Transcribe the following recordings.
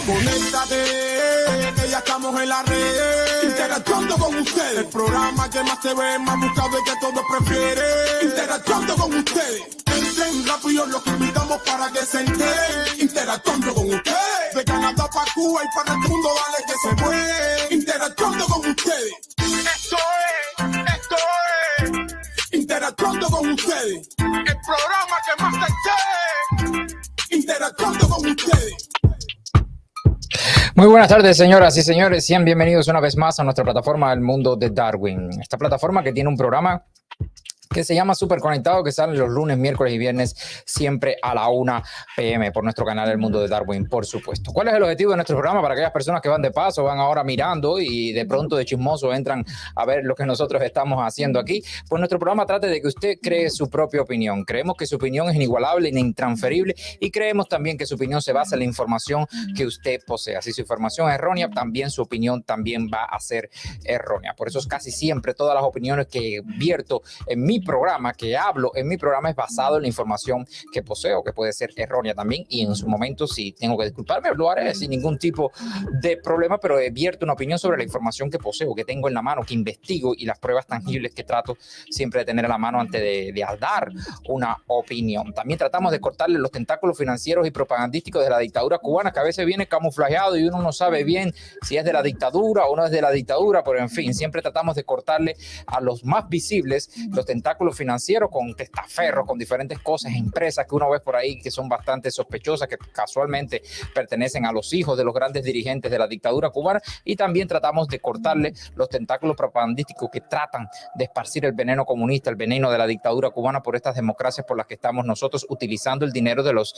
Conéctate, que ya estamos en la red, interactuando con ustedes. El programa que más se ve, más buscado y que todos prefieren. Interactuando con ustedes. Entren rápido, los invitamos para que se enteren. Interactuando con ustedes. De Canadá para Cuba y para el mundo, dale que se puede. Interactuando con ustedes. Esto es. Interactuando con ustedes. El programa que más se enteren. Interactuando con ustedes. Muy buenas tardes, señoras y señores. Sean bienvenidos una vez más a nuestra plataforma El Mundo de Darwin. Esta plataforma que tiene un programa que se llama Super Conectado, que sale los lunes, miércoles y viernes, siempre a la 1 p.m. por nuestro canal El Mundo de Darwin, por supuesto. ¿Cuál es el objetivo de nuestro programa? Para aquellas personas que van de paso, van ahora mirando y de pronto de chismoso entran a ver lo que nosotros estamos haciendo aquí. Pues nuestro programa trata de que usted cree su propia opinión. Creemos que su opinión es inigualable, intransferible, y creemos también que su opinión se basa en la información que usted posee. Si su información es errónea, también su opinión también va a ser errónea. Por eso es casi siempre todas las opiniones que vierto en mi programa, que hablo en mi programa, es basado en la información que poseo, que puede ser errónea también, y en su momento, si tengo que disculparme, lo haré sin ningún tipo de problema, pero vierto una opinión sobre la información que poseo, que tengo en la mano, que investigo, y las pruebas tangibles que trato siempre de tener a la mano antes de dar una opinión. También tratamos de cortarle los tentáculos financieros y propagandísticos de la dictadura cubana, que a veces viene camuflajeado y uno no sabe bien si es de la dictadura o no es de la dictadura, pero en fin, siempre tratamos de cortarle a los más visibles los tentáculos financieros con testaferros, con diferentes cosas, empresas que uno ve por ahí que son bastante sospechosas, que casualmente pertenecen a los hijos de los grandes dirigentes de la dictadura cubana, y también tratamos de cortarle los tentáculos propagandísticos que tratan de esparcir el veneno comunista, el veneno de la dictadura cubana por estas democracias por las que estamos nosotros utilizando el dinero de los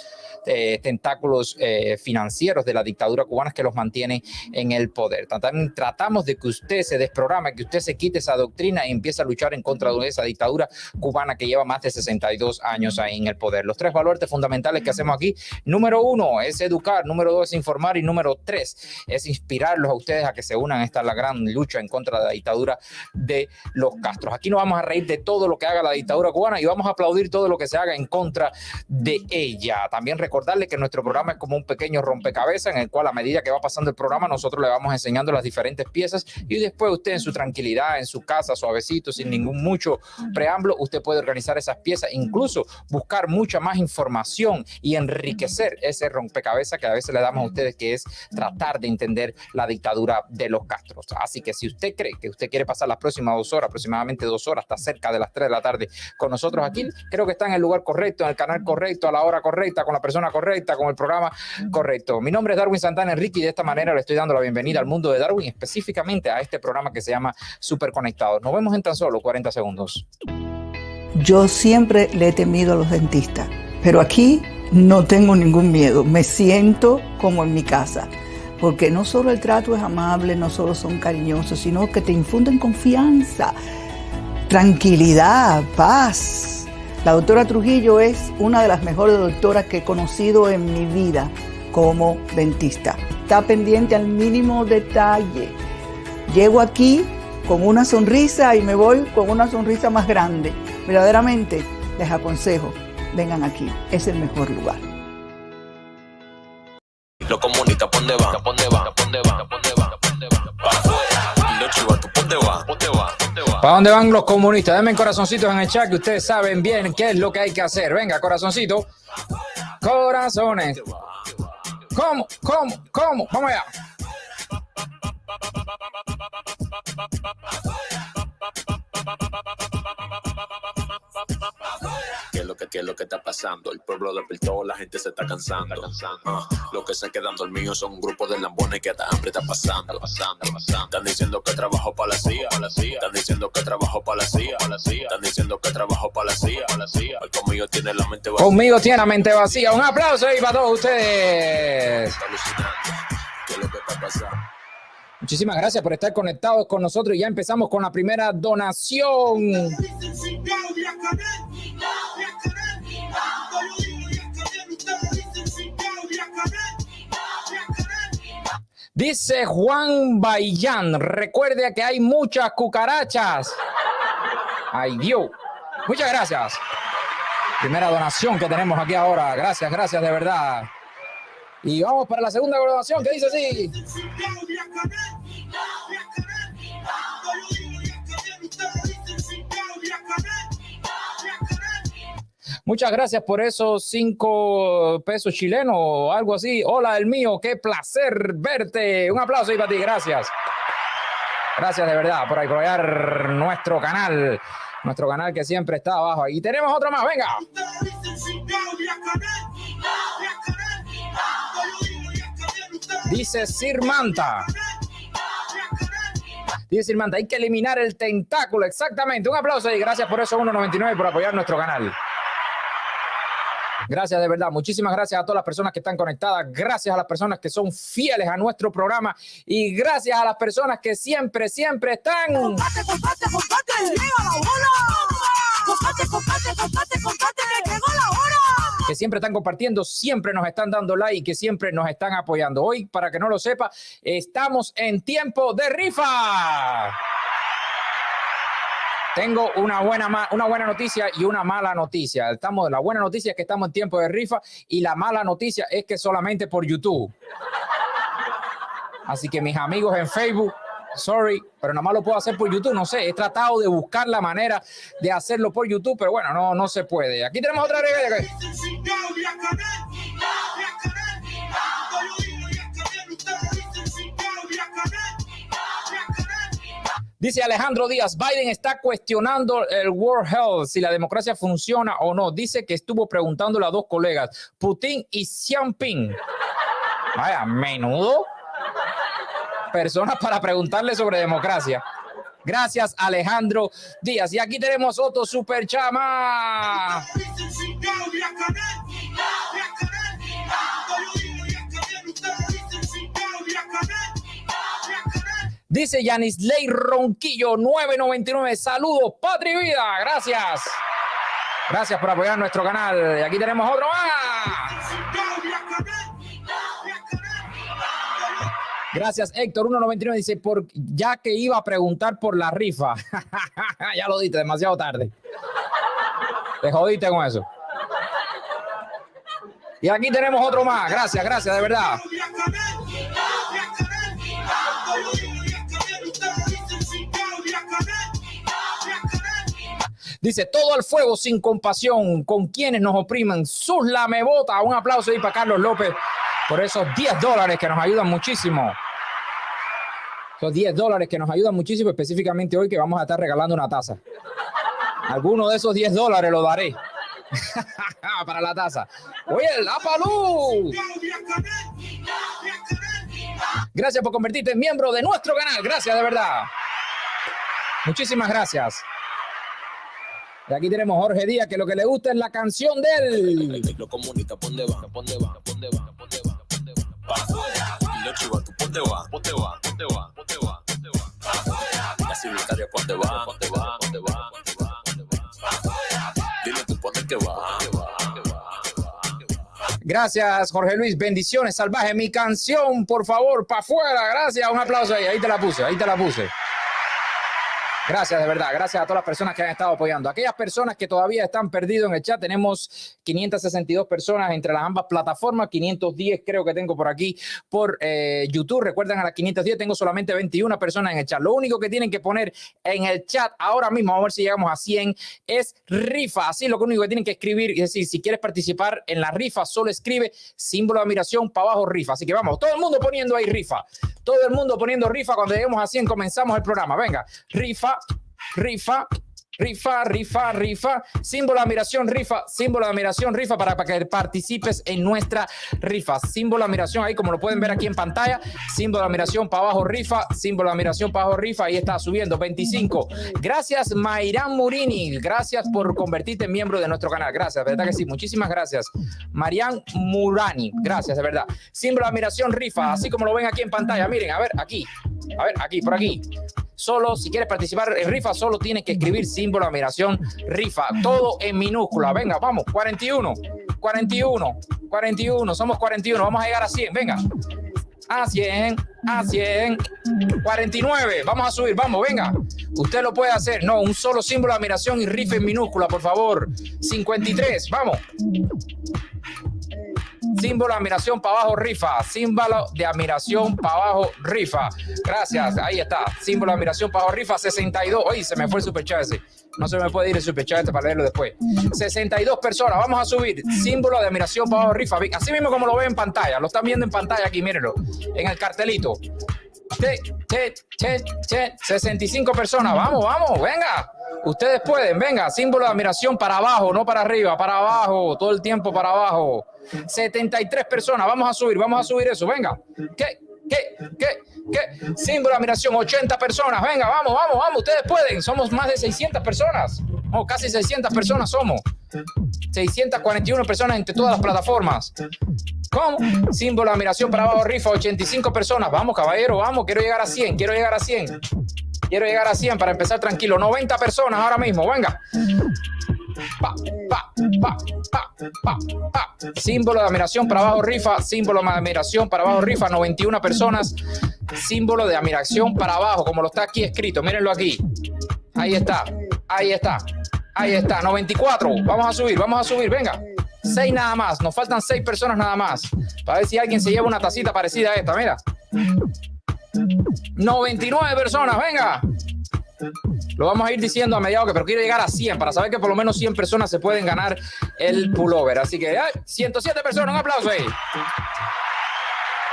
tentáculos financieros de la dictadura cubana que los mantienen en el poder. También tratamos de que usted se desprograme, que usted se quite esa doctrina y empiece a luchar en contra de esa dictadura cubana que lleva más de 62 años ahí en el poder. Los tres valores fundamentales que hacemos aquí: número 1 es educar, número 2 es informar, y número 3 es inspirarlos a ustedes a que se unan a esta la gran lucha en contra de la dictadura de los Castros. Aquí nos vamos a reír de todo lo que haga la dictadura cubana y vamos a aplaudir todo lo que se haga en contra de ella. También recordarle que nuestro programa es como un pequeño rompecabezas en el cual, a medida que va pasando el programa, nosotros le vamos enseñando las diferentes piezas, y después usted, en su tranquilidad, en su casa, suavecito, sin ningún mucho preámbulo, usted puede organizar esas piezas, incluso buscar mucha más información y enriquecer ese rompecabezas que a veces le damos a ustedes, que es tratar de entender la dictadura de los Castros. Así que si usted cree que usted quiere pasar las próximas 2 horas, aproximadamente 2 horas, hasta cerca de las 3 de la tarde con nosotros aquí, creo que está en el lugar correcto, en el canal correcto, a la hora correcta, con la persona correcta, con el programa correcto. Mi nombre es Darwin Santana Enrique, y de esta manera le estoy dando la bienvenida al Mundo de Darwin, específicamente a este programa que se llama Super Conectados. Nos vemos en tan solo 40 segundos. Yo siempre le he temido a los dentistas, pero aquí no tengo ningún miedo. Me siento como en mi casa, porque no solo el trato es amable, no solo son cariñosos, sino que te infunden confianza, tranquilidad, paz. La doctora Trujillo es una de las mejores doctoras que he conocido en mi vida como dentista. Está pendiente al mínimo detalle. Llego aquí con una sonrisa y me voy con una sonrisa más grande. Verdaderamente les aconsejo, vengan aquí, es el mejor lugar. Los comunistas, ¿dónde van? ¿Dónde van? ¿Dónde van? ¿Dónde van? ¿Dónde van? Para afuera. Los chivatos, ¿dónde van? ¿Dónde van? ¿Dónde van? ¿Para dónde van los comunistas? Denme corazoncitos en el chat, que ustedes saben bien qué es lo que hay que hacer. Venga, corazoncito. Corazones. ¿Cómo? Vamos allá. ¿Qué es lo que está pasando? El pueblo despertó, la gente se está cansando. Los que se quedan dormidos son un grupo de lambones que hasta hambre está pasando. Están diciendo que trabajo para la CIA. Están diciendo que trabajo para la CIA. Están diciendo que trabajo para la CIA. Hoy conmigo tiene la mente vacía. Conmigo tiene la mente vacía. Un aplauso ahí para todos ustedes. ¿Qué es lo que está pasando? Muchísimas gracias por estar conectados con nosotros, y ya empezamos con la primera donación. Dice Juan Baillán, recuerde que hay muchas cucarachas. Ay, Dios. Muchas gracias. Primera donación que tenemos aquí ahora. Gracias de verdad. Y vamos para la segunda grabación que dice así. Muchas gracias por esos 5 pesos chilenos o algo así. Hola, el mío, qué placer verte. Un aplauso ahí para ti, gracias. Gracias de verdad por apoyar nuestro canal que siempre está abajo. Y tenemos otro más, venga. Dice Sir Manta. Dice Sir Manta, hay que eliminar el tentáculo. Exactamente, un aplauso y gracias por eso 1.99 por apoyar nuestro canal. Gracias de verdad, muchísimas gracias a todas las personas que están conectadas, gracias a las personas que son fieles a nuestro programa y gracias a las personas que siempre están... ¡Comparte, llega la hora! ¡Comparte, que llegó la hora! Que siempre están compartiendo, siempre nos están dando like y que siempre nos están apoyando. Hoy, para que no lo sepa, estamos en tiempo de rifa. Tengo una buena noticia y una mala noticia. La buena noticia es que estamos en tiempo de rifa y la mala noticia es que solamente por YouTube. Así que mis amigos en Facebook, sorry, pero nada más lo puedo hacer por YouTube. No sé, he tratado de buscar la manera de hacerlo por YouTube, pero bueno, no se puede. Aquí tenemos otra regla. Dice Alejandro Díaz, Biden está cuestionando el World Health, si la democracia funciona o no. Dice que estuvo preguntándole a 2 colegas, Putin y Xi Jinping. Vaya, menudo personas para preguntarle sobre democracia. Gracias, Alejandro Díaz. Y aquí tenemos otro super chama. Dice Yanisley Ronquillo, 9.99. Saludos, patria y vida. Gracias. Gracias por apoyar nuestro canal. Y aquí tenemos otro más. Gracias, Héctor. 1.99 dice, ya que iba a preguntar por la rifa. Ya lo diste, demasiado tarde. Te jodiste con eso. Y aquí tenemos otro más. Gracias, de verdad. Dice, todo al fuego sin compasión con quienes nos oprimen. Sus lamebotas. Un aplauso ahí para Carlos López por esos $10 que nos ayudan muchísimo. Esos $10 que nos ayudan muchísimo, específicamente hoy que vamos a estar regalando una taza. Alguno de esos $10 lo daré para la taza. Oye, la Palú. Gracias por convertirte en miembro de nuestro canal. Gracias, de verdad. Muchísimas gracias. Y aquí tenemos Jorge Díaz, que lo que le gusta es la canción de él. Lo comunica, ¿dónde va? Lo chiva, tú, ¿dónde va? La secretaria, ¿dónde va? Dile tú, ¿dónde va? Gracias, Jorge Luis. Bendiciones, salvaje. Mi canción, por favor, para afuera. Gracias. Un aplauso ahí. Ahí te la puse. Gracias, de verdad. Gracias a todas las personas que han estado apoyando. Aquellas personas que todavía están perdidos en el chat, tenemos 562 personas entre las ambas plataformas, 510 creo que tengo por aquí por YouTube. Recuerden, a las 510 tengo solamente 21 personas en el chat. Lo único que tienen que poner en el chat ahora mismo, vamos a ver si llegamos a 100, es rifa. Así, lo único que tienen que escribir, es decir, si quieres participar en la rifa, solo escribe símbolo de admiración para abajo rifa. Así que vamos, todo el mundo poniendo ahí rifa. Todo el mundo poniendo rifa. Cuando lleguemos a 100 comenzamos el programa. Venga, rifa. Símbolo de admiración, rifa para que participes en nuestra rifa. Símbolo de admiración ahí, como lo pueden ver aquí en pantalla. Símbolo de admiración para abajo, rifa. Símbolo de admiración para abajo, rifa. Ahí está subiendo, 25. Gracias, Mayrán Murini. Gracias por convertirte en miembro de nuestro canal. Gracias, de verdad que sí. Muchísimas gracias. Marian Murani. Gracias, de verdad. Símbolo de admiración, rifa. Así como lo ven aquí en pantalla. Miren, a ver, aquí. Por aquí. Solo, si quieres participar en rifa, solo tienes que escribir símbolo de admiración, rifa, todo en minúscula. Venga, vamos, 41, somos 41, vamos a llegar a 100, venga. A 100, 49, vamos a subir, vamos, venga. Usted lo puede hacer, no, un solo símbolo de admiración y rifa en minúscula, por favor. 53, vamos. símbolo de admiración para abajo, rifa. Símbolo de admiración para abajo, rifa. Gracias, ahí está. Símbolo de admiración para abajo, rifa. 62. Oye, se me fue el superchat ese. No se me puede ir el superchat para leerlo después. 62 personas. Vamos a subir. Símbolo de admiración para abajo, rifa. Así mismo como lo ven en pantalla. Lo están viendo en pantalla aquí, mírenlo. En el cartelito. 65 personas. Vamos, vamos, venga. Ustedes pueden, venga. Símbolo de admiración para abajo, no para arriba, para abajo. Todo el tiempo para abajo. 73 personas. Vamos a subir eso. Venga. ¿Qué? Símbolo de admiración, 80 personas. Venga, vamos. Ustedes pueden. Somos más de 600 personas. No, casi 600 personas somos. 641 personas entre todas las plataformas. ¿Cómo? Símbolo de admiración para abajo, rifa, 85 personas. Vamos, caballero, vamos. Quiero llegar a 100 para empezar tranquilo. 90 personas ahora mismo. Venga. Símbolo de admiración para abajo, rifa. Símbolo de admiración para abajo, rifa. 91 personas. Símbolo de admiración para abajo, como lo está aquí escrito. Mírenlo aquí. Ahí está. 94. Vamos a subir. Venga. 6 nada más. Nos faltan 6 personas nada más. Para ver si alguien se lleva una tacita parecida a esta. Mira. 99 personas. Venga. Lo vamos a ir diciendo a mediados, pero quiero llegar a 100 para saber que por lo menos 100 personas se pueden ganar el pullover. Así que 107 personas. Un aplauso ahí.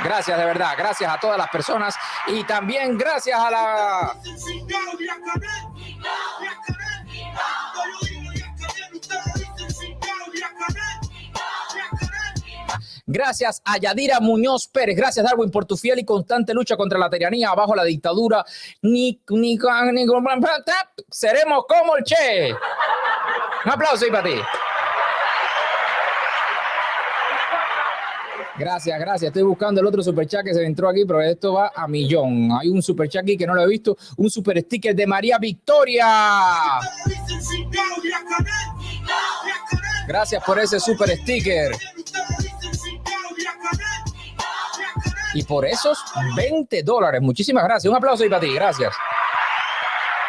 Gracias, de verdad. Gracias a todas las personas. Y también gracias a la... Gracias a Yadira Muñoz Pérez. Gracias, Darwin, por tu fiel y constante lucha contra la tiranía abajo la dictadura. Seremos como el Che. Un aplauso ahí para ti. Gracias. Estoy buscando el otro superchat que se me entró aquí, pero esto va a millón. Hay un superchat aquí que no lo he visto. Un super sticker de María Victoria. Gracias por ese super sticker. Y por esos $20. Muchísimas gracias. Un aplauso ahí para ti. Gracias.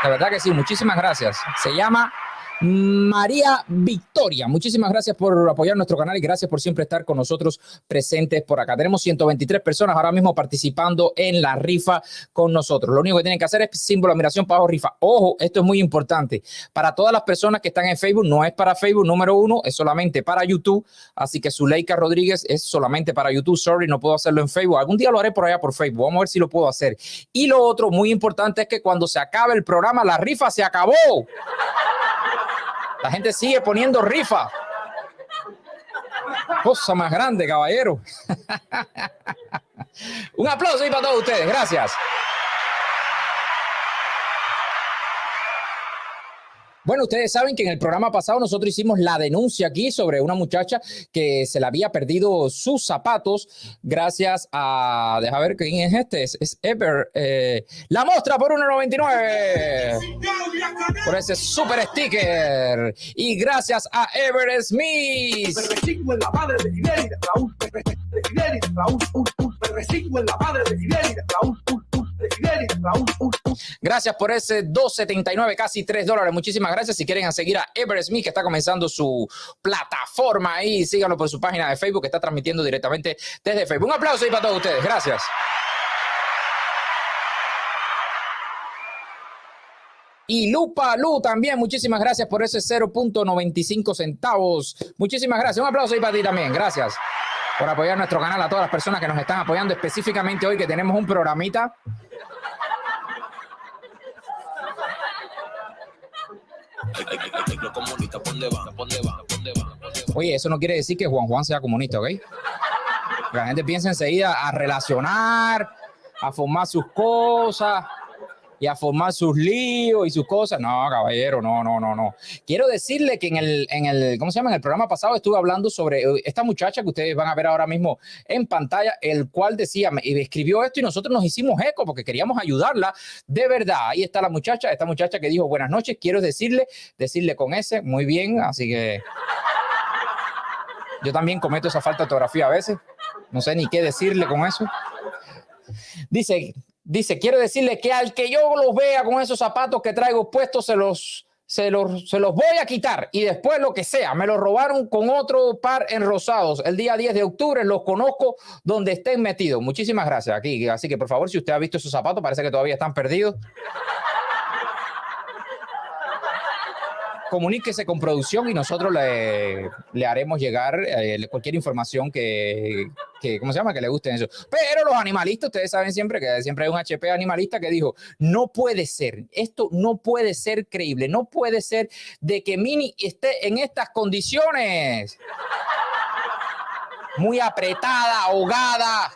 La verdad que sí, muchísimas gracias. Se llama María Victoria. Muchísimas gracias por apoyar nuestro canal y gracias por siempre estar con nosotros presentes por acá. Tenemos 123 personas ahora mismo participando en la rifa con nosotros. Lo único que tienen que hacer es símbolo de admiración para abajo, rifa. Ojo, esto es muy importante. Para todas las personas que están en Facebook, no es para Facebook número 1, es solamente para YouTube. Así que Zuleika Rodríguez es solamente para YouTube. Sorry, no puedo hacerlo en Facebook. Algún día lo haré por allá por Facebook. Vamos a ver si lo puedo hacer. Y lo otro muy importante es que cuando se acabe el programa, la rifa se acabó. La gente sigue poniendo rifa. Cosa más grande, caballero. Un aplauso ahí para todos ustedes. Gracias. Bueno, ustedes saben que en el programa pasado nosotros hicimos la denuncia aquí sobre una muchacha que se le había perdido sus zapatos gracias a... Deja ver quién es este. Es Ever. La Mostra por 1.99. Por ese super sticker. Y gracias a Ever Smith. Gracias por ese $2.79, casi $3. Muchísimas gracias. Si quieren seguir a Ever Smith, que está comenzando su plataforma ahí, síganlo por su página de Facebook, que está transmitiendo directamente desde Facebook. Un aplauso ahí para todos ustedes. Gracias. Y Lupa Lu también, muchísimas gracias por ese 0.95 centavos. Muchísimas gracias. Un aplauso ahí para ti también. Gracias por apoyar nuestro canal, a todas las personas que nos están apoyando, específicamente hoy que tenemos un programita. Oye, eso no quiere decir que Juan sea comunista, ¿ok? La gente piensa enseguida a relacionar, a formar sus cosas y a formar sus líos y sus cosas. No, caballero, no. Quiero decirle que en el ¿cómo se llama? En el programa pasado estuve hablando sobre esta muchacha que ustedes van a ver ahora mismo en pantalla, el cual decía, y escribió esto y nosotros nos hicimos eco porque queríamos ayudarla de verdad. Ahí está la muchacha, esta muchacha que dijo buenas noches, quiero decirle con ese, muy bien, así que yo también cometo esa falta de ortografía a veces, no sé ni qué decirle con eso. Dice, quiero decirle que al que yo los vea con esos zapatos que traigo puestos, se los se los voy a quitar y después lo que sea, me los robaron con otro par en Rosados el día 10 de octubre, los conozco donde estén metidos. Muchísimas gracias aquí, así que por favor, si usted ha visto esos zapatos, parece que todavía están perdidos. Comuníquese con producción y nosotros le haremos llegar cualquier información que ¿cómo se llama? Que le guste eso. Pero los animalistas, ustedes saben siempre que siempre hay un HP animalista que dijo, no puede ser, esto no puede ser creíble, no puede ser de que Mini esté en estas condiciones. Muy apretada, ahogada.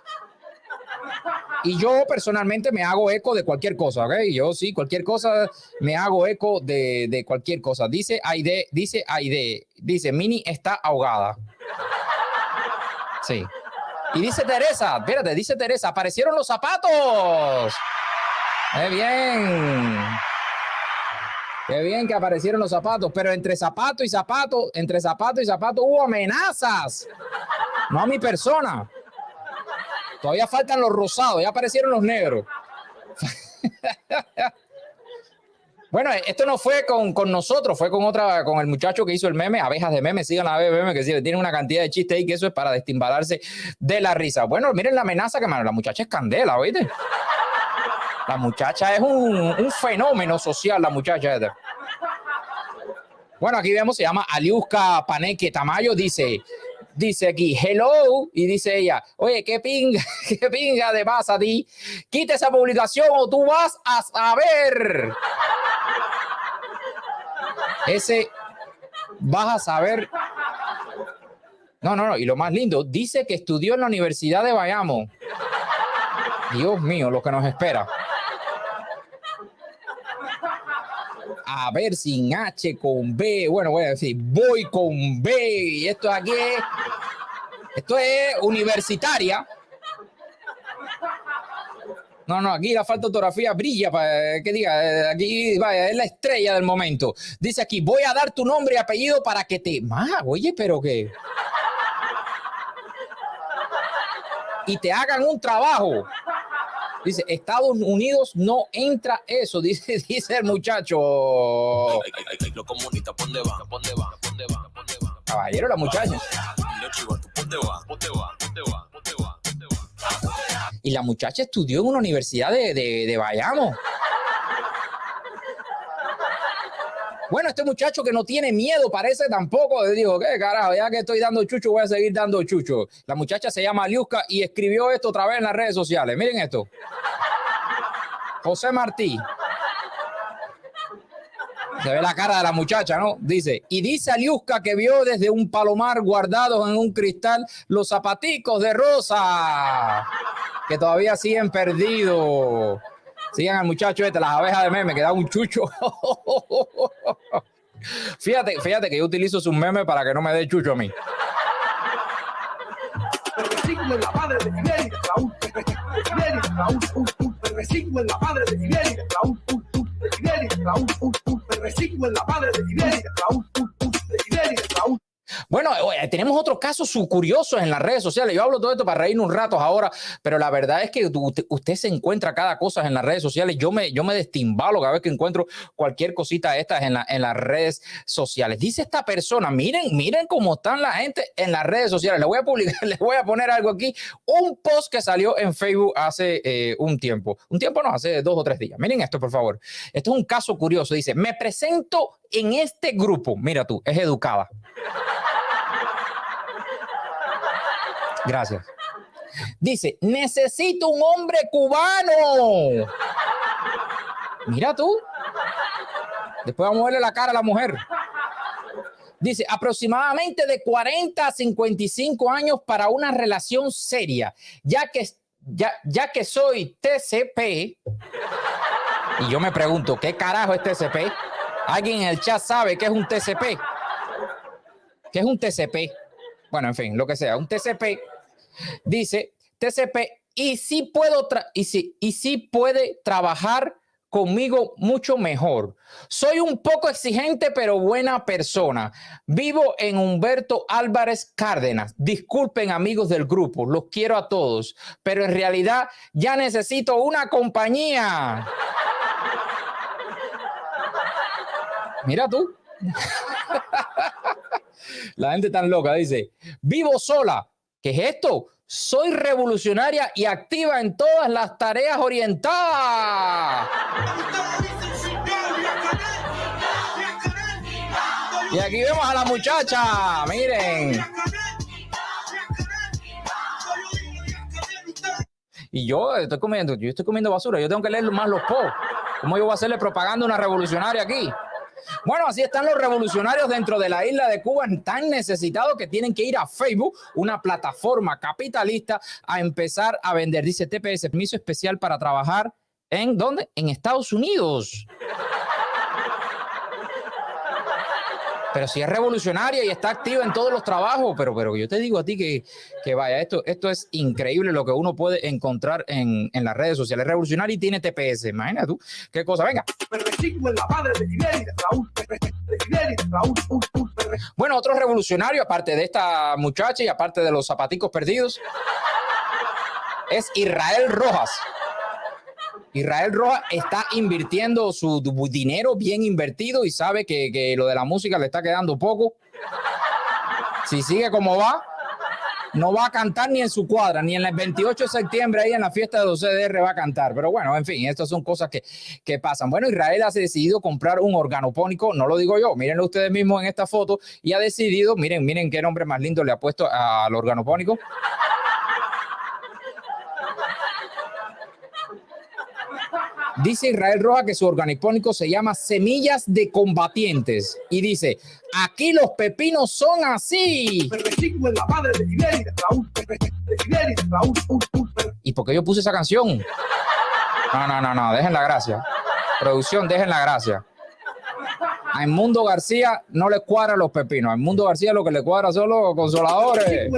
Y yo personalmente me hago eco de cualquier cosa, ¿ok? Yo sí, cualquier cosa me hago eco de cualquier cosa. Dice Aide, dice Mini está ahogada. Sí. Y dice Teresa, espérate, dice Teresa, aparecieron los zapatos. ¡Qué bien! Qué bien que aparecieron los zapatos, pero entre zapato y zapato hubo amenazas. No a mi persona. Todavía faltan los rosados, ya aparecieron los negros. Bueno, esto no fue con nosotros, fue con el muchacho que hizo el meme, Abejas de Meme, sigan a Abejas de Meme, que sí, tiene una cantidad de chistes ahí que eso es para destimbalarse de la risa. Bueno, miren la amenaza que la muchacha es candela, ¿oíste? La muchacha es un fenómeno social, la muchacha esta. Bueno, aquí vemos, se llama Aliuska Paneque Tamayo, dice aquí, hello, y dice ella, oye, qué pinga de pasa a ti, quita esa publicación o tú vas a saber. Vas a saber. No, y lo más lindo, dice que estudió en la Universidad de Bayamo. Dios mío, lo que nos espera. A ver, sin H, con B, bueno, voy a decir, voy con B, y esto aquí esto es universitaria. No, aquí la falta de ortografía brilla para que diga, aquí vaya, es la estrella del momento. Dice aquí, voy a dar tu nombre y apellido para que te... Oye, pero que... Y te hagan un trabajo. Dice, Estados Unidos no entra eso, dice el muchacho. Los comunistas, ¿dónde va? Caballero, la muchacha. Y la muchacha estudió en una universidad de Bayamo. Bueno, este muchacho que no tiene miedo parece tampoco. Digo, ¿qué carajo? Ya que estoy dando chucho, voy a seguir dando chucho. La muchacha se llama Aliuska y escribió esto otra vez en las redes sociales. Miren esto. José Martí. Se ve la cara de la muchacha, ¿no? Dice, y dice Aliuska que vio desde un palomar guardados en un cristal los zapaticos de rosa que todavía siguen perdidos. Sigan al muchacho las abejas de Meme, que da un chucho. Fíjate que yo utilizo sus memes para que no me dé chucho a mí. Reciclo en la madre de Miguel y de Raúl. Reciclo en la madre de Miguel y de Raúl. Reciclo en la madre de Miguel y de Raúl. Bueno, tenemos otros casos curiosos en las redes sociales. Yo hablo todo esto para reírnos un rato ahora, pero la verdad es que usted se encuentra cada cosa en las redes sociales. Yo me destimbalo cada vez que encuentro cualquier cosita de estas en las redes sociales. Dice esta persona, miren cómo están la gente en las redes sociales. Les voy a poner algo aquí, un post que salió en Facebook hace un tiempo. Hace 2 o 3 días. Miren esto, por favor. Esto es un caso curioso. Dice, me presento en este grupo. Mira tú, es educada. Gracias. Dice, necesito un hombre cubano. Mira tú. Después vamos a verle la cara a la mujer. Dice, aproximadamente de 40 a 55 años para una relación seria, ya que soy TCP. Y yo me pregunto, ¿qué carajo es TCP? ¿Alguien en el chat sabe qué es un TCP? ¿Qué es un TCP? Bueno, en fin, lo que sea, un TCP. Dice, TCP, y sí puede trabajar conmigo mucho mejor. Soy un poco exigente, pero buena persona. Vivo en Humberto Álvarez Cárdenas. Disculpen, amigos del grupo, los quiero a todos, pero en realidad ya necesito una compañía. Mira tú. La gente tan loca dice, vivo sola. ¿Qué es esto? Soy revolucionaria y activa en todas las tareas orientadas. Y aquí vemos a la muchacha, miren. Y yo estoy comiendo basura, yo tengo que leer más los posts. ¿Cómo yo voy a hacerle propaganda a una revolucionaria aquí? Bueno, así están los revolucionarios dentro de la isla de Cuba, tan necesitados que tienen que ir a Facebook, una plataforma capitalista, a empezar a vender. Dice TPS, permiso especial para trabajar ¿en dónde? En Estados Unidos. Pero si es revolucionaria y está activa en todos los trabajos, pero yo te digo a ti que vaya, esto es increíble lo que uno puede encontrar en las redes sociales. Revolucionaria y tiene TPS, imagínate tú, qué cosa, venga. Bueno, otro revolucionario, aparte de esta muchacha y aparte de los zapaticos perdidos, es Israel Rojas. Israel Rojas está invirtiendo su dinero bien invertido y sabe que lo de la música le está quedando poco. Si sigue como va, no va a cantar ni en su cuadra, ni en el 28 de septiembre ahí en la fiesta de los CDR va a cantar. Pero bueno, en fin, estas son cosas que pasan. Bueno, Israel ha decidido comprar un organopónico, no lo digo yo, mírenlo ustedes mismos en esta foto, y ha decidido, miren qué nombre más lindo le ha puesto al organopónico. Dice Israel Rojas que su organopónico se llama Semillas de Combatientes. Y dice, aquí los pepinos son así. ¿Y por qué yo puse esa canción? No, dejen la gracia. Producción, dejen la gracia. A Edmundo García no le cuadra los pepinos. A Edmundo García lo que le cuadra son los consoladores.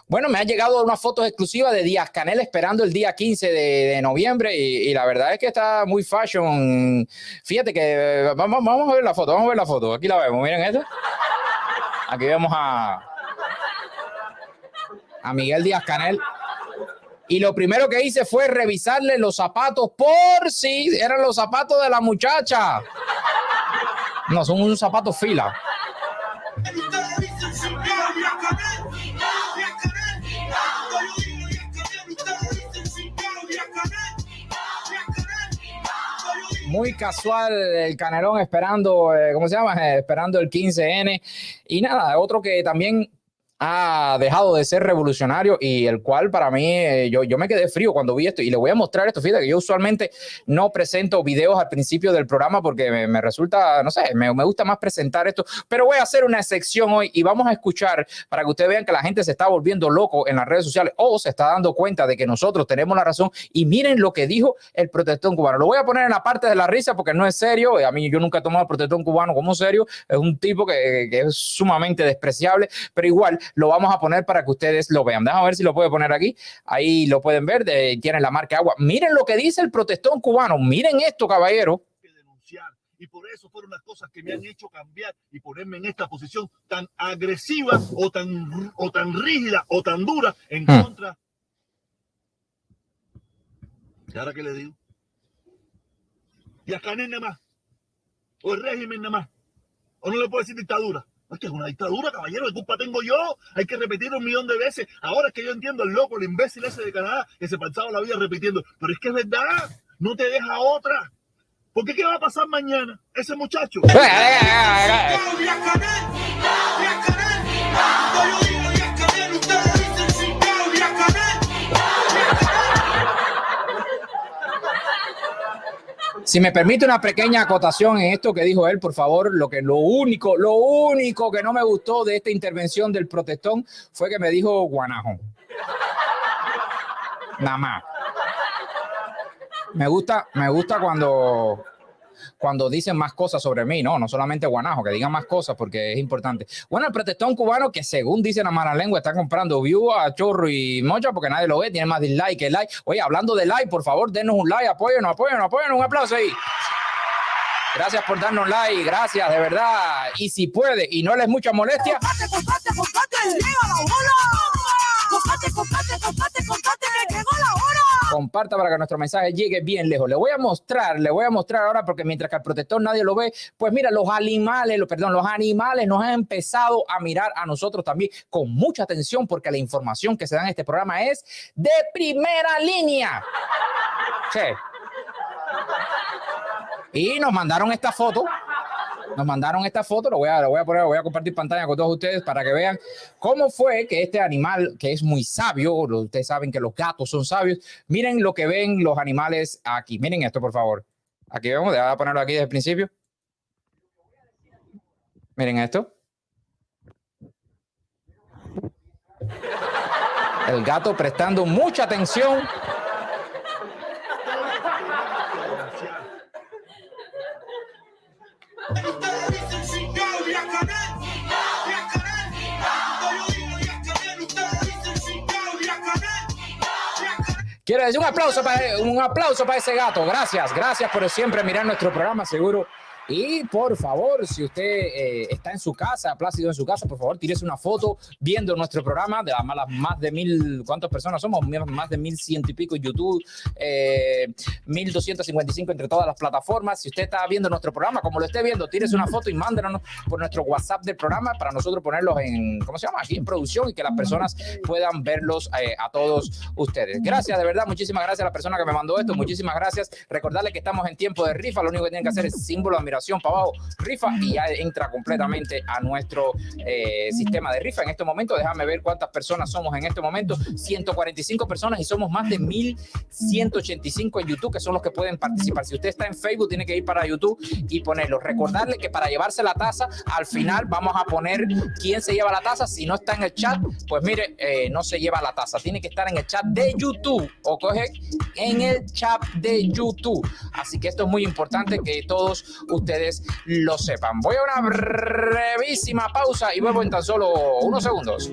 Bueno, me han llegado unas fotos exclusivas de Díaz Canel esperando el día 15 de noviembre y la verdad es que está muy fashion. Fíjate que vamos a ver la foto, Aquí la vemos, miren esto. Aquí vemos a Miguel Díaz Canel. Y lo primero que hice fue revisarle los zapatos por si eran los zapatos de la muchacha. No, son unos zapatos fila. Muy casual el Canelón esperando, ¿cómo se llama? Esperando el 15N. Y nada, otro que también ha dejado de ser revolucionario y el cual para mí, yo me quedé frío cuando vi esto y le voy a mostrar esto. Fíjate que yo usualmente no presento videos al principio del programa porque me resulta, no sé, me gusta más presentar esto, pero voy a hacer una sección hoy y vamos a escuchar para que ustedes vean que la gente se está volviendo loco en las redes sociales o se está dando cuenta de que nosotros tenemos la razón y miren lo que dijo el protestón cubano. Lo voy a poner en la parte de la risa porque no es serio, a mí yo nunca he tomado al protestón cubano como serio, es un tipo que es sumamente despreciable, pero igual lo vamos a poner para que ustedes lo vean. Déjame ver si lo puedo poner aquí. Ahí lo pueden ver. Tiene la marca agua. Miren lo que dice el protestón cubano. Miren esto, caballero. Y por eso fueron las cosas que me han hecho cambiar y ponerme en esta posición tan agresiva o tan rígida o tan dura en contra. ¿Y ahora qué le digo? ¿Y a Canel nada más? ¿O el régimen nada más? ¿O no le puedo decir dictadura? Es que es una dictadura, caballero, ¿qué culpa tengo yo? Hay que repetirlo 1.000.000 de veces. Ahora es que yo entiendo el loco, el imbécil ese de Canadá, que se pasaba la vida repitiendo. Pero es que es verdad, no te deja otra. Porque ¿qué va a pasar mañana? Ese muchacho. Si me permite una pequeña acotación en esto que dijo él, por favor, lo único que no me gustó de esta intervención del protestón fue que me dijo guanajo. Nada más. Me gusta cuando dicen más cosas sobre mí, no solamente guanajo, que digan más cosas porque es importante. Bueno, el protestón cubano que según dicen la mala lengua está comprando views a chorro y mocha porque nadie lo ve, tiene más dislike que like. Oye, hablando de like, por favor, denos un like, apóyennos, un aplauso ahí. Gracias por darnos like, gracias, de verdad. Y si puede y no les mucha molestia, ¡Comparte! ¡Llega la hora! ¡Comparte! ¡Que llegó la hora! comparta para que nuestro mensaje llegue bien lejos. Le voy a mostrar ahora, porque mientras que al protector nadie lo ve, pues mira, los animales nos han empezado a mirar a nosotros también con mucha atención, porque la información que se da en este programa es de primera línea. Sí. Y nos mandaron esta foto. Lo voy a compartir pantalla con todos ustedes para que vean cómo fue que este animal, que es muy sabio, ustedes saben que los gatos son sabios, miren lo que ven los animales aquí. Miren esto, por favor. Aquí vemos, voy a ponerlo aquí desde el principio. Miren esto. El gato prestando mucha atención. Quiero decir un aplauso para ese gato. Gracias por siempre mirar nuestro programa, seguro. Y por favor, si usted está en su casa, plácido en su casa, por favor, tírese una foto viendo nuestro programa de las más de 1000, ¿cuántas personas somos? Más de 1100 y pico en YouTube, 1255 entre todas las plataformas. Si usted está viendo nuestro programa, como lo esté viendo, tírese una foto y mándenos por nuestro WhatsApp del programa para nosotros ponerlos en, ¿cómo se llama? Aquí en producción, y que las personas puedan verlos a todos ustedes. Gracias, de verdad, muchísimas gracias a la persona que me mandó esto, muchísimas gracias. Recordarles que estamos en tiempo de rifa, lo único que tienen que hacer es símbolo de admiración para abajo, rifa, y ya entra completamente a nuestro sistema de rifa. En este momento, déjame ver cuántas personas somos en este momento, 145 personas, y somos más de 1185 en YouTube, que son los que pueden participar. Si usted está en Facebook, tiene que ir para YouTube y ponerlo. Recordarle que para llevarse la taza, al final vamos a poner quién se lleva la taza. Si no está en el chat, pues mire, no se lleva la taza, tiene que estar en el chat de YouTube, o coge en el chat de YouTube. Así que esto es muy importante que todos ustedes lo sepan. Voy a una brevísima pausa y vuelvo en tan solo unos segundos.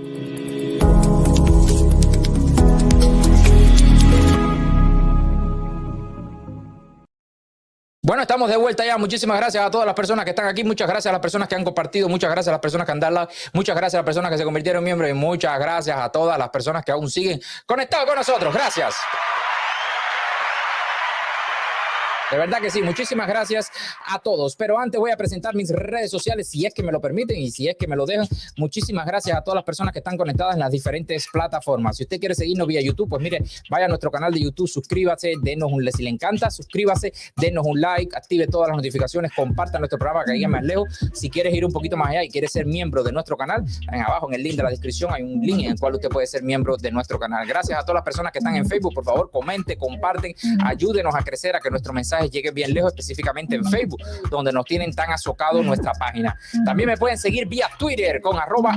Bueno, estamos de vuelta ya. Muchísimas gracias a todas las personas que están aquí. Muchas gracias a las personas que han compartido. Muchas gracias a las personas que han dado like. Muchas gracias a las personas que se convirtieron en miembros. Y muchas gracias a todas las personas que aún siguen conectados con nosotros. Gracias. De verdad que sí, muchísimas gracias a todos. Pero antes voy a presentar mis redes sociales, si es que me lo permiten y si es que me lo dejan. Muchísimas gracias a todas las personas que están conectadas en las diferentes plataformas. Si usted quiere seguirnos vía YouTube, pues mire, vaya a nuestro canal de YouTube, suscríbase, denos si le encanta, suscríbase, denos un like, active todas las notificaciones, comparta nuestro programa que llegue más lejos. Si quieres ir un poquito más allá y quieres ser miembro de nuestro canal, abajo en el link de la descripción hay un link en el cual usted puede ser miembro de nuestro canal. Gracias a todas las personas que están en Facebook, por favor, comente, comparten, ayúdenos a crecer, a que nuestro mensaje llegue bien lejos, específicamente en Facebook, donde nos tienen tan azocado nuestra página. También me pueden seguir vía Twitter con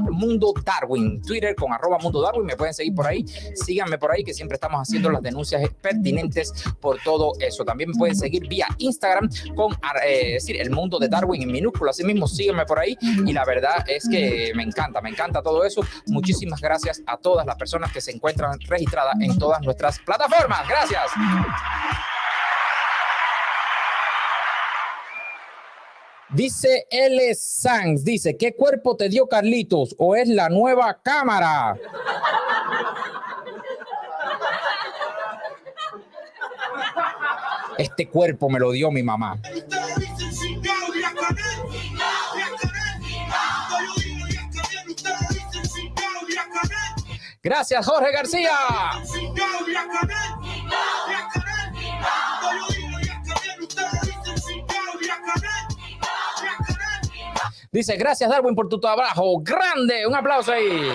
@MundoDarwin. Twitter con @MundoDarwin. Me pueden seguir por ahí. Síganme por ahí, que siempre estamos haciendo las denuncias pertinentes por todo eso. También me pueden seguir vía Instagram con decir El Mundo de Darwin en minúscula. Así mismo, síganme por ahí. Y la verdad es que me encanta todo eso. Muchísimas gracias a todas las personas que se encuentran registradas en todas nuestras plataformas. Gracias. Dice L. Sanz, dice, ¿qué cuerpo te dio Carlitos o es la nueva cámara? Este cuerpo me lo dio mi mamá. Gracias, Jorge García. Dice, gracias Darwin por tu trabajo. Grande, un aplauso ahí.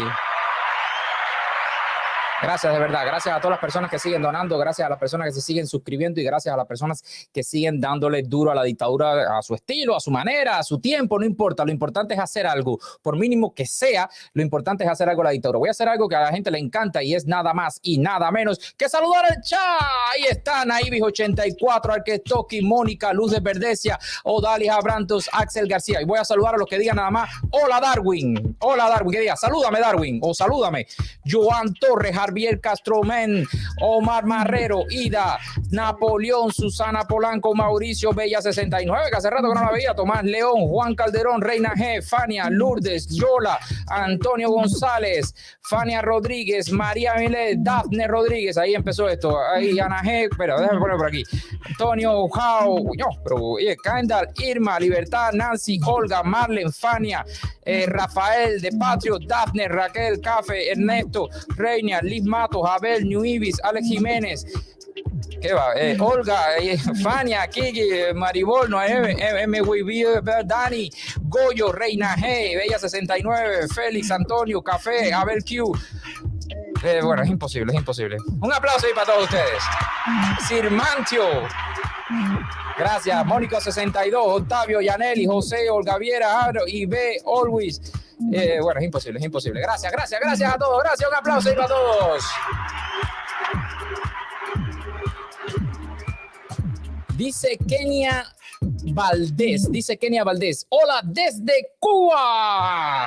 Gracias, de verdad. Gracias a todas las personas que siguen donando, gracias a las personas que se siguen suscribiendo y gracias a las personas que siguen dándole duro a la dictadura, a su estilo, a su manera, a su tiempo, no importa. Lo importante es hacer algo, por mínimo que sea, lo importante es hacer algo a la dictadura. Voy a hacer algo que a la gente le encanta y es nada más y nada menos que saludar al chat. Ahí están, Ibis84, Arquestoki, Mónica, Luz de Verdecia, Odalis Abrantos, Axel García. Y voy a saludar a los que digan nada más, hola Darwin, que diga, salúdame Darwin, o salúdame, Joan Torres, Barbier Castromen, Omar Marrero, Ida, Napoleón, Susana Polanco, Mauricio Bella 69, que hace rato que no la veía, Tomás León, Juan Calderón, Reina G, Fania, Lourdes, Yola, Antonio González, Fania Rodríguez, María Milet, Dafne Rodríguez, ahí empezó esto, ahí Ana G, espera, déjame poner por aquí, Antonio Jao, no, pero Kendall, Irma, Libertad, Nancy, Olga, Marlen, Fania, Rafael de Patrio, Dafne, Raquel, Cafe, Ernesto, Reina, Liz Matos, Abel, New Ibis, Alex Jiménez, ¿qué va? Olga, Fania, Kiki, Maribol, Noé, Dani, Goyo, Reina G, Bella 69, Félix, Antonio, Café, Abel Q. Bueno, es imposible, es imposible. Un aplauso ahí para todos ustedes. Sirmantio. Gracias. Mónica 62, Octavio, Yaneli, José, Olga Viera, Aro, y B, Always. Bueno, es imposible, es imposible. Gracias, gracias, gracias a todos. Gracias, un aplauso ahí para todos. Dice Kenia Valdés. Hola desde Cuba.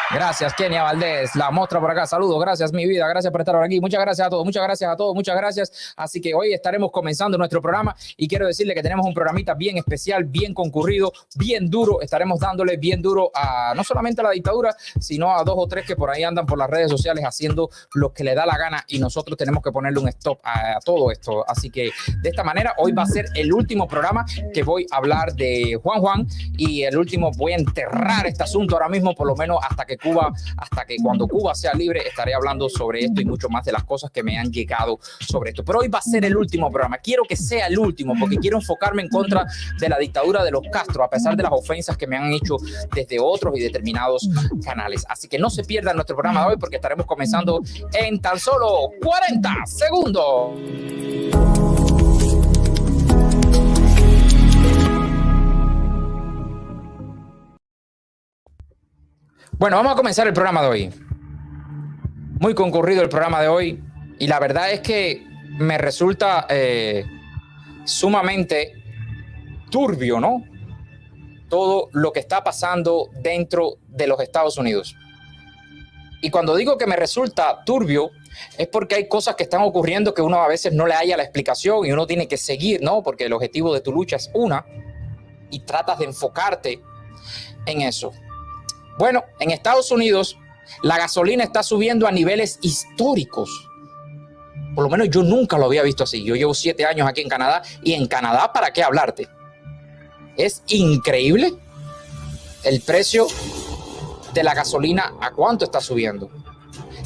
Gracias, Kenia Valdés, la mostra por acá, saludos, gracias mi vida, gracias por estar por aquí, muchas gracias a todos, muchas gracias a todos, muchas gracias. Así que hoy estaremos comenzando nuestro programa y quiero decirle que tenemos un programita bien especial, bien concurrido, bien duro, estaremos dándole bien duro a no solamente a la dictadura, sino a 2 o 3 que por ahí andan por las redes sociales haciendo lo que le da la gana y nosotros tenemos que ponerle un stop a todo esto. Así que de esta manera hoy va a ser el último programa que voy a hablar de Juan y el último voy a enterrar este asunto ahora mismo, por lo menos hasta que cuando Cuba sea libre estaré hablando sobre esto y mucho más de las cosas que me han llegado sobre esto. Pero hoy va a ser el último programa. Quiero que sea el último porque quiero enfocarme en contra de la dictadura de los Castro, a pesar de las ofensas que me han hecho desde otros y determinados canales. Así que no se pierdan nuestro programa de hoy porque estaremos comenzando en tan solo 40 segundos. Bueno, vamos a comenzar el programa de hoy. Muy concurrido el programa de hoy y la verdad es que me resulta sumamente turbio, ¿no? Todo lo que está pasando dentro de los Estados Unidos. Y cuando digo que me resulta turbio es porque hay cosas que están ocurriendo que uno a veces no le halla la explicación y uno tiene que seguir, ¿no? Porque el objetivo de tu lucha es una y tratas de enfocarte en eso. Bueno, en Estados Unidos la gasolina está subiendo a niveles históricos. Por lo menos yo nunca lo había visto así. Yo llevo 7 años aquí en Canadá y en Canadá, ¿para qué hablarte? Es increíble el precio de la gasolina, a cuánto está subiendo.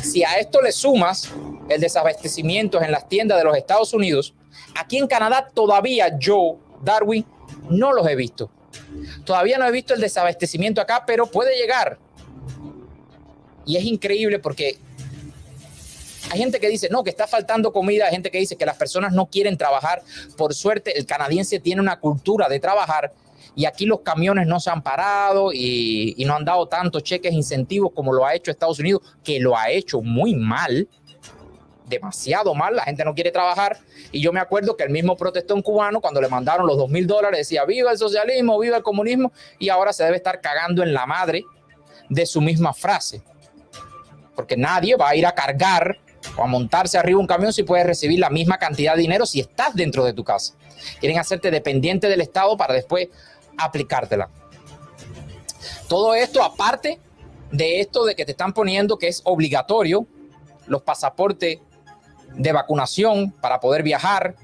Si a esto le sumas el desabastecimiento en las tiendas de los Estados Unidos, aquí en Canadá todavía yo, Darwin, no los he visto. Todavía no he visto el desabastecimiento acá, pero puede llegar. Y es increíble porque hay gente que dice, no, que está faltando comida. Hay gente que dice que las personas no quieren trabajar. Por suerte, el canadiense tiene una cultura de trabajar y aquí los camiones no se han parado y no han dado tantos cheques incentivos como lo ha hecho Estados Unidos, que lo ha hecho muy mal. Demasiado mal, la gente no quiere trabajar y yo me acuerdo que el mismo protestón cubano cuando le mandaron los $2,000 decía viva el socialismo, viva el comunismo y ahora se debe estar cagando en la madre de su misma frase porque nadie va a ir a cargar o a montarse arriba un camión si puedes recibir la misma cantidad de dinero si estás dentro de tu casa. Quieren hacerte dependiente del Estado para después aplicártela. Todo esto aparte de esto de que te están poniendo que es obligatorio los pasaportes de vacunación para poder viajar,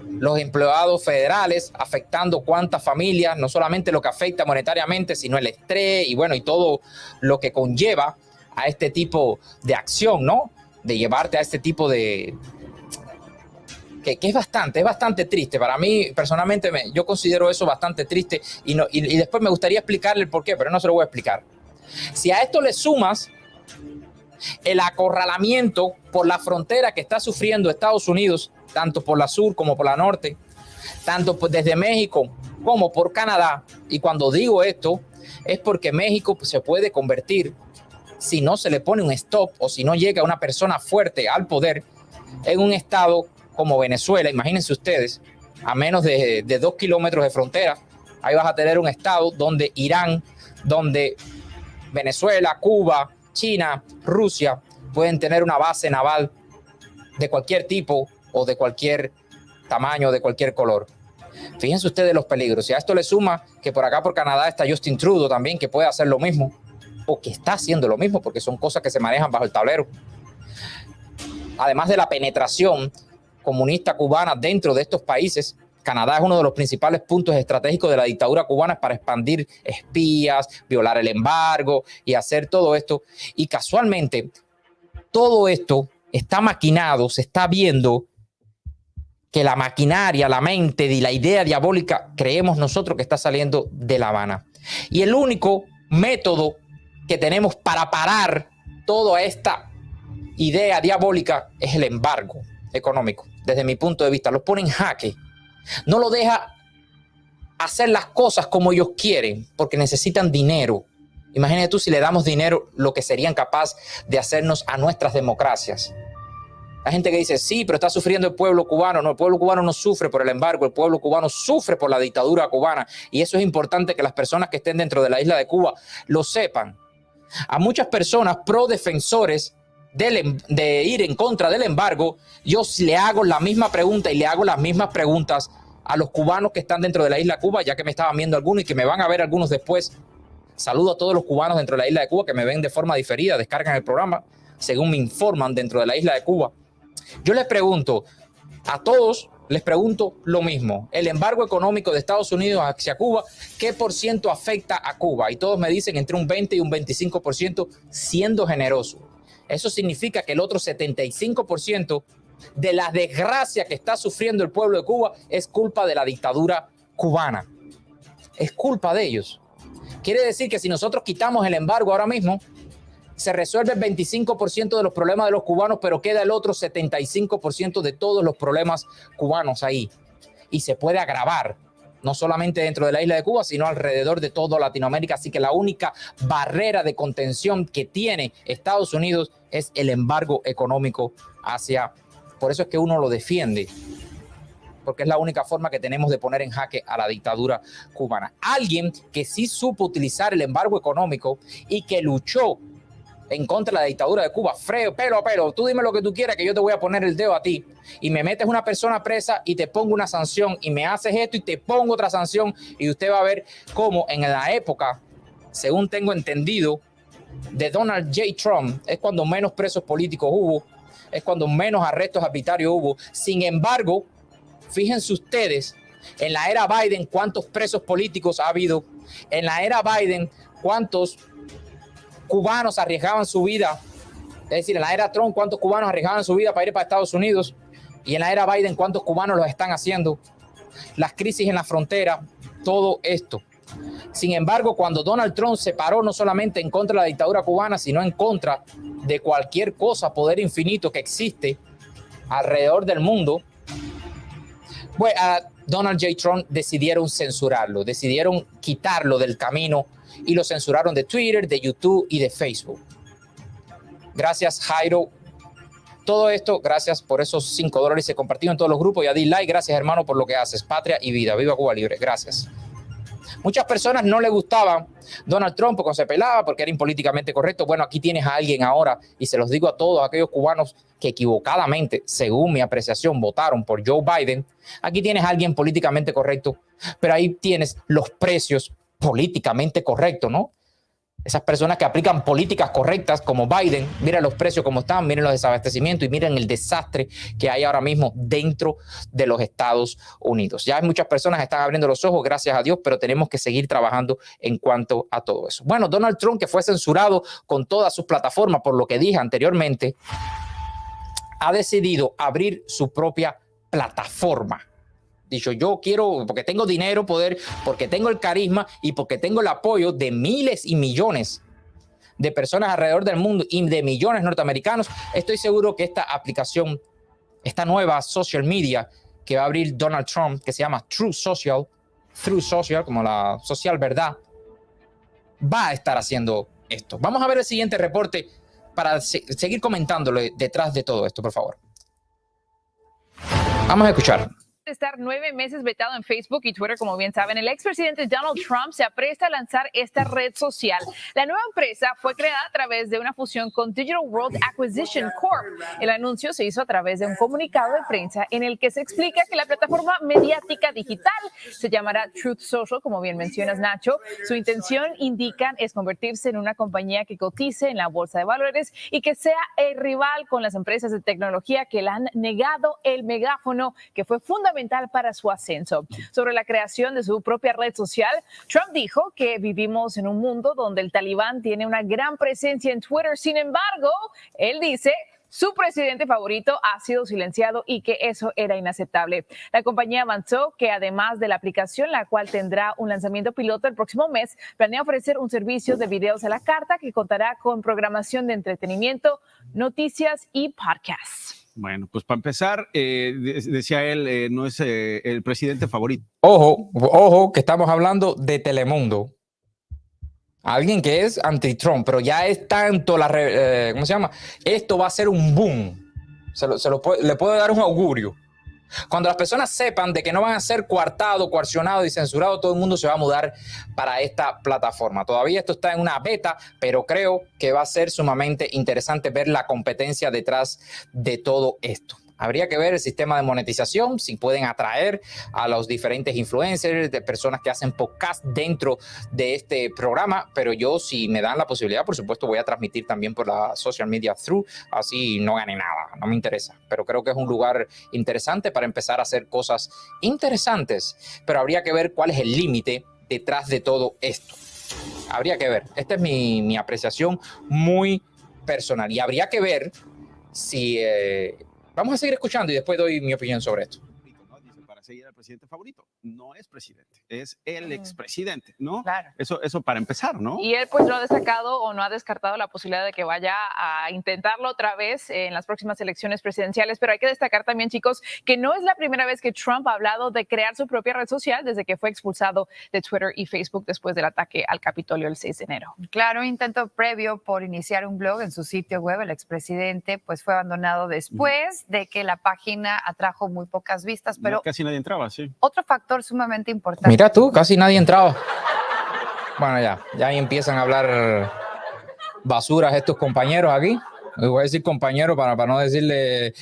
los empleados federales afectando cuántas familias, no solamente lo que afecta monetariamente, sino el estrés y bueno, y todo lo que conlleva a este tipo de acción, ¿no? De llevarte a este tipo de... que es bastante triste. Para mí, personalmente, yo considero eso bastante triste y después me gustaría explicarle el por qué, pero no se lo voy a explicar. Si a esto le sumas el acorralamiento por la frontera que está sufriendo Estados Unidos, tanto por la sur como por la norte, tanto desde México como por Canadá. Y cuando digo esto es porque México se puede convertir, si no se le pone un stop o si no llega una persona fuerte al poder, en un estado como Venezuela. Imagínense ustedes, a menos de 2 kilómetros de frontera, ahí vas a tener un estado donde Irán, donde Venezuela, Cuba, China, Rusia pueden tener una base naval de cualquier tipo o de cualquier tamaño, de cualquier color. Fíjense ustedes los peligros. Y a esto le suma que por acá por Canadá está Justin Trudeau también, que puede hacer lo mismo, o que está haciendo lo mismo, porque son cosas que se manejan bajo el tablero. Además de la penetración comunista cubana dentro de estos países, Canadá es uno de los principales puntos estratégicos de la dictadura cubana para expandir espías, violar el embargo y hacer todo esto. Y casualmente, todo esto está maquinado, se está viendo que la maquinaria, la mente y la idea diabólica, creemos nosotros que está saliendo de La Habana. Y el único método que tenemos para parar toda esta idea diabólica es el embargo económico. Desde mi punto de vista, los pone en jaque. No lo deja hacer las cosas como ellos quieren, porque necesitan dinero. Imagínate tú si le damos dinero, lo que serían capaces de hacernos a nuestras democracias. La gente que dice, sí, pero está sufriendo el pueblo cubano. No, el pueblo cubano no sufre por el embargo, el pueblo cubano sufre por la dictadura cubana. Y eso es importante que las personas que estén dentro de la isla de Cuba lo sepan. A muchas personas pro defensores de ir en contra del embargo, yo le hago la misma pregunta y le hago las mismas preguntas a los cubanos que están dentro de la isla de Cuba, ya que me estaban viendo algunos y que me van a ver algunos después. Saludo a todos los cubanos dentro de la isla de Cuba que me ven de forma diferida, descargan el programa según me informan dentro de la isla de Cuba. Yo les pregunto, a todos les pregunto lo mismo. El embargo económico de Estados Unidos hacia Cuba, ¿qué por ciento afecta a Cuba? Y todos me dicen entre un 20 y un 25%, siendo generoso. Eso significa que el otro 75% de la desgracia que está sufriendo el pueblo de Cuba es culpa de la dictadura cubana. Es culpa de ellos. Quiere decir que si nosotros quitamos el embargo ahora mismo, se resuelve el 25% de los problemas de los cubanos, pero queda el otro 75% de todos los problemas cubanos ahí. Y se puede agravar, no solamente dentro de la isla de Cuba, sino alrededor de toda Latinoamérica. Así que la única barrera de contención que tiene Estados Unidos es el embargo económico hacia... Por eso es que uno lo defiende, porque es la única forma que tenemos de poner en jaque a la dictadura cubana. Alguien que sí supo utilizar el embargo económico y que luchó en contra de la dictadura de Cuba, pelo a pelo, tú dime lo que tú quieras que yo te voy a poner el dedo a ti y me metes una persona presa y te pongo una sanción y me haces esto y te pongo otra sanción y usted va a ver cómo en la época, según tengo entendido, de Donald J. Trump es cuando menos presos políticos hubo, es cuando menos arrestos arbitrarios hubo. Sin embargo, fíjense ustedes, en la era Biden, cuántos presos políticos ha habido, en la era Biden, cuántos cubanos arriesgaban su vida, es decir, en la era Trump, cuántos cubanos arriesgaban su vida para ir para Estados Unidos, y en la era Biden, cuántos cubanos lo están haciendo, las crisis en la frontera, todo esto. Sin embargo, cuando Donald Trump se paró no solamente en contra de la dictadura cubana, sino en contra de cualquier cosa, poder infinito que existe alrededor del mundo, pues a Donald J. Trump decidieron censurarlo, decidieron quitarlo del camino y lo censuraron de Twitter, de YouTube y de Facebook. Gracias, Jairo. Todo esto, gracias por esos $5 se compartieron en todos los grupos y a di like. Gracias, hermano, por lo que haces. Patria y vida. Viva Cuba Libre. Gracias. Muchas personas no le gustaba Donald Trump porque se pelaba, porque era impolíticamente correcto. Bueno, aquí tienes a alguien ahora, y se los digo a todos aquellos cubanos que equivocadamente, según mi apreciación, votaron por Joe Biden. Aquí tienes a alguien políticamente correcto, pero ahí tienes los precios políticamente correctos, ¿no? Esas personas que aplican políticas correctas como Biden, miren los precios como están, miren los desabastecimientos y miren el desastre que hay ahora mismo dentro de los Estados Unidos. Ya hay muchas personas que están abriendo los ojos, gracias a Dios, pero tenemos que seguir trabajando en cuanto a todo eso. Bueno, Donald Trump, que fue censurado con todas sus plataformas, por lo que dije anteriormente, ha decidido abrir su propia plataforma. Dicho, yo quiero, porque tengo dinero, poder, porque tengo el carisma y porque tengo el apoyo de miles y millones de personas alrededor del mundo y de millones de norteamericanos, estoy seguro que esta aplicación, esta nueva social media que va a abrir Donald Trump, que se llama True Social, como la social verdad, va a estar haciendo esto. Vamos a ver el siguiente reporte para seguir comentándole detrás de todo esto, por favor. Vamos a escuchar. Estar 9 meses vetado en Facebook y Twitter, como bien saben, el expresidente Donald Trump se apresta a lanzar esta red social. La nueva empresa fue creada a través de una fusión con Digital World Acquisition Corp. El anuncio se hizo a través de un comunicado de prensa en el que se explica que la plataforma mediática digital se llamará Truth Social, como bien mencionas, Nacho. Su intención, indican, es convertirse en una compañía que cotice en la bolsa de valores y que sea el rival con las empresas de tecnología que le han negado el megáfono que fue fundamental para su ascenso. Sobre la creación de su propia red social, Trump dijo que vivimos en un mundo donde el talibán tiene una gran presencia en Twitter. Sin embargo, él dice su presidente favorito ha sido silenciado y que eso era inaceptable. La compañía avanzó que además de la aplicación, la cual tendrá un lanzamiento piloto el próximo mes, planea ofrecer un servicio de videos a la carta que contará con programación de entretenimiento, noticias y podcasts. Bueno, pues para empezar, decía él, no es el presidente favorito. Ojo, que estamos hablando de Telemundo. Alguien que es anti-Trump, pero ya es tanto ¿cómo se llama? Esto va a ser un boom. Le puedo dar un augurio. Cuando las personas sepan de que no van a ser coartados, coaccionados y censurados, todo el mundo se va a mudar para esta plataforma. Todavía esto está en una beta, pero creo que va a ser sumamente interesante ver la competencia detrás de todo esto. Habría que ver el sistema de monetización, si pueden atraer a los diferentes influencers, de personas que hacen podcast dentro de este programa, pero yo, si me dan la posibilidad, por supuesto, voy a transmitir también por la social media through, así no gane nada, no me interesa. Pero creo que es un lugar interesante para empezar a hacer cosas interesantes, pero habría que ver cuál es el límite detrás de todo esto. Habría que ver. Esta es mi apreciación muy personal y habría que ver si... vamos a seguir escuchando y después doy mi opinión sobre esto. Dice, para seguir al presidente favorito. No es presidente, es el expresidente, ¿no? Claro. Eso para empezar, ¿no? Y él pues no ha destacado o no ha descartado la posibilidad de que vaya a intentarlo otra vez en las próximas elecciones presidenciales, pero hay que destacar también, chicos, que no es la primera vez que Trump ha hablado de crear su propia red social desde que fue expulsado de Twitter y Facebook después del ataque al Capitolio el 6 de enero. Claro, intento previo por iniciar un blog en su sitio web, el expresidente pues fue abandonado después de que la página atrajo muy pocas vistas, pero casi nadie entraba, sí. Otro factor sumamente importante. Mira tú, casi nadie entraba. Bueno, ya ahí empiezan a hablar basuras estos compañeros aquí. Voy a decir compañero para no decirle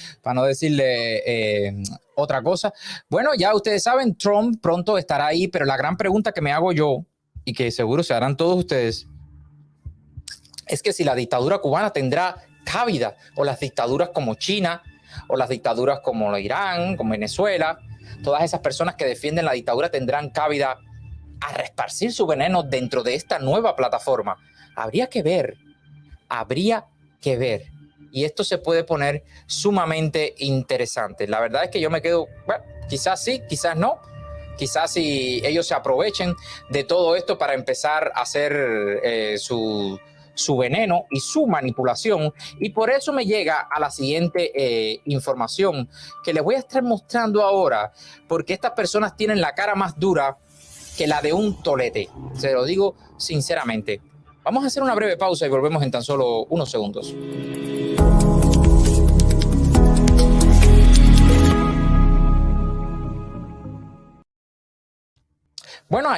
otra cosa. Bueno, ya ustedes saben, Trump pronto estará ahí, pero la gran pregunta que me hago yo y que seguro se harán todos ustedes es que si la dictadura cubana tendrá cabida, o las dictaduras como China, o las dictaduras como Irán, como Venezuela, todas esas personas que defienden la dictadura tendrán cabida a reesparcir su veneno dentro de esta nueva plataforma. Habría que ver. Y esto se puede poner sumamente interesante. La verdad es que yo me quedo, bueno, quizás sí, quizás no. Quizás si ellos se aprovechen de todo esto para empezar a hacer su veneno y su manipulación, y por eso me llega a la siguiente información que les voy a estar mostrando ahora, porque estas personas tienen la cara más dura que la de un tolete, se lo digo sinceramente. Vamos a hacer una breve pausa y volvemos en tan solo unos segundos. Bueno,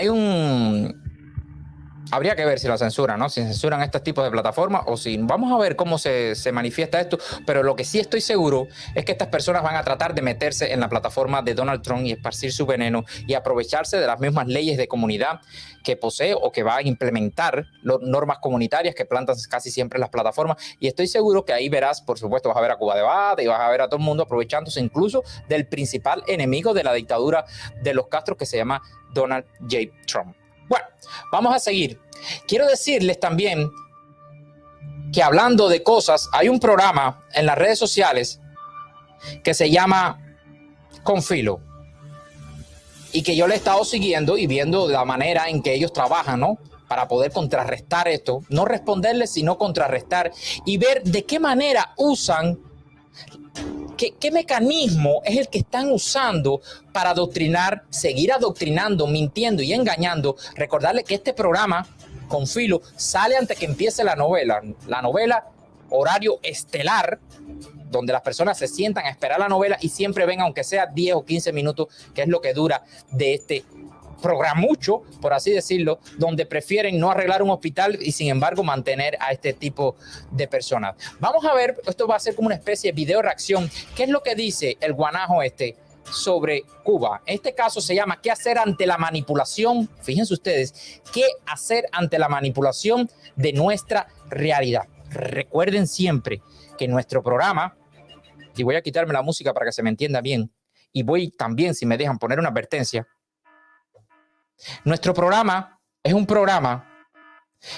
habría que ver si la censuran, ¿no? Si censuran estos tipos de plataformas o si... Vamos a ver cómo se manifiesta esto, pero lo que sí estoy seguro es que estas personas van a tratar de meterse en la plataforma de Donald Trump y esparcir su veneno y aprovecharse de las mismas leyes de comunidad que posee o que va a implementar normas comunitarias que plantan casi siempre las plataformas. Y estoy seguro que ahí verás, por supuesto, vas a ver a Cuba Debate y vas a ver a todo el mundo aprovechándose incluso del principal enemigo de la dictadura de los Castro, que se llama Donald J. Trump. Bueno, vamos a seguir. Quiero decirles también que hablando de cosas, hay un programa en las redes sociales que se llama Confilo y que yo le he estado siguiendo y viendo la manera en que ellos trabajan, ¿no? Para poder contrarrestar esto, no responderles, sino contrarrestar y ver de qué manera usan, qué mecanismo es el que están usando para adoctrinar, seguir adoctrinando, mintiendo y engañando. Recordarles que este programa, Confilo, sale antes que empiece la novela. La novela horario estelar, donde las personas se sientan a esperar la novela y siempre ven, aunque sea 10 o 15 minutos, que es lo que dura de este programucho, por así decirlo, donde prefieren no arreglar un hospital y sin embargo mantener a este tipo de personas. Vamos a ver, esto va a ser como una especie de video reacción. ¿Qué es lo que dice el guanajo sobre Cuba? Este caso se llama ¿qué hacer ante la manipulación? Fíjense ustedes, ¿qué hacer ante la manipulación de nuestra realidad? Recuerden siempre que nuestro programa, y voy a quitarme la música para que se me entienda bien, y voy también, si me dejan, poner una advertencia. Nuestro programa es un programa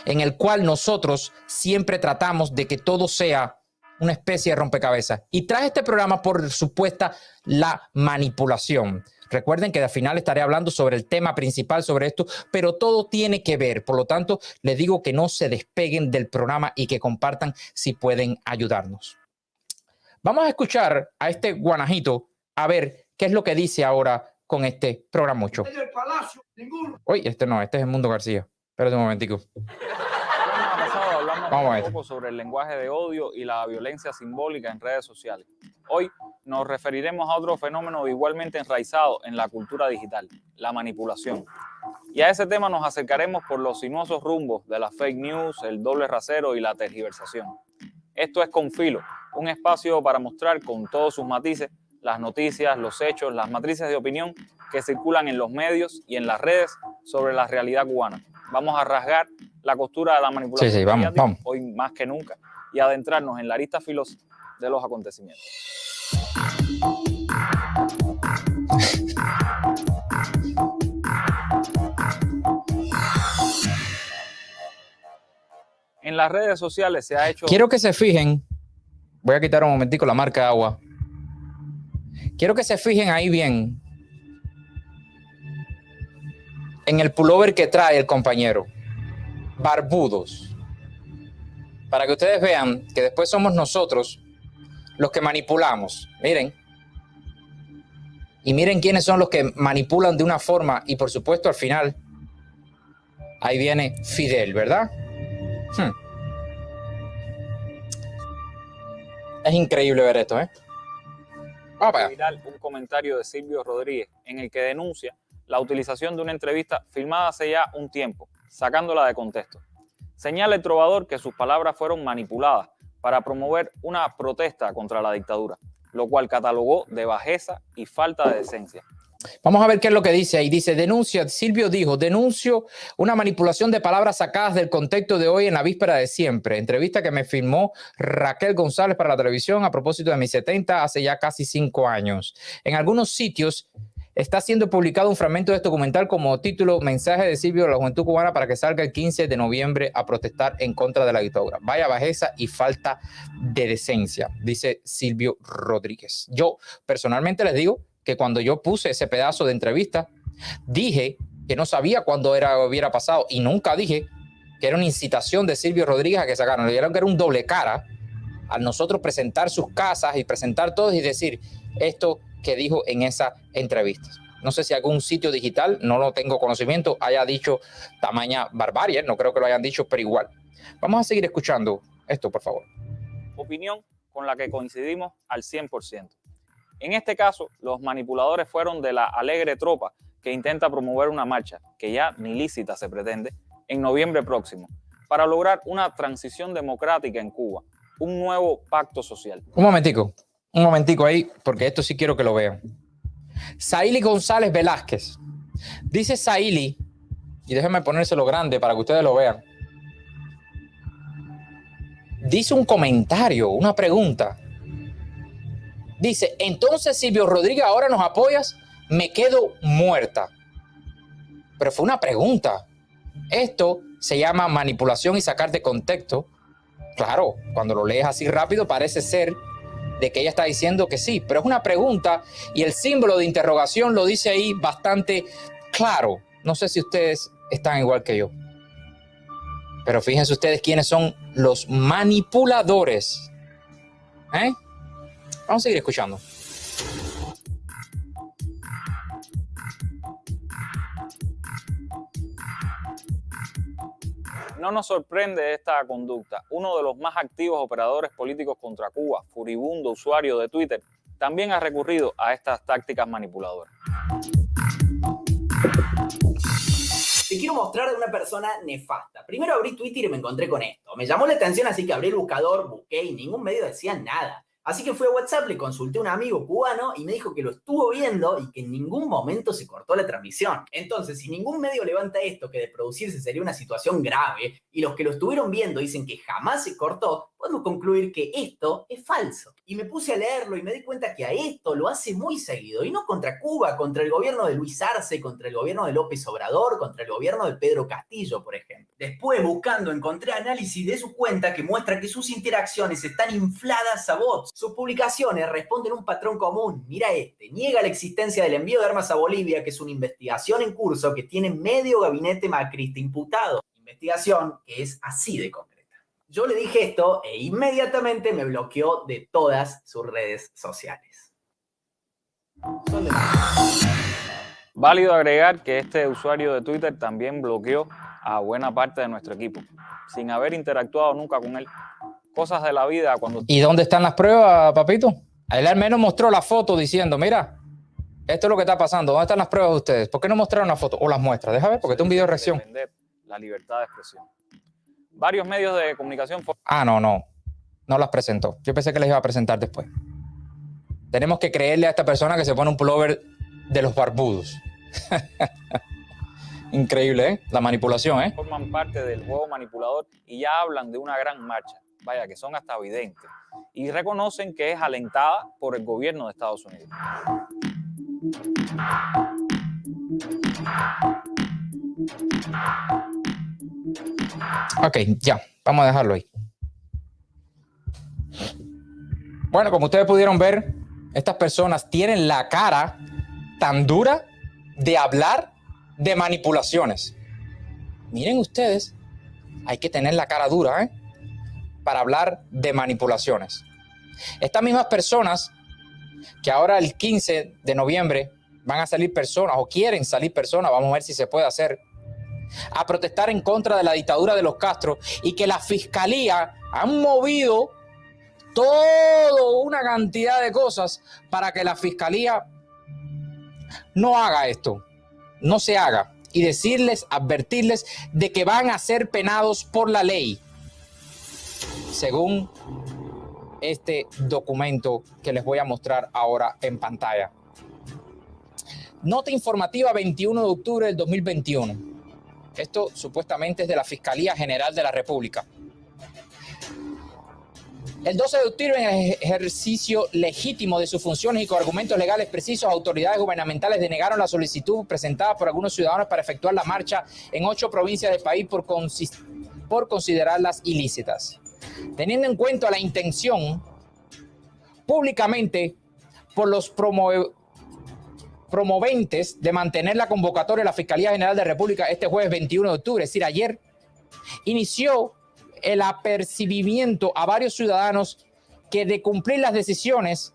en el cual nosotros siempre tratamos de que todo sea una especie de rompecabezas. Y tras este programa, por supuesta, la manipulación. Recuerden que al final estaré hablando sobre el tema principal sobre esto, pero todo tiene que ver. Por lo tanto, les digo que no se despeguen del programa y que compartan si pueden ayudarnos. Vamos a escuchar a este guanajito a ver qué es lo que dice ahora con este programucho. Uy, este es el Mundo García. Espérate un momentico. Hablamos un poco sobre el lenguaje de odio y la violencia simbólica en redes sociales. Hoy nos referiremos a otro fenómeno igualmente enraizado en la cultura digital, la manipulación. Y a ese tema nos acercaremos por los sinuosos rumbos de las fake news, el doble rasero y la tergiversación. Esto es Con Filo, un espacio para mostrar con todos sus matices las noticias, los hechos, las matrices de opinión que circulan en los medios y en las redes sobre la realidad cubana. Vamos a rasgar la costura de la manipulación vamos. hoy más que nunca y adentrarnos en la arista filosa de los acontecimientos. En las redes sociales se ha hecho... Quiero que se fijen, voy a quitar un momentico la marca de agua. Quiero que se fijen ahí bien en el pullover que trae el compañero. Barbudos. Para que ustedes vean que después somos nosotros los que manipulamos. Miren. Y miren quiénes son los que manipulan de una forma. Y por supuesto al final, ahí viene Fidel, ¿verdad? Es increíble ver esto, ¿eh? Viral un comentario de Silvio Rodríguez en el que denuncia la utilización de una entrevista filmada hace ya un tiempo, sacándola de contexto. Señala el trovador que sus palabras fueron manipuladas para promover una protesta contra la dictadura, lo cual catalogó de bajeza y falta de decencia. Vamos a ver qué es lo que dice ahí. Dice, Silvio dijo, denuncio una manipulación de palabras sacadas del contexto de hoy en la víspera de siempre. Entrevista que me filmó Raquel González para la televisión a propósito de mis 70 hace ya casi 5 años. En algunos sitios está siendo publicado un fragmento de este documental como título Mensaje de Silvio a la juventud cubana para que salga el 15 de noviembre a protestar en contra de la dictadura. Vaya bajeza y falta de decencia, dice Silvio Rodríguez. Yo personalmente les digo que cuando yo puse ese pedazo de entrevista, dije que no sabía cuándo hubiera pasado y nunca dije que era una incitación de Silvio Rodríguez a que sacaran. Le dijeron que era un doble cara al nosotros presentar sus casas y presentar todos y decir esto que dijo en esa entrevista. No sé si algún sitio digital, no lo tengo conocimiento, haya dicho tamaña barbarie, no creo que lo hayan dicho, pero igual. Vamos a seguir escuchando esto, por favor. Opinión con la que coincidimos al 100%. En este caso, los manipuladores fueron de la alegre tropa que intenta promover una marcha, que ya ni lícita se pretende, en noviembre próximo, para lograr una transición democrática en Cuba, un nuevo pacto social. Un momentico ahí, porque esto sí quiero que lo vean. Saíli González Velázquez. Dice Saíli, y déjenme ponérselo grande para que ustedes lo vean. Dice un comentario, una pregunta. Dice, entonces Silvio Rodríguez, ¿ahora nos apoyas? Me quedo muerta. Pero fue una pregunta. Esto se llama manipulación y sacar de contexto. Claro, cuando lo lees así rápido parece ser de que ella está diciendo que sí, pero es una pregunta y el símbolo de interrogación lo dice ahí bastante claro. No sé si ustedes están igual que yo. Pero fíjense ustedes quiénes son los manipuladores. Vamos a seguir escuchando. No nos sorprende esta conducta. Uno de los más activos operadores políticos contra Cuba, furibundo usuario de Twitter, también ha recurrido a estas tácticas manipuladoras. Te quiero mostrar de una persona nefasta. Primero abrí Twitter y me encontré con esto. Me llamó la atención, así que abrí el buscador, busqué y ningún medio decía nada. Así que fui a WhatsApp, le consulté a un amigo cubano y me dijo que lo estuvo viendo y que en ningún momento se cortó la transmisión. Entonces, si ningún medio levanta esto, que de producirse sería una situación grave, y los que lo estuvieron viendo dicen que jamás se cortó, podemos concluir que esto es falso. Y me puse a leerlo y me di cuenta que a esto lo hace muy seguido, y no contra Cuba, contra el gobierno de Luis Arce, contra el gobierno de López Obrador, contra el gobierno de Pedro Castillo, por ejemplo. Después, buscando, encontré análisis de su cuenta que muestra que sus interacciones están infladas a bots. Sus publicaciones responden a un patrón común. Mira este. Niega la existencia del envío de armas a Bolivia, que es una investigación en curso que tiene medio gabinete macrista imputado. Investigación que es así de concreta. Yo le dije esto e inmediatamente me bloqueó de todas sus redes sociales. Válido agregar que este usuario de Twitter también bloqueó a buena parte de nuestro equipo, sin haber interactuado nunca con él. Cosas de la vida cuando... ¿Y dónde están las pruebas, papito? Él al menos mostró la foto diciendo, mira, esto es lo que está pasando. ¿Dónde están las pruebas de ustedes? ¿Por qué no mostraron la foto? O las muestras. Déjame ver, porque este es un video de reacción. La libertad de expresión. Varios medios de comunicación... No las presentó. Yo pensé que les iba a presentar después. Tenemos que creerle a esta persona que se pone un pullover de los barbudos. Increíble, ¿eh? La manipulación, ¿eh? Forman parte del juego manipulador y ya hablan de una gran marcha. Vaya, que son hasta videntes. Y reconocen que es alentada por el gobierno de Estados Unidos. Ok, ya. Vamos a dejarlo ahí. Bueno, como ustedes pudieron ver, estas personas tienen la cara tan dura de hablar de manipulaciones. Miren ustedes, hay que tener la cara dura, ¿eh? Para hablar de manipulaciones. Estas mismas personas que ahora el 15 de noviembre van a salir personas o quieren salir personas, vamos a ver si se puede hacer, a protestar en contra de la dictadura de los Castro, y que la fiscalía han movido toda una cantidad de cosas para que la fiscalía no haga esto, no se haga, y decirles, advertirles de que van a ser penados por la ley, según este documento que les voy a mostrar ahora en pantalla. Nota informativa 21 de octubre del 2021. Esto supuestamente es de la Fiscalía General de la República. El 12 de octubre, en el ejercicio legítimo de sus funciones y con argumentos legales precisos, autoridades gubernamentales denegaron la solicitud presentada por algunos ciudadanos para efectuar la marcha en 8 provincias del país por considerarlas ilícitas. Teniendo en cuenta la intención públicamente por los promoventes de mantener la convocatoria de la Fiscalía General de la República este jueves 21 de octubre, es decir, ayer, inició el apercibimiento a varios ciudadanos que de cumplir las decisiones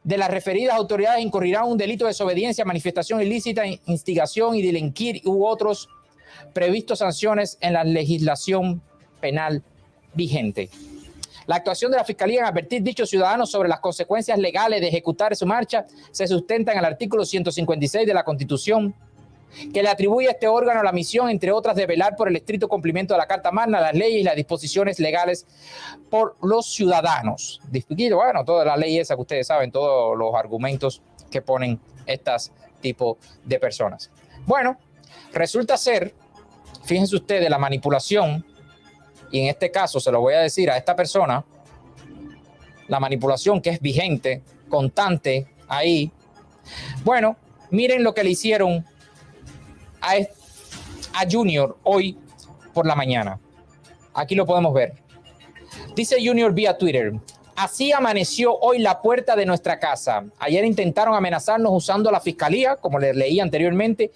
de las referidas autoridades incurrirán en un delito de desobediencia, manifestación ilícita, instigación y delinquir u otros previstos sanciones en la legislación penal vigente. La actuación de la Fiscalía en advertir dichos ciudadanos sobre las consecuencias legales de ejecutar su marcha se sustenta en el artículo 156 de la Constitución, que le atribuye a este órgano la misión, entre otras, de velar por el estricto cumplimiento de la Carta Magna, las leyes y las disposiciones legales por los ciudadanos. Bueno, toda la ley esa que ustedes saben, todos los argumentos que ponen estos tipos de personas. Bueno, resulta ser, fíjense ustedes, la manipulación, y en este caso se lo voy a decir a esta persona, la manipulación que es vigente, constante, ahí. Bueno, miren lo que le hicieron a Junior hoy por la mañana. Aquí lo podemos ver. Dice Junior vía Twitter: así amaneció hoy la puerta de nuestra casa. Ayer intentaron amenazarnos usando la fiscalía, como les leí anteriormente,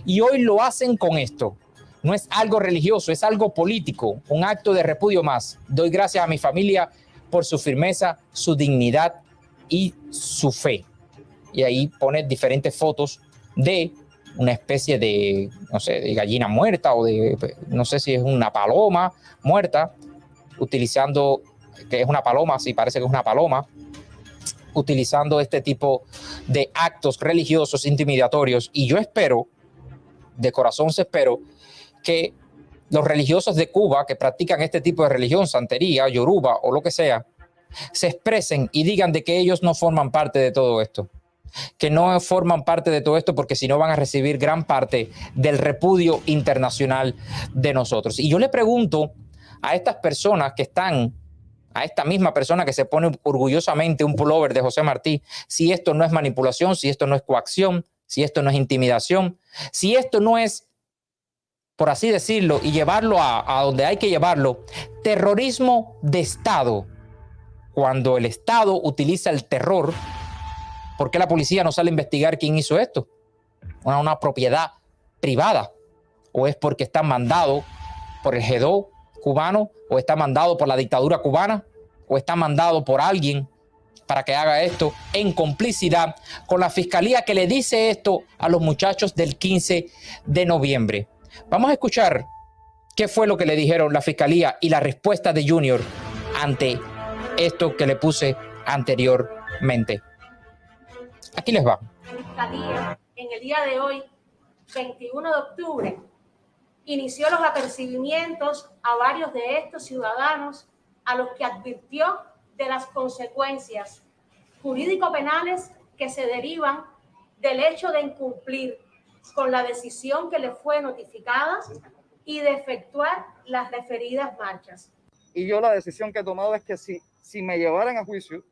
y hoy lo hacen con esto. No es algo religioso, es algo político, un acto de repudio más. Doy gracias a mi familia por su firmeza, su dignidad y su fe. Y ahí pone diferentes fotos de una especie de, no sé, de gallina muerta o de, no sé si es una paloma muerta, utilizando, que es una paloma, sí, parece que es una paloma, utilizando este tipo de actos religiosos intimidatorios. Y yo espero, de corazón espero, que los religiosos de Cuba que practican este tipo de religión, santería, yoruba o lo que sea, se expresen y digan de que ellos no forman parte de todo esto, que no forman parte de todo esto, porque si no van a recibir gran parte del repudio internacional de nosotros. Y yo le pregunto a estas personas que están, a esta misma persona que se pone orgullosamente un pullover de José Martí, si esto no es manipulación, si esto no es coacción, si esto no es intimidación, si esto no es, por así decirlo, y llevarlo a donde hay que llevarlo, terrorismo de Estado. Cuando el Estado utiliza el terror, ¿por qué la policía no sale a investigar quién hizo esto? Una propiedad privada. ¿O es porque está mandado por el G2 cubano? ¿O está mandado por la dictadura cubana? ¿O está mandado por alguien para que haga esto en complicidad con la fiscalía que le dice esto a los muchachos del 15 de noviembre? Vamos a escuchar qué fue lo que le dijeron la fiscalía y la respuesta de Junior ante esto que le puse anteriormente. Aquí les va. La fiscalía, en el día de hoy, 21 de octubre, inició los apercibimientos a varios de estos ciudadanos a los que advirtió de las consecuencias jurídico-penales que se derivan del hecho de incumplir con la decisión que les fue notificada y de efectuar las referidas marchas. Y yo la decisión que he tomado es que si me llevaran a juicio,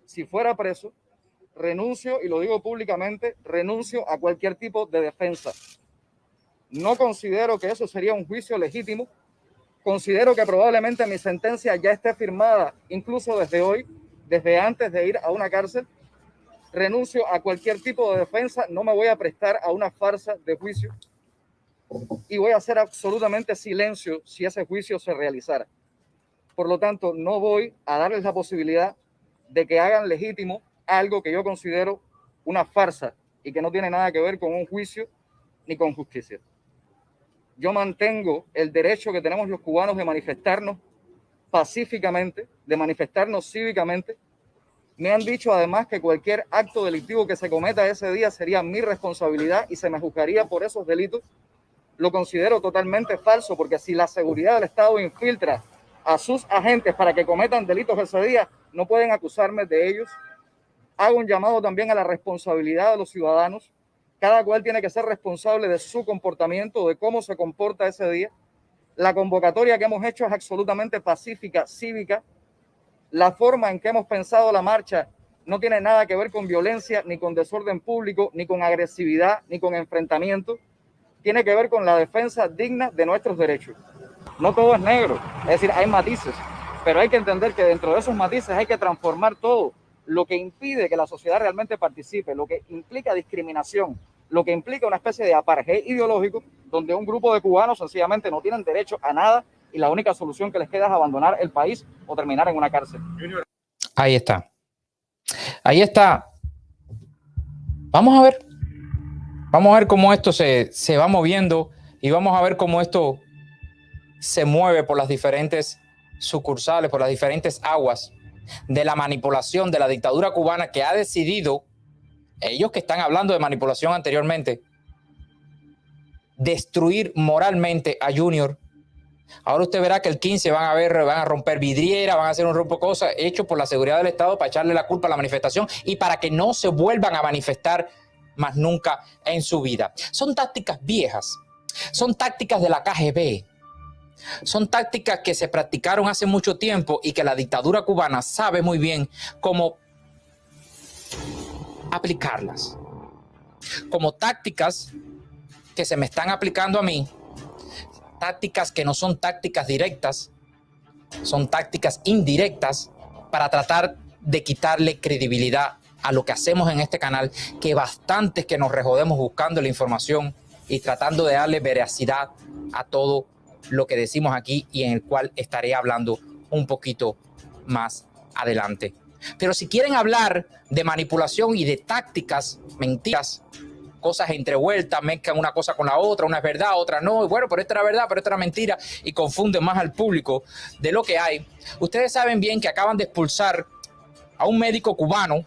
si fuera preso, renuncio, y lo digo públicamente, renuncio a cualquier tipo de defensa. No considero que eso sería un juicio legítimo. Considero que probablemente mi sentencia ya esté firmada, incluso desde hoy, desde antes de ir a una cárcel. Renuncio a cualquier tipo de defensa, no me voy a prestar a una farsa de juicio y voy a hacer absolutamente silencio si ese juicio se realizara. Por lo tanto, no voy a darles la posibilidad de que hagan legítimo algo que yo considero una farsa y que no tiene nada que ver con un juicio ni con justicia. Yo mantengo el derecho que tenemos los cubanos de manifestarnos pacíficamente, de manifestarnos cívicamente. Me han dicho además que cualquier acto delictivo que se cometa ese día sería mi responsabilidad y se me juzgaría por esos delitos. Lo considero totalmente falso, porque si la seguridad del Estado infiltra a sus agentes para que cometan delitos ese día, no pueden acusarme de ellos. Hago un llamado también a la responsabilidad de los ciudadanos. Cada cual tiene que ser responsable de su comportamiento, de cómo se comporta ese día. La convocatoria que hemos hecho es absolutamente pacífica, cívica. La forma en que hemos pensado la marcha no tiene nada que ver con violencia, ni con desorden público, ni con agresividad, ni con enfrentamiento. Tiene que ver con la defensa digna de nuestros derechos. No todo es negro, es decir, hay matices, pero hay que entender que dentro de esos matices hay que transformar todo lo que impide que la sociedad realmente participe, lo que implica discriminación, lo que implica una especie de apartheid ideológico, donde un grupo de cubanos sencillamente no tienen derecho a nada y la única solución que les queda es abandonar el país o terminar en una cárcel. Ahí está. Ahí está. Vamos a ver cómo esto se va moviendo y vamos a ver cómo esto se mueve por las diferentes sucursales, por las diferentes aguas de la manipulación de la dictadura cubana, que ha decidido, ellos que están hablando de manipulación anteriormente, destruir moralmente a Junior. Ahora usted verá que el 15 van a romper vidriera, van a hacer un rompecosas hecho por la seguridad del Estado para echarle la culpa a la manifestación y para que no se vuelvan a manifestar más nunca en su vida. Son tácticas viejas, son tácticas de la KGB, son tácticas que se practicaron hace mucho tiempo y que la dictadura cubana sabe muy bien cómo aplicarlas. Como tácticas que se me están aplicando a mí, tácticas que no son tácticas directas, son tácticas indirectas para tratar de quitarle credibilidad a lo que hacemos en este canal, que bastantes que nos rejodemos buscando la información y tratando de darle veracidad a todo lo que decimos aquí y en el cual estaré hablando un poquito más adelante. Pero si quieren hablar de manipulación y de tácticas, mentiras, cosas entrevueltas, mezclan una cosa con la otra, una es verdad, otra no, y bueno, pero esta era verdad, pero esta era mentira, y confunden más al público de lo que hay. Ustedes saben bien que acaban de expulsar a un médico cubano,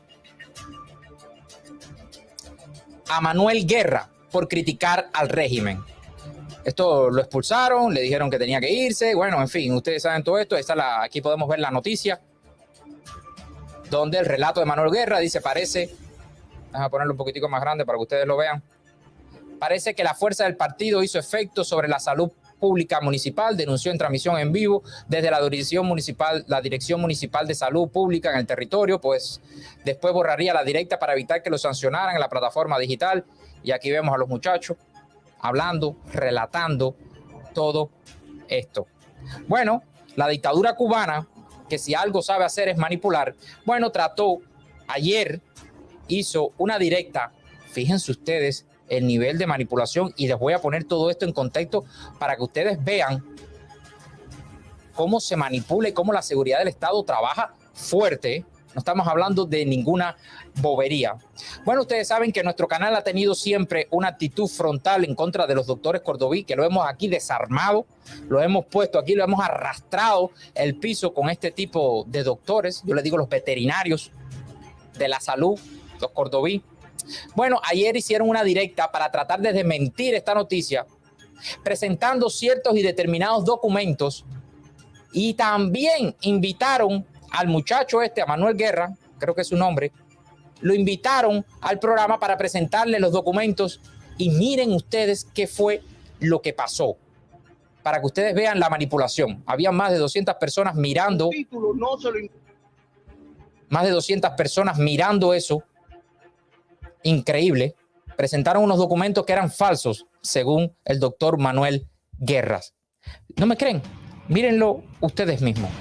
a Manuel Guerra, por criticar al régimen. Esto lo expulsaron, le dijeron que tenía que irse, bueno, en fin, ustedes saben todo esto. Aquí podemos ver la noticia, donde el relato de Manuel Guerra dice, parece, déjame ponerlo un poquitico más grande para que ustedes lo vean, parece que la fuerza del partido hizo efecto sobre la salud pública municipal, denunció en transmisión en vivo desde la Dirección Municipal de Salud Pública en el territorio, pues después borraría la directa para evitar que lo sancionaran en la plataforma digital. Y aquí vemos a los muchachos hablando, relatando todo esto. Bueno, la dictadura cubana, que si algo sabe hacer es manipular, bueno, ayer hizo una directa, fíjense ustedes el nivel de manipulación, y les voy a poner todo esto en contexto para que ustedes vean cómo se manipula y cómo la seguridad del Estado trabaja fuerte. No estamos hablando de ninguna bobería. Bueno, ustedes saben que nuestro canal ha tenido siempre una actitud frontal en contra de los doctores Cordoví, que lo hemos aquí desarmado, lo hemos puesto aquí, lo hemos arrastrado el piso con este tipo de doctores. Yo les digo los veterinarios de la salud, los Cordoví. Bueno, ayer hicieron una directa para tratar de desmentir esta noticia, presentando ciertos y determinados documentos, y también invitaron al muchacho a Manuel Guerra, creo que es su nombre, lo invitaron al programa para presentarle los documentos, y miren ustedes qué fue lo que pasó, para que ustedes vean la manipulación. Había más de 200 personas mirando, más de 200 personas mirando eso. Increíble. Presentaron unos documentos que eran falsos, según el doctor Manuel Guerras. ¿No me creen? Mírenlo ustedes mismos.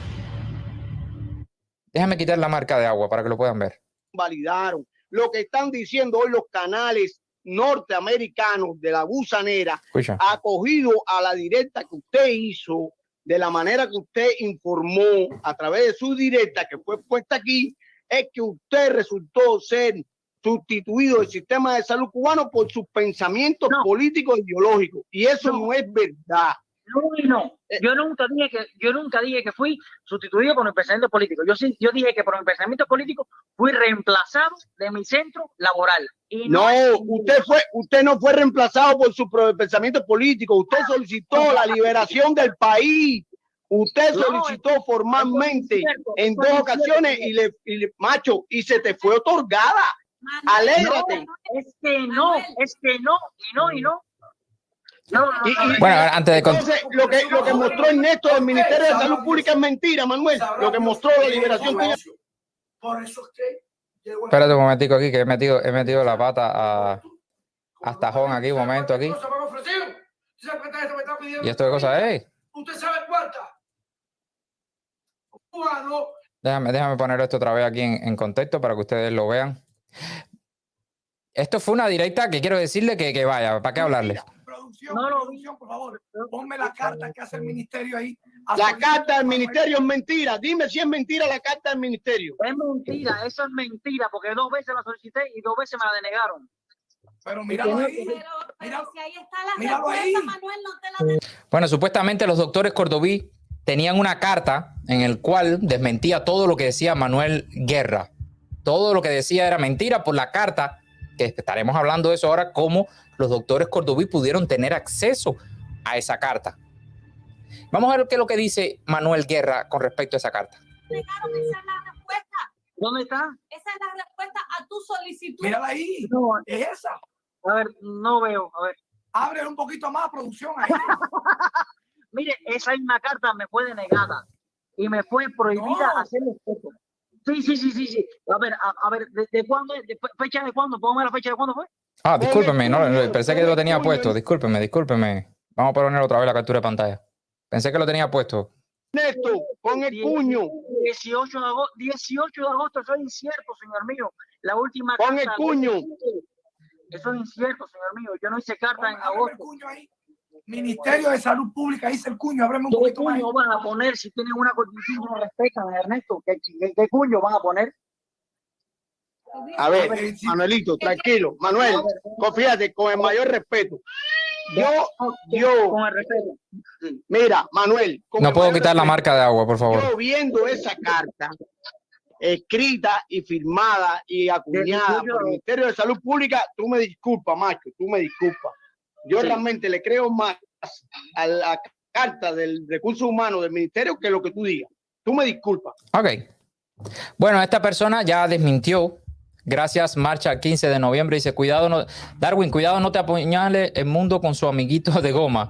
Déjame quitar la marca de agua para que lo puedan ver. Validaron lo que están diciendo hoy los canales norteamericanos de la gusanera. Escucha. Acogido a la directa que usted hizo, de la manera que usted informó a través de su directa que fue puesta aquí, es que usted resultó ser sustituido del sistema de salud cubano por sus pensamientos políticos e ideológicos, y eso no es verdad. No. Yo nunca dije que fui sustituido por mi pensamiento político. Yo dije que por mi pensamiento político fui reemplazado de mi centro laboral. Y usted no fue reemplazado por su pensamiento político. Usted solicitó la liberación del país. Usted solicitó formalmente en 2 ocasiones y se te fue otorgada. Alégrate. Es que no. Bueno, antes de entonces, lo que mostró Ernesto del Ministerio de Salud Pública es mentira, Manuel. Lo que mostró la liberación. Por eso es que espérate un momentico aquí, que he metido la pata a Tajón aquí, un momento aquí. ¿Y esto qué cosa es? ¿Usted sabe cuánta? Déjame poner esto otra vez aquí en contexto para que ustedes lo vean. Esto fue una directa que quiero decirle que vaya, ¿para qué hablarle? Producción, por favor, ponme la carta que hace el ministerio ahí. La carta del ministerio es mentira. Dime si es mentira la carta del ministerio. Es mentira, eso es mentira, porque 2 veces la solicité y 2 veces me la denegaron. Pero míralo ahí. Pero si ahí está la respuesta, Manuel, no te la... Bueno, supuestamente los doctores Cordoví tenían una carta en el cual desmentía todo lo que decía Manuel Guerra. Todo lo que decía era mentira por la carta, que estaremos hablando de eso ahora, cómo los doctores Cordoví pudieron tener acceso a esa carta. Vamos a ver qué es lo que dice Manuel Guerra con respecto a esa carta. Esa es la respuesta. ¿Dónde está? Esa es la respuesta a tu solicitud. Mírala ahí. No, es esa. A ver, no veo. A ver. Ábrele un poquito más, producción. Ahí. Mire, esa misma carta me fue denegada y me fue prohibida hacer esto. Sí. A ver, ¿de cuándo es? ¿Fecha de cuándo? ¿Puedo ver la fecha de cuándo fue? Ah, discúlpeme, no, pensé que lo tenía puesto. Discúlpeme. Vamos a poner otra vez la captura de pantalla. Pensé que lo tenía puesto. Neto, con el puño. 18 de agosto, eso es incierto, señor mío. La última con carta. El puño. Eso es incierto, señor mío. Yo no hice carta en agosto. El cuño ahí. Ministerio de Salud Pública, dice el cuño. Ábreme un poquito más. ¿Qué cuño van a poner si tienen una constitución que no respetan, Ernesto? ¿Qué cuño van a poner? A ver, Manuelito, tranquilo. Manuel, confíate, con el mayor respeto. Con el respeto. Mira, Manuel. No puedo quitar la marca de agua, por favor. Yo viendo esa carta escrita y firmada y acuñada por el Ministerio de Salud Pública, tú me disculpas, macho, tú me disculpas. Yo realmente le creo más a la carta del Recursos Humanos del Ministerio que lo que tú digas. Tú me disculpas. Ok. Bueno, esta persona ya desmintió. Gracias, marcha 15 de noviembre. Dice, cuidado, Darwin, cuidado, no te apuñales el mundo con su amiguito de goma.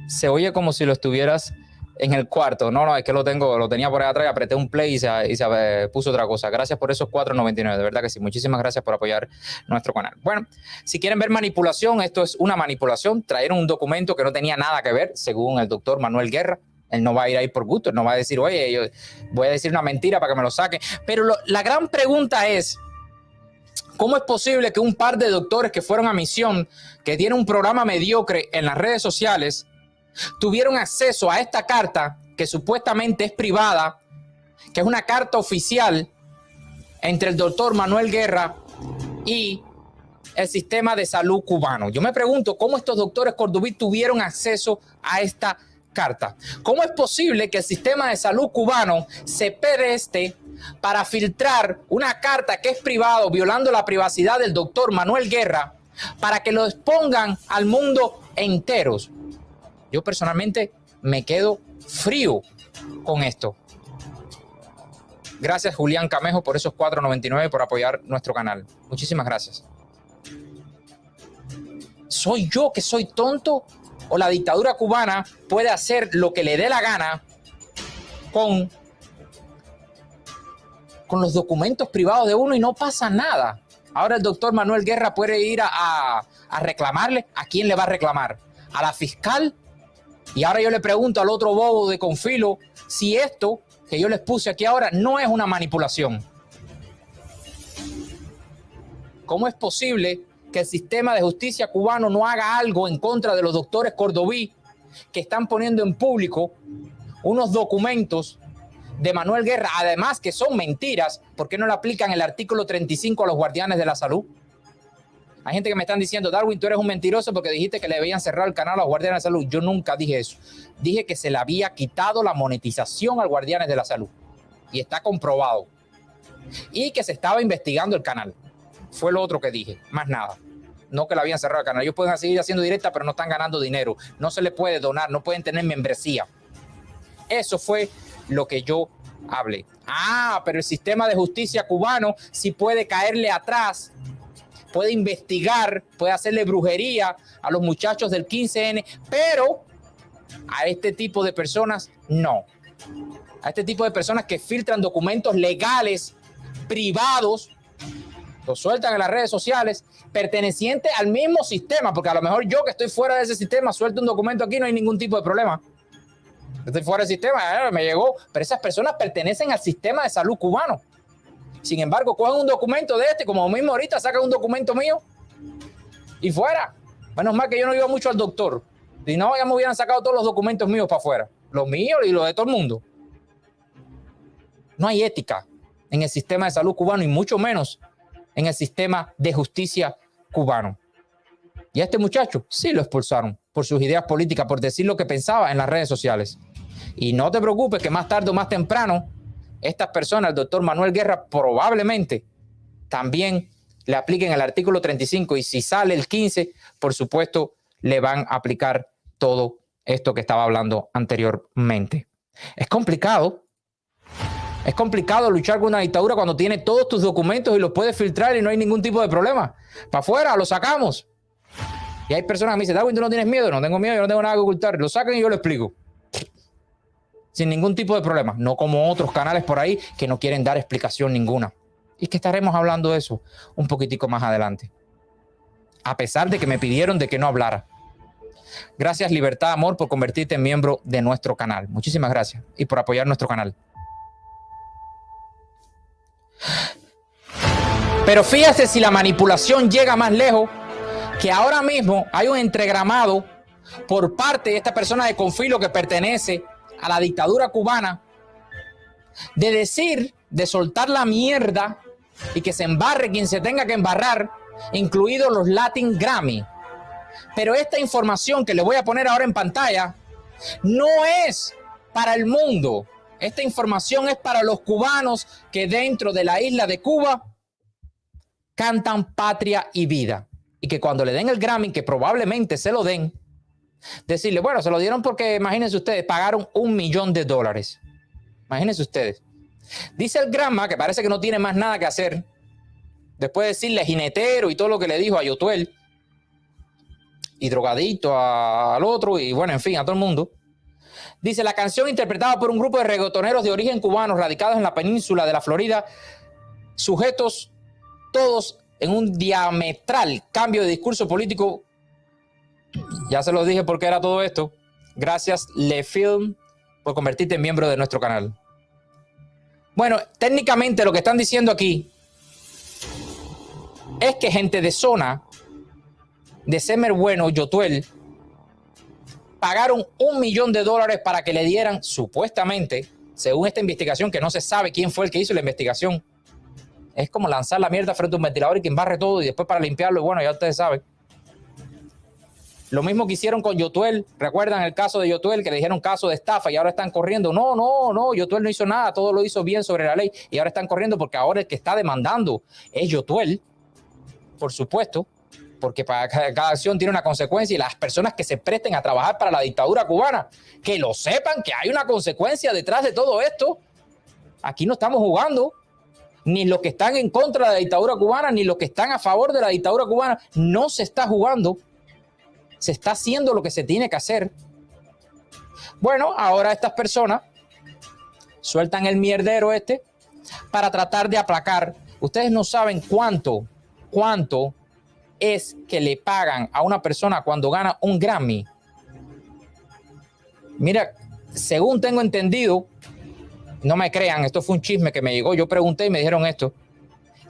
Se oye como si lo estuvieras en el cuarto. No, es que lo tenía por ahí atrás y apreté un play y se puso otra cosa. Gracias por esos $4.99. De verdad que sí. Muchísimas gracias por apoyar nuestro canal. Bueno, si quieren ver manipulación, esto es una manipulación. Trajeron un documento que no tenía nada que ver, según el doctor Manuel Guerra. Él no va a ir ahí por gusto. Él no va a decir, oye, yo voy a decir una mentira para que me lo saquen. Pero la gran pregunta es, ¿cómo es posible que un par de doctores que fueron a misión, que tienen un programa mediocre en las redes sociales, tuvieron acceso a esta carta que supuestamente es privada, que es una carta oficial entre el doctor Manuel Guerra y el sistema de salud cubano? Yo me pregunto cómo estos doctores Cordoví tuvieron acceso a esta carta. ¿Cómo es posible que el sistema de salud cubano se preste para filtrar una carta que es privado, violando la privacidad del doctor Manuel Guerra, para que lo expongan al mundo enteros? Yo personalmente me quedo frío con esto. Gracias, Julián Camejo, por esos $4.99 por apoyar nuestro canal. Muchísimas gracias. ¿Soy yo que soy tonto? ¿O la dictadura cubana puede hacer lo que le dé la gana con los documentos privados de uno y no pasa nada? Ahora el doctor Manuel Guerra puede ir a reclamarle. ¿A quién le va a reclamar? ¿A la fiscal? Y ahora yo le pregunto al otro bobo de Confilo si esto que yo les puse aquí ahora no es una manipulación. ¿Cómo es posible que el sistema de justicia cubano no haga algo en contra de los doctores Cordoví que están poniendo en público unos documentos de Manuel Guerra, además que son mentiras? ¿Por qué no le aplican el artículo 35 a los guardianes de la salud? Hay gente que me están diciendo, Darwin, tú eres un mentiroso porque dijiste que le habían cerrado el canal a los guardianes de la salud. Yo nunca dije eso. Dije que se le había quitado la monetización a los guardianes de la salud. Y está comprobado. Y que se estaba investigando el canal. Fue lo otro que dije, más nada. No que le habían cerrado el canal. Ellos pueden seguir haciendo directa, pero no están ganando dinero. No se les puede donar, no pueden tener membresía. Eso fue lo que yo hablé. Pero el sistema de justicia cubano sí puede caerle atrás, puede investigar, puede hacerle brujería a los muchachos del 15N, pero a este tipo de personas no. A este tipo de personas que filtran documentos legales, privados, los sueltan en las redes sociales, pertenecientes al mismo sistema, porque a lo mejor yo que estoy fuera de ese sistema suelto un documento aquí, no hay ningún tipo de problema. Estoy fuera del sistema, me llegó, pero esas personas pertenecen al sistema de salud cubano. Sin embargo, cogen un documento de este, como mismo ahorita sacan un documento mío y fuera. Menos mal que yo no iba mucho al doctor. Si no, ya me hubieran sacado todos los documentos míos para afuera. Los míos y los de todo el mundo. No hay ética en el sistema de salud cubano y mucho menos en el sistema de justicia cubano. Y a este muchacho sí lo expulsaron por sus ideas políticas, por decir lo que pensaba en las redes sociales. Y no te preocupes que más tarde o más temprano estas personas, el doctor Manuel Guerra, probablemente también le apliquen el artículo 35 y si sale el 15, por supuesto, le van a aplicar todo esto que estaba hablando anteriormente. Es complicado luchar con una dictadura cuando tiene todos tus documentos y los puedes filtrar y no hay ningún tipo de problema. Para afuera, lo sacamos. Y hay personas que me dicen, Darwin, ¿tú no tienes miedo? No tengo miedo, yo no tengo nada que ocultar. Lo sacan y yo lo explico. Sin ningún tipo de problema. No como otros canales por ahí que no quieren dar explicación ninguna. Y que estaremos hablando de eso un poquitico más adelante. A pesar de que me pidieron de que no hablara. Gracias, Libertad Amor, por convertirte en miembro de nuestro canal. Muchísimas gracias. Y por apoyar nuestro canal. Pero fíjate si la manipulación llega más lejos, que ahora mismo hay un entregramado por parte de esta persona de Confilo que pertenece a la dictadura cubana de decir, de soltar la mierda y que se embarre quien se tenga que embarrar, incluidos los Latin Grammy. Pero esta información que les voy a poner ahora en pantalla no es para el mundo. Esta información es para los cubanos que dentro de la isla de Cuba cantan patria y vida. Y que cuando le den el Grammy, que probablemente se lo den, decirle, bueno, se lo dieron porque, imagínense ustedes, pagaron $1 millón. Imagínense ustedes. Dice el Granma, que parece que no tiene más nada que hacer, después de decirle jinetero y todo lo que le dijo a Yotuel, y drogadito al otro, y bueno, en fin, a todo el mundo. Dice, la canción interpretada por un grupo de reggaetoneros de origen cubano radicados en la península de la Florida, sujetos todos en un diametral cambio de discurso político. Ya se los dije por qué era todo esto. Gracias, Le Film, por convertirte en miembro de nuestro canal. Bueno, técnicamente lo que están diciendo aquí es que gente de zona de Semer Bueno, Yotuel, pagaron $1 millón para que le dieran, supuestamente, según esta investigación, que no se sabe quién fue el que hizo la investigación. Es como lanzar la mierda frente a un ventilador y que embarre todo y después para limpiarlo, y bueno, ya ustedes saben. Lo mismo que hicieron con Yotuel. ¿Recuerdan el caso de Yotuel, que le dijeron caso de estafa y ahora están corriendo? No, Yotuel no hizo nada, todo lo hizo bien sobre la ley y ahora están corriendo porque ahora el que está demandando es Yotuel, por supuesto, porque para cada acción tiene una consecuencia y las personas que se presten a trabajar para la dictadura cubana, que lo sepan, que hay una consecuencia detrás de todo esto. Aquí no estamos jugando. Ni los que están en contra de la dictadura cubana, ni los que están a favor de la dictadura cubana. No se está jugando. Se está haciendo lo que se tiene que hacer. Bueno, ahora estas personas sueltan el mierdero este para tratar de aplacar. Ustedes no saben cuánto es que le pagan a una persona cuando gana un Grammy. Mira, según tengo entendido, no me crean, esto fue un chisme que me llegó, yo pregunté y me dijeron esto,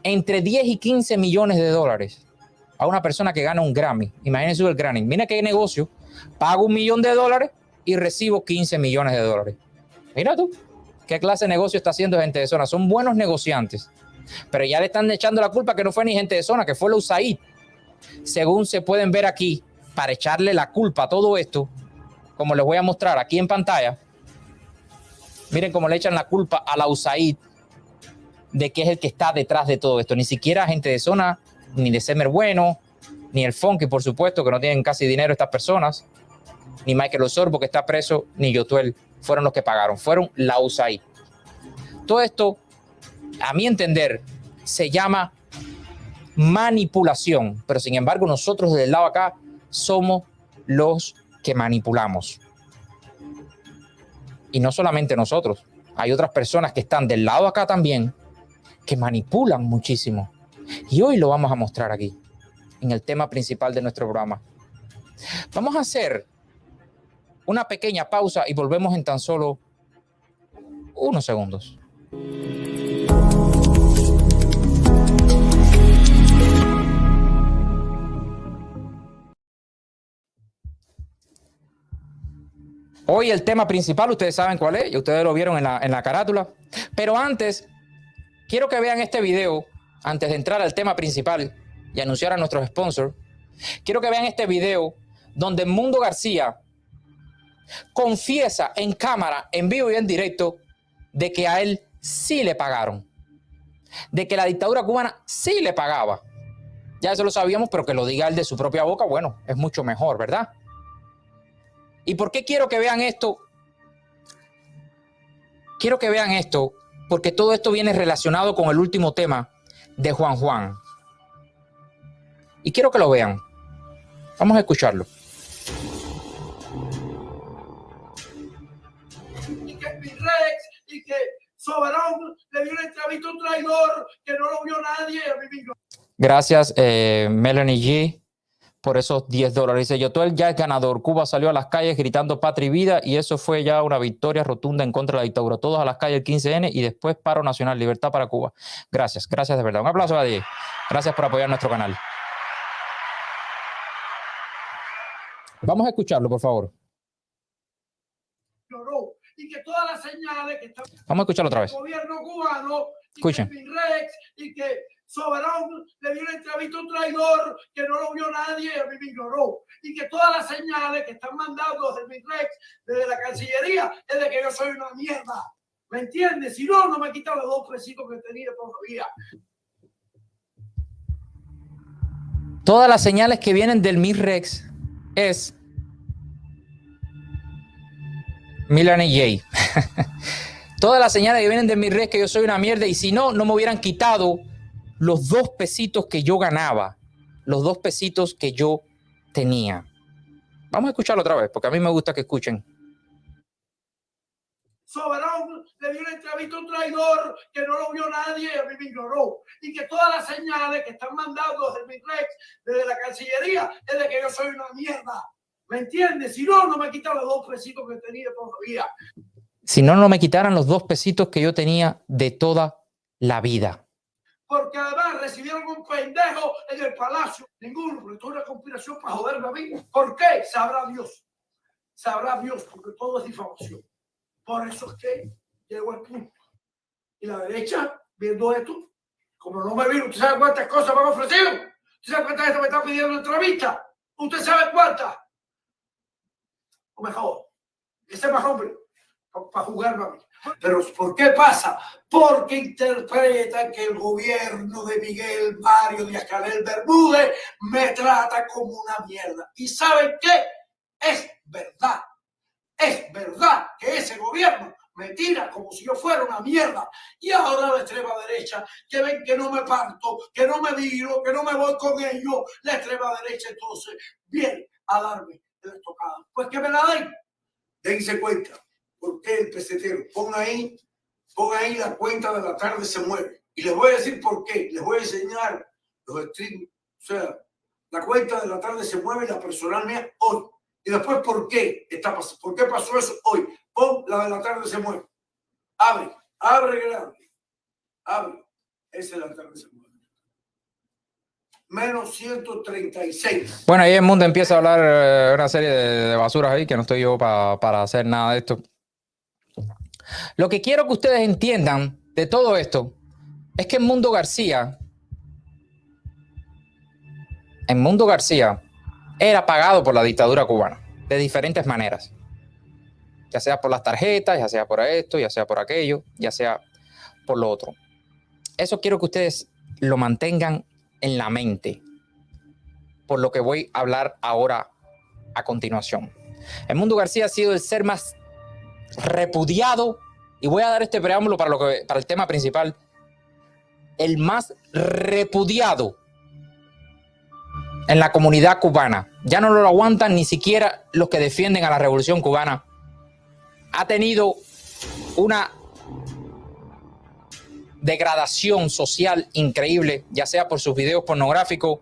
entre 10 y 15 millones de dólares a una persona que gana un Grammy. Imagínense el Grammy. Mira qué negocio. Pago $1 millón y recibo 15 millones de dólares. Mira tú, qué clase de negocio está haciendo gente de zona. Son buenos negociantes. Pero ya le están echando la culpa que no fue ni gente de zona, que fue la USAID. Según se pueden ver aquí, para echarle la culpa a todo esto, como les voy a mostrar aquí en pantalla, miren cómo le echan la culpa a la USAID de que es el que está detrás de todo esto. Ni siquiera gente de zona, ni de Semer Bueno, ni el Funky, por supuesto, que no tienen casi dinero estas personas, ni Michael Osorbo, que está preso, ni Yotuel, fueron los que pagaron. Fueron la USAID. Todo esto, a mi entender, se llama manipulación, pero sin embargo nosotros desde el lado acá somos los que manipulamos. Y no solamente nosotros, hay otras personas que están del lado acá también que manipulan muchísimo. Y hoy lo vamos a mostrar aquí, en el tema principal de nuestro programa. Vamos a hacer una pequeña pausa y volvemos en tan solo unos segundos. Hoy el tema principal, ustedes saben cuál es, y ustedes lo vieron en la carátula. Pero antes, quiero que vean este video, antes de entrar al tema principal y anunciar a nuestros sponsors. Quiero que vean este video donde Mundo García confiesa en cámara, en vivo y en directo, de que a él sí le pagaron. De que la dictadura cubana sí le pagaba. Ya eso lo sabíamos, pero que lo diga él de su propia boca, bueno, es mucho mejor, ¿verdad? ¿Y por qué quiero que vean esto? Quiero que vean esto porque todo esto viene relacionado con el último tema de Juan Juan. Y quiero que lo vean. Vamos a escucharlo. Y que Pirex y que Soberón le dio una entrevista a un traidor que no lo vio nadie. Gracias, Melanie G, por esos $10. Dice, Yotuel ya es ganador. Cuba salió a las calles gritando patria y vida y eso fue ya una victoria rotunda en contra de la dictadura. Todos a las calles el 15N y después paro nacional, libertad para Cuba. Gracias, gracias de verdad. Un aplauso a ti. Gracias por apoyar nuestro canal. Vamos a escucharlo, por favor. Y que todas las señales que están Vamos a escucharlo otra vez. el gobierno cubano Escuchen. Rex y que Soberón le dio una entrevista a un traidor que no lo vio nadie y a mí me ignoró. Y que todas las señales que están mandando desde mi Rex, desde la Cancillería, es de que yo soy una mierda. ¿Me entiendes? Si no, no me quitan los 2 pesitos que tenía todavía. Todas las señales que vienen del MIRREX es Melanie Jay. Todas las señales que vienen del MIRREX que yo soy una mierda y si no, no me hubieran quitado los 2 pesitos que yo ganaba, los 2 pesitos que yo tenía. Vamos a escucharlo otra vez, porque a mí me gusta que escuchen. Soberón le dio una entrevista a un traidor que no lo vio nadie y a mí me ignoró. Y que todas las señales que están mandando desde mi Rex, desde la Cancillería, es de que yo soy una mierda. ¿Me entiendes? Si no, no me quitan los 2 pesitos que tenía todavía. Si no, no me quitaran los 2 pesitos que yo tenía de toda la vida. Porque además recibieron un pendejo en el palacio. Ninguno, pero esto es una conspiración para joderme a mí. ¿Por qué? Sabrá Dios. Sabrá Dios, porque todo es difamación. Por eso es que llegó el punto. Y la derecha, viendo esto, como no me vino, ¿usted sabe cuántas cosas me han ofrecido? ¿Usted sabe cuántas gente me está pidiendo entrevista? ¿Usted sabe cuántas? O mejor, ese más hombre, para jugarme a mí. Pero ¿por qué pasa? Porque interpretan que el gobierno de Miguel Mario Díaz-Canel Bermúdez me trata como una mierda. ¿Y saben qué? Es verdad. Es verdad que ese gobierno me tira como si yo fuera una mierda. Y ahora la extrema derecha, que ven que no me parto, que no me viro, que no me voy con ellos, la extrema derecha entonces viene a darme la estocada. Pues que me la den. Dense cuenta. ¿Por qué el pesetero? Pon ahí la cuenta de La Tarde Se Mueve. Y les voy a decir por qué. Les voy a enseñar los streams. O sea, la cuenta de La Tarde Se Mueve y la personal mía hoy. Y después, ¿por qué pasó eso hoy? Pon la de La Tarde Se Mueve. Abre grande. Abre. Esa es La Tarde Se Mueve. Menos 136. Bueno, ahí el mundo empieza a hablar una serie de basuras ahí, que no estoy yo para hacer nada de esto. Lo que quiero que ustedes entiendan de todo esto es que Edmundo García era pagado por la dictadura cubana de diferentes maneras. Ya sea por las tarjetas, ya sea por esto, ya sea por aquello, ya sea por lo otro. Eso quiero que ustedes lo mantengan en la mente, por lo que voy a hablar ahora a continuación. Edmundo García ha sido el ser más repudiado, y voy a dar este preámbulo para el tema principal, el más repudiado en la comunidad cubana. Ya no lo aguantan ni siquiera los que defienden a la revolución cubana. Ha tenido una degradación social increíble, ya sea por sus videos pornográficos,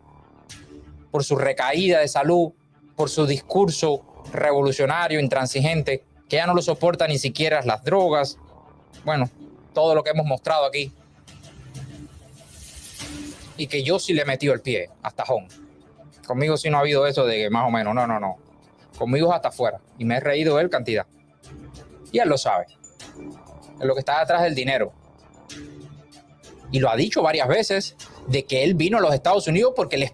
por su recaída de salud, por su discurso revolucionario, intransigente, que ya no lo soporta ni siquiera las drogas. Bueno, todo lo que hemos mostrado aquí. Y que yo sí le he metido el pie hasta tajón. Conmigo sí no ha habido eso de que más o menos, no. Conmigo es hasta afuera. Y me he reído de él cantidad. Y él lo sabe. Es lo que está detrás del dinero. Y lo ha dicho varias veces, de que él vino a los Estados Unidos porque le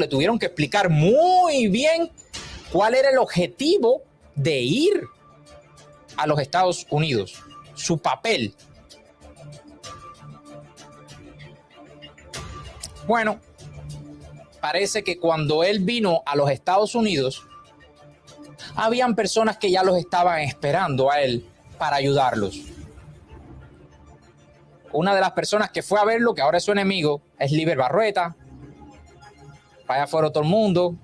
tuvieron que explicar muy bien cuál era el objetivo de ir a los Estados Unidos, su papel. Bueno, parece que cuando él vino a los Estados Unidos, habían personas que ya los estaban esperando a él para ayudarlos. Una de las personas que fue a verlo, que ahora es su enemigo, es Liber Barrueta. Para allá fueron todo el mundo.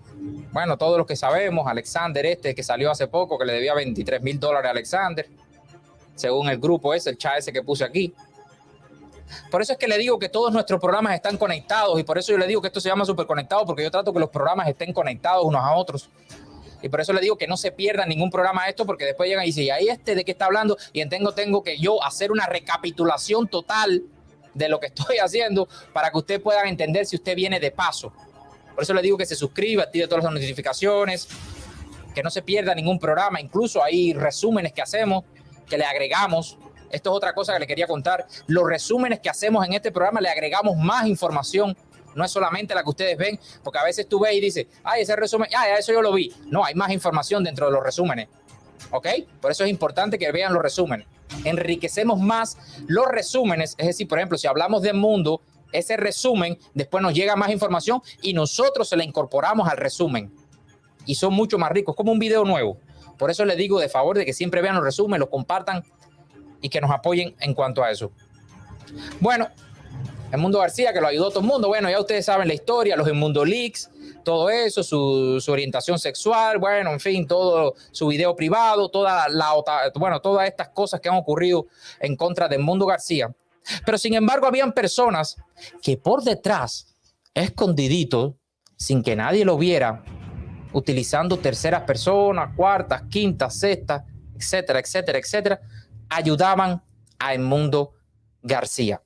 Bueno, todos los que sabemos, Alexander que salió hace poco, que le debía $23,000 a Alexander, según el grupo ese, el chat ese que puse aquí. Por eso es que le digo que todos nuestros programas están conectados, y por eso yo le digo que esto se llama Superconectado, porque yo trato que los programas estén conectados unos a otros. Y por eso le digo que no se pierda ningún programa de esto, porque después llegan y dicen, ¿y ahí de qué está hablando? Y tengo que yo hacer una recapitulación total de lo que estoy haciendo para que ustedes puedan entender si usted viene de paso. Por eso le digo que se suscriba, active todas las notificaciones, que no se pierda ningún programa. Incluso hay resúmenes que hacemos, que le agregamos Esto es otra cosa que le quería contar. Los resúmenes que hacemos en este programa le agregamos más información. No es solamente la que ustedes ven, porque a veces tú ves y dices, ay, ese resumen, ya eso yo lo vi. No, hay más información dentro de los resúmenes. ¿Ok? Por eso es importante que vean los resúmenes. Enriquecemos más los resúmenes. Es decir, por ejemplo, si hablamos del mundo, ese resumen, después nos llega más información y nosotros se la incorporamos al resumen. Y son mucho más ricos, como un video nuevo. Por eso les digo de favor de que siempre vean los resúmenes, los compartan y que nos apoyen en cuanto a eso. Bueno, el Mundo García, que lo ayudó a todo el mundo. Bueno, ya ustedes saben la historia, los Mundo Leaks, todo eso, su orientación sexual, bueno, en fin, todo su video privado, todas estas cosas que han ocurrido en contra del Mundo García. Pero sin embargo, habían personas que por detrás, escondiditos, sin que nadie lo viera, utilizando terceras personas, cuartas, quintas, sextas, etcétera, etcétera, etcétera, ayudaban a Edmundo García.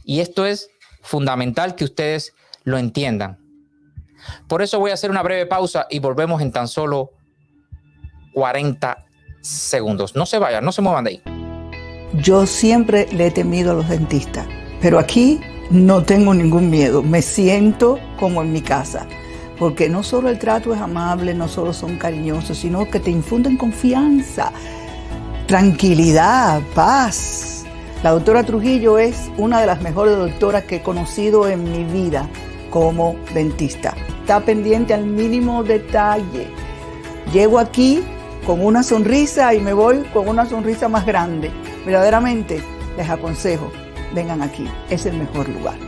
Y esto es fundamental que ustedes lo entiendan. Por eso voy a hacer una breve pausa y volvemos en tan solo 40 segundos. No se vayan, no se muevan de ahí. Yo siempre le he temido a los dentistas, pero aquí no tengo ningún miedo. Me siento como en mi casa, porque no solo el trato es amable, no solo son cariñosos, sino que te infunden confianza, tranquilidad, paz. La doctora Trujillo es una de las mejores doctoras que he conocido en mi vida como dentista. Está pendiente al mínimo detalle. Llego aquí con una sonrisa y me voy con una sonrisa más grande. Verdaderamente les aconsejo, vengan aquí, es el mejor lugar.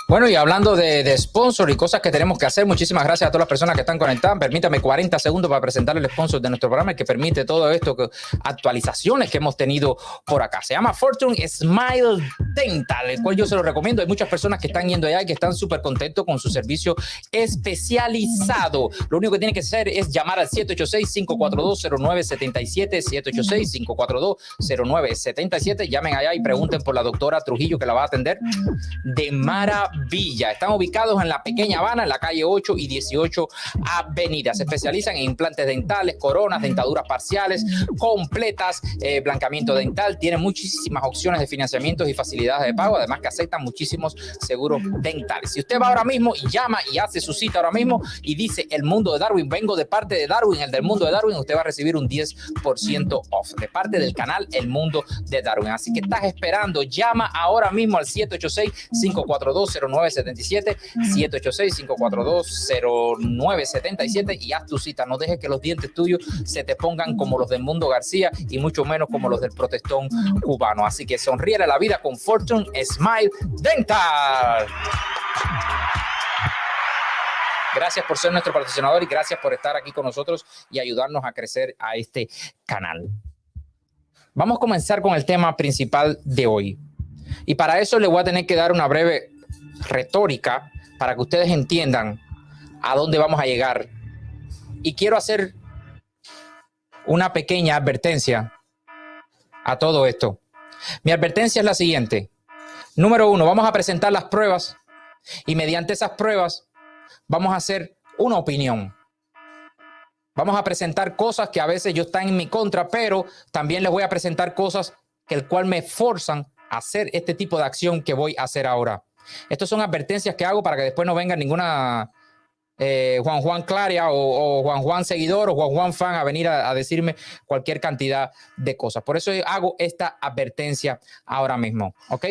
Bueno, y hablando de sponsor y cosas que tenemos que hacer, muchísimas gracias a todas las personas que están conectadas. Permítame 40 segundos para presentar el sponsor de nuestro programa, que permite todo esto, actualizaciones que hemos tenido por acá. Se llama Fortune Smile Dental, el cual yo se lo recomiendo. Hay muchas personas que están yendo allá y que están súper contentos con su servicio especializado. Lo único que tienen que hacer es llamar al 786-542-0977, 786-542-0977. Llamen allá y pregunten por la doctora Trujillo, que la va a atender de maravilla. Están ubicados en la Pequeña Habana, en la calle 8 y 18 Avenida. Se especializan en implantes dentales, coronas, dentaduras parciales, completas, blanqueamiento dental. Tienen muchísimas opciones de financiamientos y facilidades de pago, además que aceptan muchísimos seguros dentales. Si usted va ahora mismo y llama y hace su cita ahora mismo y dice El Mundo de Darwin, vengo de parte de Darwin, el del Mundo de Darwin, usted va a recibir un 10% off de parte del canal El Mundo de Darwin. Así que estás esperando, llama ahora mismo al 786-542-0977, 786-542-0977 y haz tu cita. No dejes que los dientes tuyos se te pongan como los del Mundo García y mucho menos como los del protestón cubano. Así que sonríele a la vida con Fortune Smile Dental. Gracias por ser nuestro patrocinador y gracias por estar aquí con nosotros y ayudarnos a crecer a este canal. Vamos a comenzar con el tema principal de hoy. Y para eso le voy a tener que dar una breve retórica para que ustedes entiendan a dónde vamos a llegar. Y quiero hacer una pequeña advertencia a todo esto. Mi advertencia es la siguiente. Número 1, vamos a presentar las pruebas y mediante esas pruebas vamos a hacer una opinión. Vamos a presentar cosas que a veces yo están en mi contra, pero también les voy a presentar cosas que el cual me forzan a hacer este tipo de acción que voy a hacer ahora. Estas son advertencias que hago para que después no venga ninguna Juan Claria o Juan seguidor o Juan fan a venir a decirme cualquier cantidad de cosas. Por eso hago esta advertencia ahora mismo, ¿ok?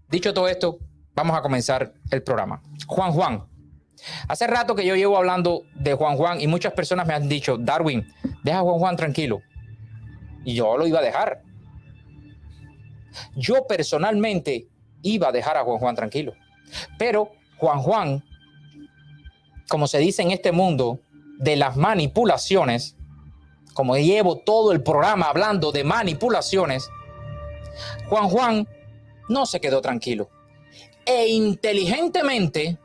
Dicho todo esto, vamos a comenzar el programa. Juan. Hace rato que yo llevo hablando de Juan y muchas personas me han dicho, Darwin, deja a Juan tranquilo. Y yo lo iba a dejar. Yo personalmente iba a dejar a Juan tranquilo. Pero Juan, como se dice en este mundo de las manipulaciones, como llevo todo el programa hablando de manipulaciones, Juan no se quedó tranquilo. E inteligentemente,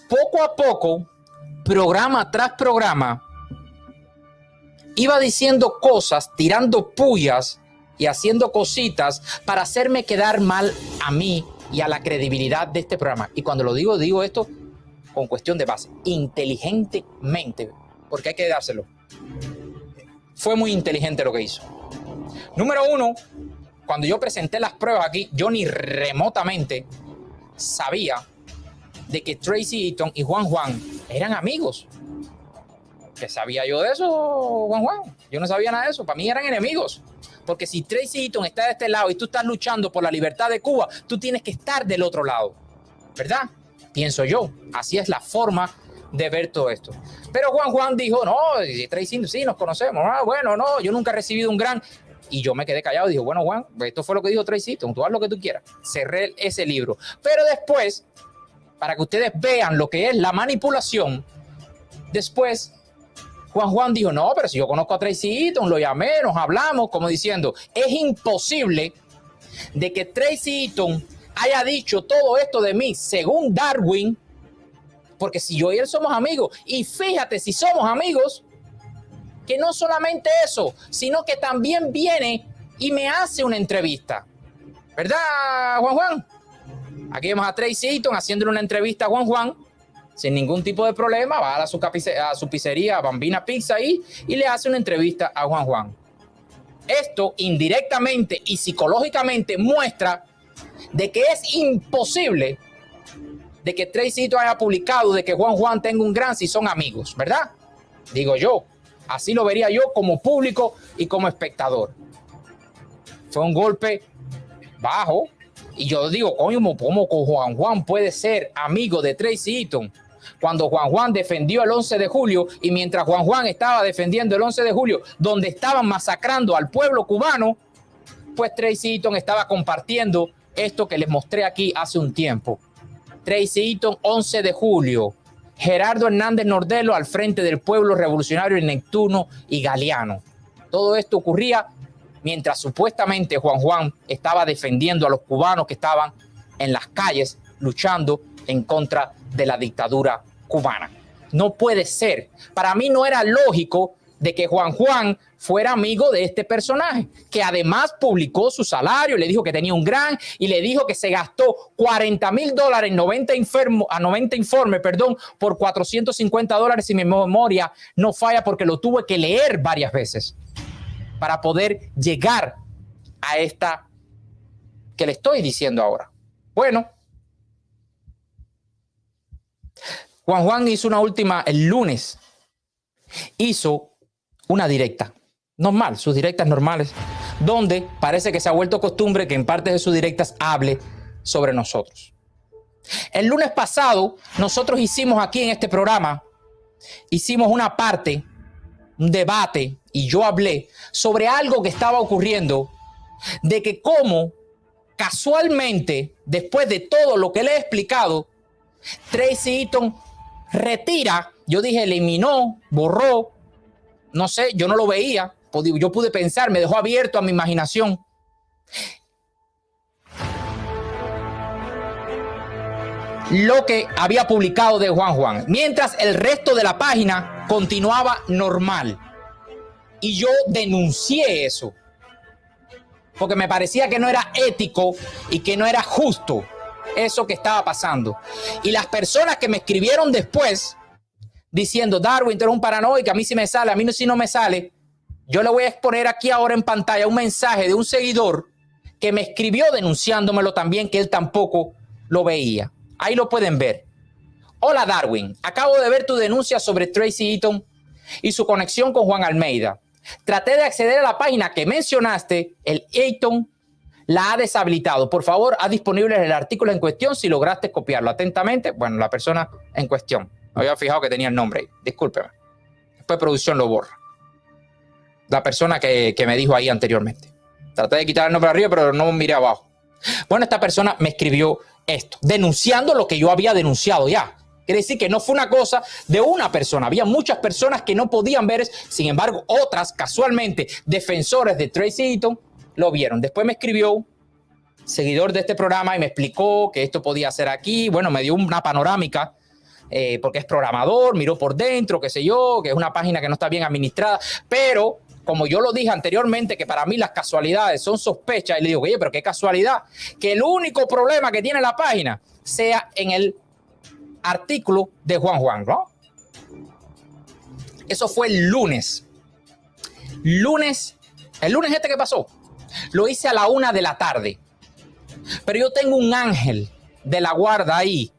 poco a poco, programa tras programa, iba diciendo cosas, tirando pullas y haciendo cositas para hacerme quedar mal a mí y a la credibilidad de este programa. Y cuando lo digo esto con cuestión de base, inteligentemente, porque hay que dárselo. fue muy inteligente lo que hizo. Número uno, cuando yo presenté las pruebas aquí, yo ni remotamente sabía de que Tracy Eaton y Juan Juan eran amigos. ¿Qué sabía yo de eso, Juan Juan? Yo no sabía nada de eso. Para mí eran enemigos. Porque si Tracy Eaton está de este lado y tú estás luchando por la libertad de Cuba, tú tienes que estar del otro lado. ¿Verdad? Pienso yo. Así es la forma de ver todo esto. Pero Juan Juan dijo, no, Tracy Eaton, sí, nos conocemos. Ah, bueno, no, yo nunca he recibido un gran... Y yo me quedé callado y dije, bueno, Juan, esto fue lo que dijo Tracy Eaton, tú haz lo que tú quieras. Cerré ese libro. Pero después, para que ustedes vean lo que es la manipulación, después Juan Juan dijo, no, pero si yo conozco a Tracy Eaton, lo llamé, nos hablamos, como diciendo, es imposible de que Tracy Eaton haya dicho todo esto de mí, según Darwin, porque si yo y él somos amigos, y fíjate, si somos amigos, que no solamente eso, sino que también viene y me hace una entrevista. ¿Verdad, Juan Juan? Aquí vemos a Tracy Eaton haciéndole una entrevista a Juan Juan, sin ningún tipo de problema, va a su pizzería, Bambina Pizza ahí, y le hace una entrevista a Juan Juan. Esto indirectamente y psicológicamente muestra de que es imposible de que Tracy Eaton haya publicado de que Juan Juan tenga un gran si son amigos, ¿verdad? Digo yo. Así lo vería yo como público y como espectador. Fue un golpe bajo. Y yo digo, ¿cómo Juan Juan puede ser amigo de Tracy Eaton? Cuando Juan Juan defendió el 11 de julio y mientras Juan Juan estaba defendiendo el 11 de julio, donde estaban masacrando al pueblo cubano, pues Tracy Eaton estaba compartiendo esto que les mostré aquí hace un tiempo. Tracy Eaton, 11 de julio. Gerardo Hernández Nordelo al frente del pueblo revolucionario Neptuno y Galeano. Todo esto ocurría mientras supuestamente Juan Juan estaba defendiendo a los cubanos que estaban en las calles luchando en contra de la dictadura cubana. No puede ser. Para mí no era lógico de que Juan Juan fuera amigo de este personaje, que además publicó su salario, le dijo que tenía un gran y le dijo que se gastó $40,000 en 90 informes, por $450 si mi memoria no falla, porque lo tuve que leer varias veces para poder llegar a esta que le estoy diciendo ahora. Bueno, Juan Juan hizo una última, el lunes, hizo una directa, normal, sus directas normales, donde parece que se ha vuelto costumbre que en parte de sus directas hable sobre nosotros. El lunes pasado, nosotros hicimos aquí en este programa, hicimos una parte, un debate, y yo hablé sobre algo que estaba ocurriendo, de que cómo casualmente, después de todo lo que le he explicado, Tracy Eaton retira, yo dije eliminó, borró, no sé, yo no lo veía, yo pude pensar, me dejó abierto a mi imaginación. Lo que había publicado de Juan Juan, mientras el resto de la página continuaba normal. Y yo denuncié eso, porque me parecía que no era ético y que no era justo eso que estaba pasando. Y las personas que me escribieron después, diciendo, Darwin, tú eres un paranoico, a mí sí me sale, a mí sí no me sale. Yo le voy a exponer aquí ahora en pantalla un mensaje de un seguidor que me escribió denunciándomelo también, que él tampoco lo veía. Ahí lo pueden ver. Hola Darwin, acabo de ver tu denuncia sobre Tracy Eaton y su conexión con Juan Almeida. Traté de acceder a la página que mencionaste, el Eaton la ha deshabilitado. Por favor, haz disponible el artículo en cuestión si lograste copiarlo. Atentamente, bueno, la persona en cuestión. No había fijado que tenía el nombre ahí. Discúlpeme. Después producción lo borra. La persona que me dijo ahí anteriormente. Traté de quitar el nombre arriba, pero no miré abajo. Bueno, esta persona me escribió esto, denunciando lo que yo había denunciado ya. Quiere decir que no fue una cosa de una persona. Había muchas personas que no podían ver. Sin embargo, otras, casualmente, defensores de Tracy Eaton, lo vieron. Después me escribió, seguidor de este programa, y me explicó que esto podía ser aquí. Bueno, me dio una panorámica, porque es programador, miró por dentro, qué sé yo, que es una página que no está bien administrada. Pero, como yo lo dije anteriormente, que para mí las casualidades son sospechas, y le digo, oye, pero qué casualidad, que el único problema que tiene la página sea en el artículo de Juan Juan, ¿no? Eso fue el lunes. el lunes este que pasó, lo hice a la 1 de la tarde. Pero yo tengo un ángel de la guarda ahí,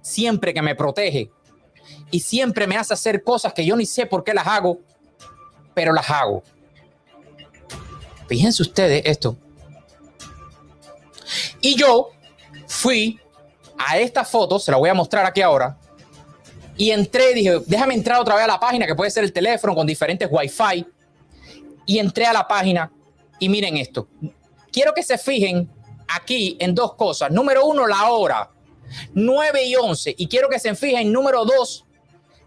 siempre que me protege y siempre me hace hacer cosas que yo ni sé por qué las hago, pero las hago. Fíjense ustedes esto. Y yo fui a esta foto, se la voy a mostrar aquí ahora, y entré, dije, déjame entrar otra vez a la página, que puede ser el teléfono con diferentes Wi-Fi, y entré a la página y miren esto. Quiero que se fijen aquí en dos cosas. Número 1, la hora, 9:11, y quiero que se fijen, número 2,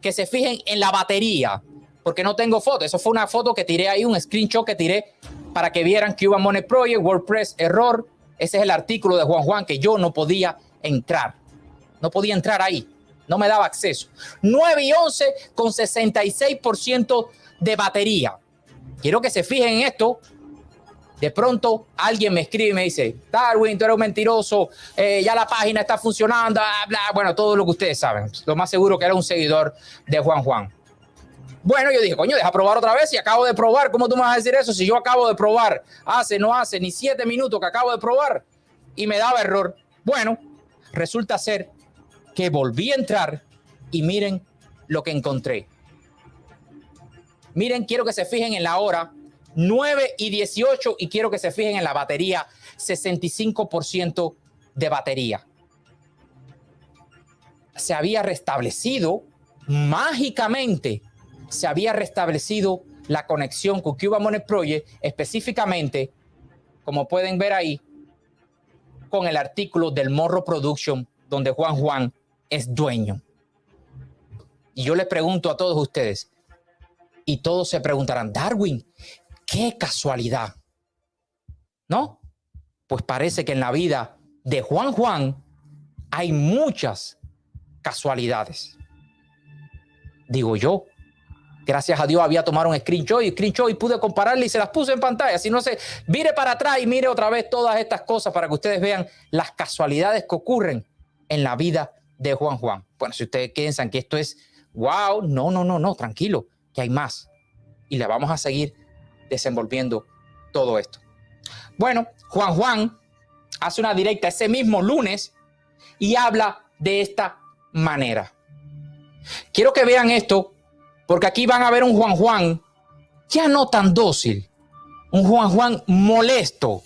que se fijen en la batería, porque no tengo foto. Eso fue una foto que tiré ahí, un screenshot que tiré para que vieran Cuban Money Project, WordPress, error. Ese es el artículo de Juan, que yo no podía entrar. No podía entrar ahí. No me daba acceso. 9:11 con 66% de batería. Quiero que se fijen en esto. De pronto alguien me escribe y me dice, Darwin, tú eres un mentiroso, ya la página está funcionando, bla, bla. Bueno, todo lo que ustedes saben. Lo más seguro que era un seguidor de Juan. Bueno, yo dije, coño, deja probar otra vez y acabo de probar. ¿Cómo tú me vas a decir eso si yo acabo de probar? No hace ni 7 minutos que acabo de probar y me daba error. Bueno, resulta ser que volví a entrar y miren lo que encontré. Miren, quiero que se fijen en la hora, 9:18, y quiero que se fijen en la batería, 65% de batería. Se había restablecido mágicamente. Se había restablecido la conexión con Cuban Money Project, específicamente, como pueden ver ahí, con el artículo del Morro Production, donde Juan es dueño. Y yo les pregunto a todos ustedes, y todos se preguntarán, Darwin, qué casualidad, ¿no? Pues parece que en la vida de Juan hay muchas casualidades. Digo yo. Gracias a Dios había tomado un screenshot y pude compararle y se las puse en pantalla. Si no se mire para atrás y mire otra vez todas estas cosas para que ustedes vean las casualidades que ocurren en la vida de Juan. Bueno, si ustedes piensan que esto es wow, no, tranquilo, que hay más. Y le vamos a seguir desenvolviendo todo esto. Bueno, Juan hace una directa ese mismo lunes y habla de esta manera. Quiero que vean esto, porque aquí van a ver un Juan ya no tan dócil, un Juan molesto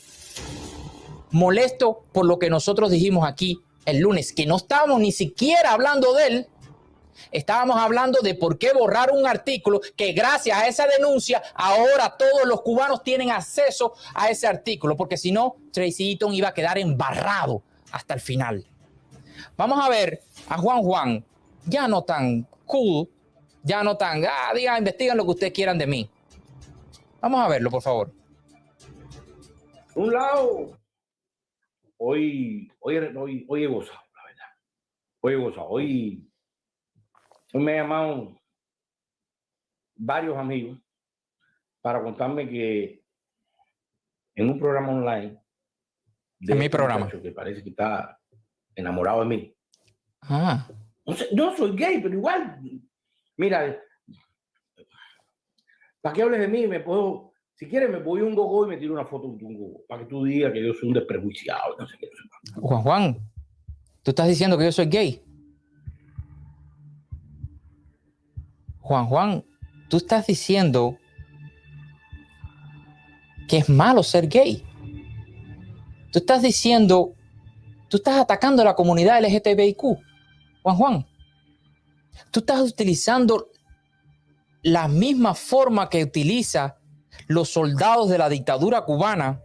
por lo que nosotros dijimos aquí el lunes, que no estábamos ni siquiera hablando de él, estábamos hablando de por qué borrar un artículo que gracias a esa denuncia ahora todos los cubanos tienen acceso a ese artículo, porque si no Tracy Eaton iba a quedar embarrado hasta el final. Vamos a ver a Juan ya no tan cool, ya no tan, digan, investiguen lo que ustedes quieran de mí. Vamos a verlo, por favor. Un lado, hoy he gozado, la verdad. Hoy he gozado. Hoy me han llamado varios amigos para contarme que en un programa online, en mi programa, que parece que está enamorado de mí. No sé, yo soy gay, pero igual, mira, para que hables de mí, si quieres me voy a un gogo y me tiro una foto de un gogo, para que tú digas que yo soy un desprejuiciado, no sé qué. Juan, ¿tú estás diciendo que yo soy gay? Juan, ¿tú estás diciendo que es malo ser gay? Tú estás atacando a la comunidad LGTBIQ. Juan, tú estás utilizando la misma forma que utilizan los soldados de la dictadura cubana,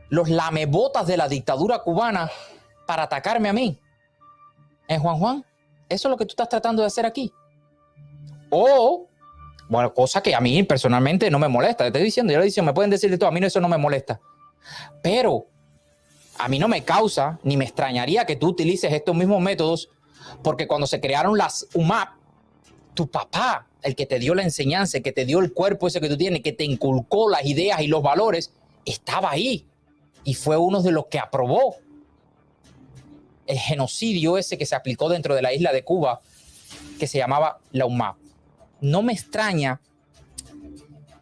los lamebotas de la dictadura cubana, para atacarme a mí. Juan, eso es lo que tú estás tratando de hacer aquí. Bueno, cosa que a mí personalmente no me molesta. Te estoy diciendo, me pueden decir de todo, a mí eso no me molesta. Pero a mí no me causa, ni me extrañaría que tú utilices estos mismos métodos, porque cuando se crearon las UMAP, tu papá, el que te dio la enseñanza, el que te dio el cuerpo ese que tú tienes, que te inculcó las ideas y los valores, estaba ahí y fue uno de los que aprobó el genocidio ese que se aplicó dentro de la isla de Cuba, que se llamaba la UMAP. No me extraña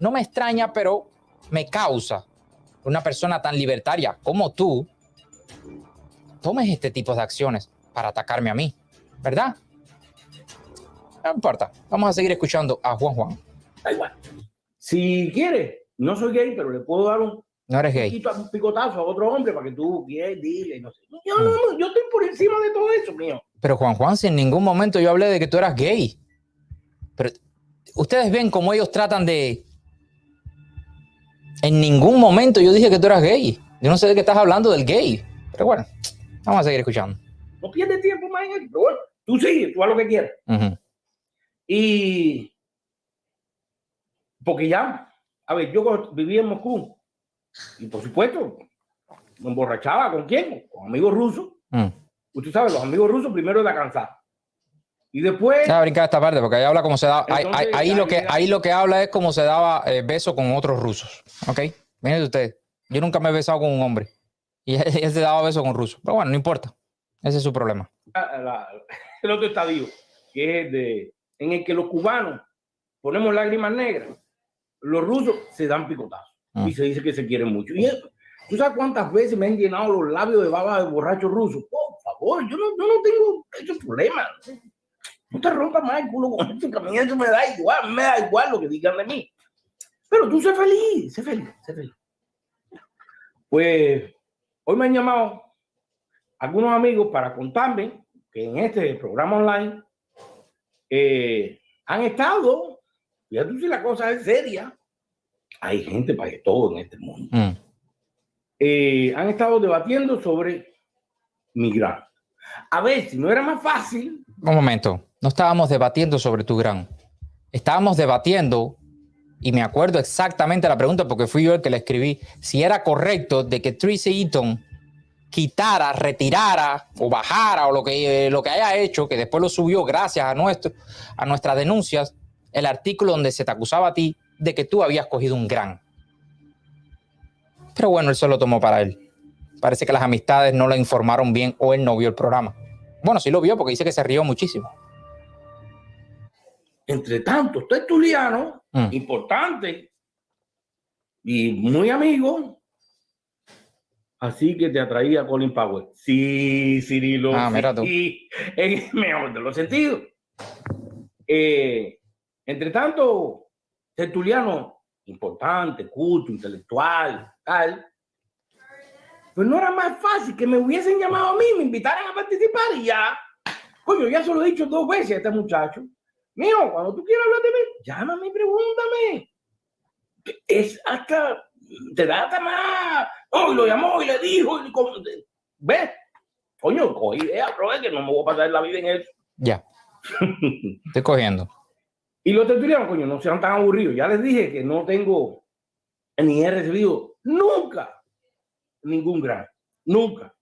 no me extraña, pero me causa una persona tan libertaria como tú tomes este tipo de acciones para atacarme a mí, ¿verdad? No importa, vamos a seguir escuchando a Juan. Da igual. Si quieres, no soy gay, pero le puedo dar un picotazo a otro hombre para que tú digas y no sé. Yo estoy por encima de todo eso, mío. Pero Juan, si en ningún momento yo hablé de que tú eras gay. Pero ustedes ven cómo ellos tratan de... En ningún momento yo dije que tú eras gay. Yo no sé de qué estás hablando del gay. Pero bueno, vamos a seguir escuchando. No pierdes tiempo más en eso. Pero bueno, tú sigue, tú haz lo que quieras. Y... Porque ya, a ver, yo vivía en Moscú. Y por supuesto, me emborrachaba. ¿Con quién? Con amigos rusos. Usted sabe, los amigos rusos primero era cansar. Y después... Voy a brincar esta parte porque ahí habla como se da... Ahí lo que habla es como se daba beso con otros rusos. ¿Ok? Miren ustedes. Yo nunca me he besado con un hombre. Y él se daba beso con rusos. Pero bueno, no importa. Ese es su problema. El otro estadio, que es en el que los cubanos ponemos lágrimas negras. Los rusos se dan picotazos. Y se dice que se quieren mucho. Y ¿tú sabes cuántas veces me han llenado los labios de baba de borracho ruso? Por favor, yo no tengo ese problema. No te rompas más el culo con esto, que a mí eso me da igual lo que digan de mí. Pero tú sé feliz. Pues hoy me han llamado algunos amigos para contarme que en este programa online han estado, ya tú si la cosa es seria, hay gente para todo en este mundo. Han estado debatiendo sobre migrantes. A ver, si no era más fácil. Un momento, no estábamos debatiendo sobre tu gran. Estábamos debatiendo, y me acuerdo exactamente la pregunta porque fui yo el que la escribí, si era correcto de que Tracy Eaton quitara, retirara o bajara o lo que haya hecho, que después lo subió gracias a nuestras denuncias, el artículo donde se te acusaba a ti de que tú habías cogido un gran. Pero bueno, él solo tomó para él. Parece que las amistades no le informaron bien o él no vio el programa. Bueno, sí lo vio porque dice que se rió muchísimo. Entre tanto, tertuliano, importante y muy amigo. Así que te atraía Colin Powell. Sí, Cirilo. Mira tú. Sí, en el mejor de los sentidos. Entre tanto, tertuliano, importante, culto, intelectual, tal. Pues no era más fácil que me hubiesen llamado a mí, me invitaran a participar y ya. Coño, ya se lo he dicho 2 veces a este muchacho. Mío, cuando tú quieras hablar de mí, llámame y pregúntame. Es hasta, te da hasta más. Oh, y lo llamó y le dijo. ¿Ves? Coño, cogí idea, bro, que no me voy a pasar la vida en eso. Ya. Estoy cogiendo. Y los tertulianos, coño, no sean tan aburridos. Ya les dije que no tengo, ni he recibido nunca ningún gran. Nunca.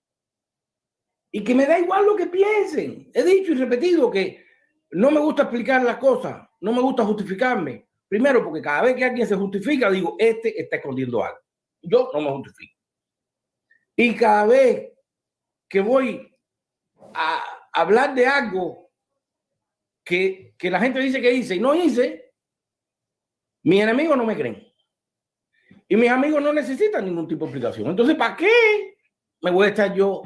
Y que me da igual lo que piensen. He dicho y repetido que no me gusta explicar las cosas. No me gusta justificarme. Primero, porque cada vez que alguien se justifica, digo, este está escondiendo algo. Yo no me justifico. Y cada vez que voy a hablar de algo que la gente dice que hice y no hice, mis enemigos no me creen. Y mis amigos no necesitan ningún tipo de explicación. Entonces, ¿para qué me voy a estar yo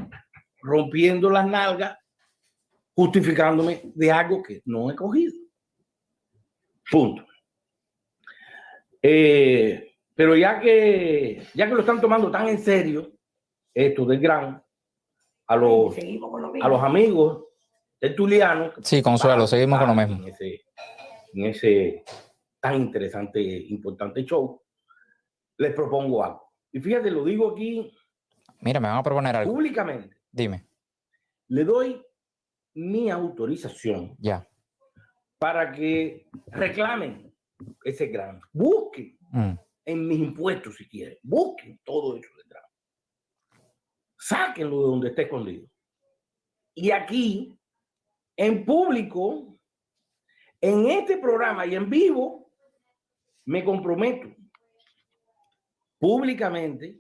rompiendo las nalgas, justificándome de algo que no he cogido? Punto. Pero ya que lo están tomando tan en serio, esto del gran, a los amigos tertulianos. Sí, Consuelo, seguimos con lo mismo. En ese tan interesante, importante show, les propongo algo. Y fíjate, lo digo aquí. Mira, me van a proponer algo. Públicamente. Dime. Le doy mi autorización. Ya. Para que reclamen ese gran. Busquen en mis impuestos si quieren. Busquen todo eso detrás. Sáquenlo de donde esté escondido. Y aquí, en público, en este programa y en vivo, me comprometo públicamente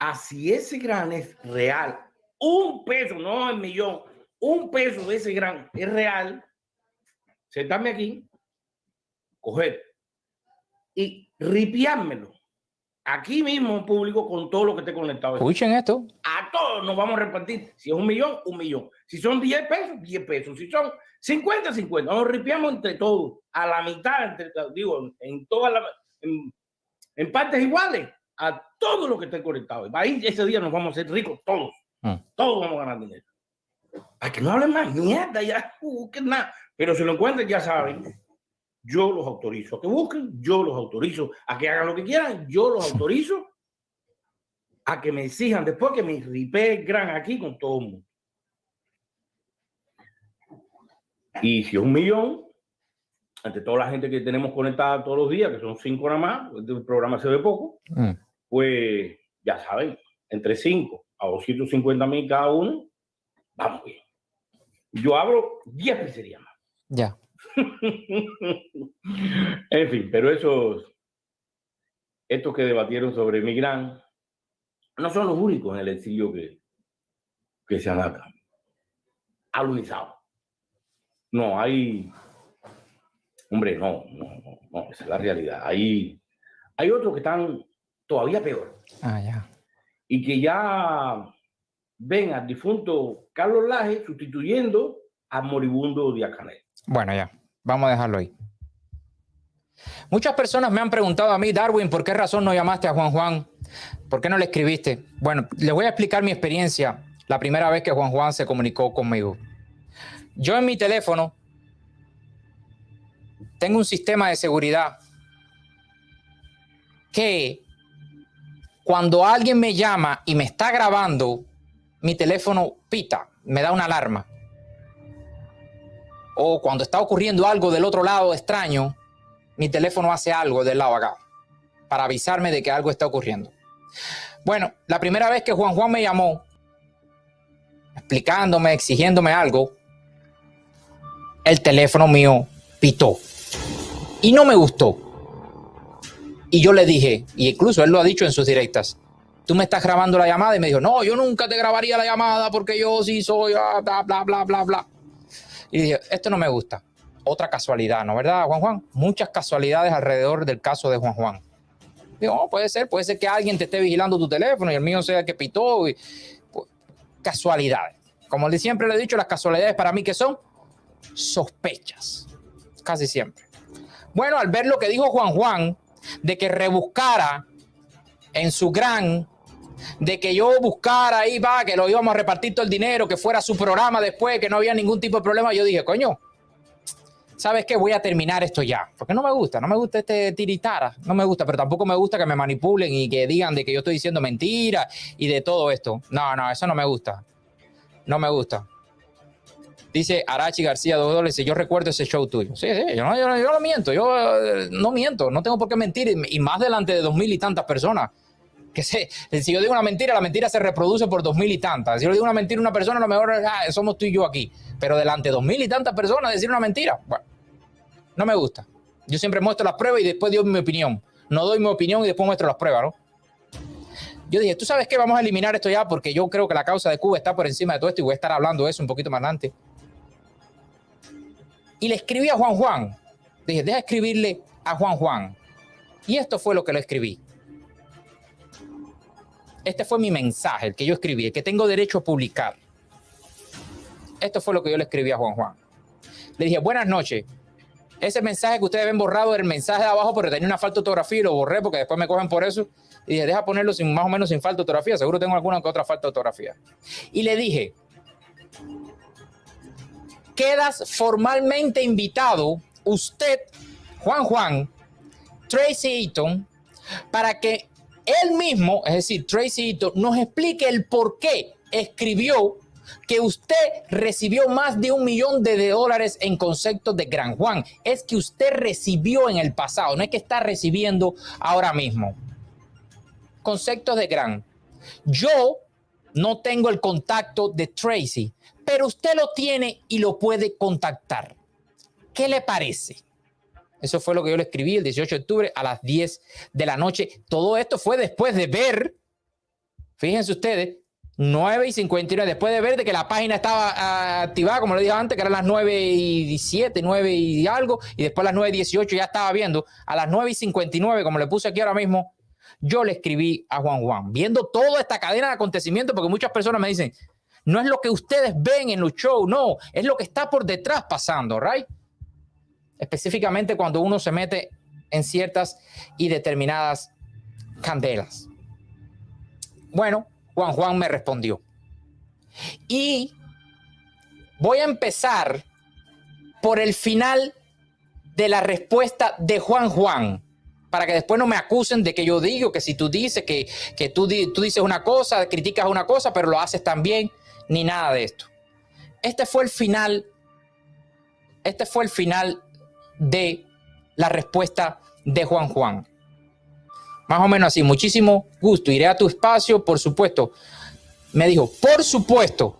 a si ese gran es real, $1, no el millón, $1 de ese gran es real, sentarme aquí, coger y ripiármelo aquí mismo en público con todo lo que esté conectado. Escuchen esto. A todos nos vamos a repartir. Si es 1 millón, 1 millón. Si son 10 pesos, 10 pesos. Si son 50, 50. Nos ripiamos entre todos. A la mitad, digo, en todas las... En partes iguales a todo lo que esté conectado. Ahí ese día nos vamos a hacer ricos todos. Todos vamos a ganar dinero. Para que no hablen más mierda, ya busquen nada. Pero si lo encuentran, ya saben, yo los autorizo a que busquen, yo los autorizo a que hagan lo que quieran, yo los autorizo a que me exijan después que me ripee gran aquí con todo el mundo. Y si es 1 millón, ante toda la gente que tenemos conectada todos los días, que son 5 nada más, el programa se ve poco, pues ya saben, entre 5 a 250,000 cada uno, vamos bien. Yo abro 10 pizzerías más. Ya. En fin, pero estos que debatieron sobre Migrán no son los únicos en el exilio que se han alunizado. No, hay... Hombre, no, esa es la realidad. Hay otros que están todavía peor. Ya. Y que ya ven al difunto Carlos Laje sustituyendo al moribundo Díaz-Canel. Bueno, ya. Vamos a dejarlo ahí. Muchas personas me han preguntado a mí, Darwin, ¿por qué razón no llamaste a Juan Juan? ¿Por qué no le escribiste? Bueno, les voy a explicar mi experiencia la primera vez que Juan Juan se comunicó conmigo. Yo en mi teléfono tengo un sistema de seguridad que cuando alguien me llama y me está grabando, mi teléfono pita, me da una alarma. O cuando está ocurriendo algo del otro lado extraño, mi teléfono hace algo del lado acá para avisarme de que algo está ocurriendo. Bueno, la primera vez que Juan Juan me llamó, explicándome, exigiéndome algo, el teléfono mío pitó. Y no me gustó. Y yo le dije, y incluso él lo ha dicho en sus directas, tú me estás grabando la llamada, y me dijo, no, yo nunca te grabaría la llamada porque yo sí soy, bla, bla, bla, bla, bla. Y dije, esto no me gusta. Otra casualidad, ¿no? ¿Verdad, Juan Juan? Muchas casualidades alrededor del caso de Juan Juan. Digo, oh, puede ser que alguien te esté vigilando tu teléfono y el mío sea el que pitó. Y, pues, casualidades. Como siempre le he dicho, las casualidades para mí que son sospechas. Casi siempre. Bueno, al ver lo que dijo Juan Juan, de que rebuscara en su gran, de que yo buscara ahí, que lo íbamos a repartir todo el dinero, que fuera su programa después, que no había ningún tipo de problema, yo dije, coño, ¿sabes qué? Voy a terminar esto ya. Porque no me gusta este tiritara, no me gusta, pero tampoco me gusta que me manipulen y que digan de que yo estoy diciendo mentiras y de todo esto. No, eso no me gusta. No me gusta. Dice Arachi García, $2, yo recuerdo ese show tuyo. Sí, yo no miento, yo no miento, no tengo por qué mentir, y más delante de 2,000 y tantas personas. Si yo digo una mentira, la mentira se reproduce por 2,000 y tantas. Si yo le digo una mentira a una persona, a lo mejor somos tú y yo aquí. Pero delante de 2,000 y tantas personas decir una mentira, bueno, no me gusta. Yo siempre muestro las pruebas y después doy mi opinión. No doy mi opinión y después muestro las pruebas, ¿no? Yo dije, ¿tú sabes qué? Vamos a eliminar esto ya porque yo creo que la causa de Cuba está por encima de todo esto y voy a estar hablando de eso un poquito más adelante. Y le escribí a Juan Juan. Dije, deja escribirle a Juan Juan. Y esto fue lo que le escribí. Este fue mi mensaje, el que yo escribí, el que tengo derecho a publicar. Esto fue lo que yo le escribí a Juan Juan. Le dije, buenas noches. Ese mensaje que ustedes ven borrado era el mensaje de abajo, pero tenía una falta de ortografía y lo borré porque después me cogen por eso. Y dije, deja ponerlo más o menos sin falta de ortografía. Seguro tengo alguna que otra falta de ortografía. Y le dije, quedas formalmente invitado, usted, Juan Juan, Tracy Eaton, para que él mismo, es decir, Tracy Eaton, nos explique el por qué escribió que usted recibió más de $1 millón en conceptos de Gran Juan. Es que usted recibió en el pasado, no es que está recibiendo ahora mismo. Conceptos de Gran. Yo no tengo el contacto de Tracy, pero usted lo tiene y lo puede contactar. ¿Qué le parece? Eso fue lo que yo le escribí el 18 de octubre a las 10 de la noche. Todo esto fue después de ver, fíjense ustedes, 9:59, después de ver de que la página estaba activada, como le dije antes, que eran las 9:17, 9 y algo, y después a las 9:18 ya estaba viendo. A las 9:59, como le puse aquí ahora mismo, yo le escribí a Juan, viendo toda esta cadena de acontecimientos, porque muchas personas me dicen, no es lo que ustedes ven en los shows, no, es lo que está por detrás pasando, ¿right? Específicamente cuando uno se mete en ciertas y determinadas candelas. Bueno, Juan me respondió. Y voy a empezar por el final de la respuesta de Juan, para que después no me acusen de que yo digo que si tú dices que tú dices una cosa, criticas una cosa, pero lo haces también, ni nada de esto. Este fue el final de la respuesta de Juan. Más o menos así, muchísimo gusto, iré a tu espacio, por supuesto. Me dijo, por supuesto,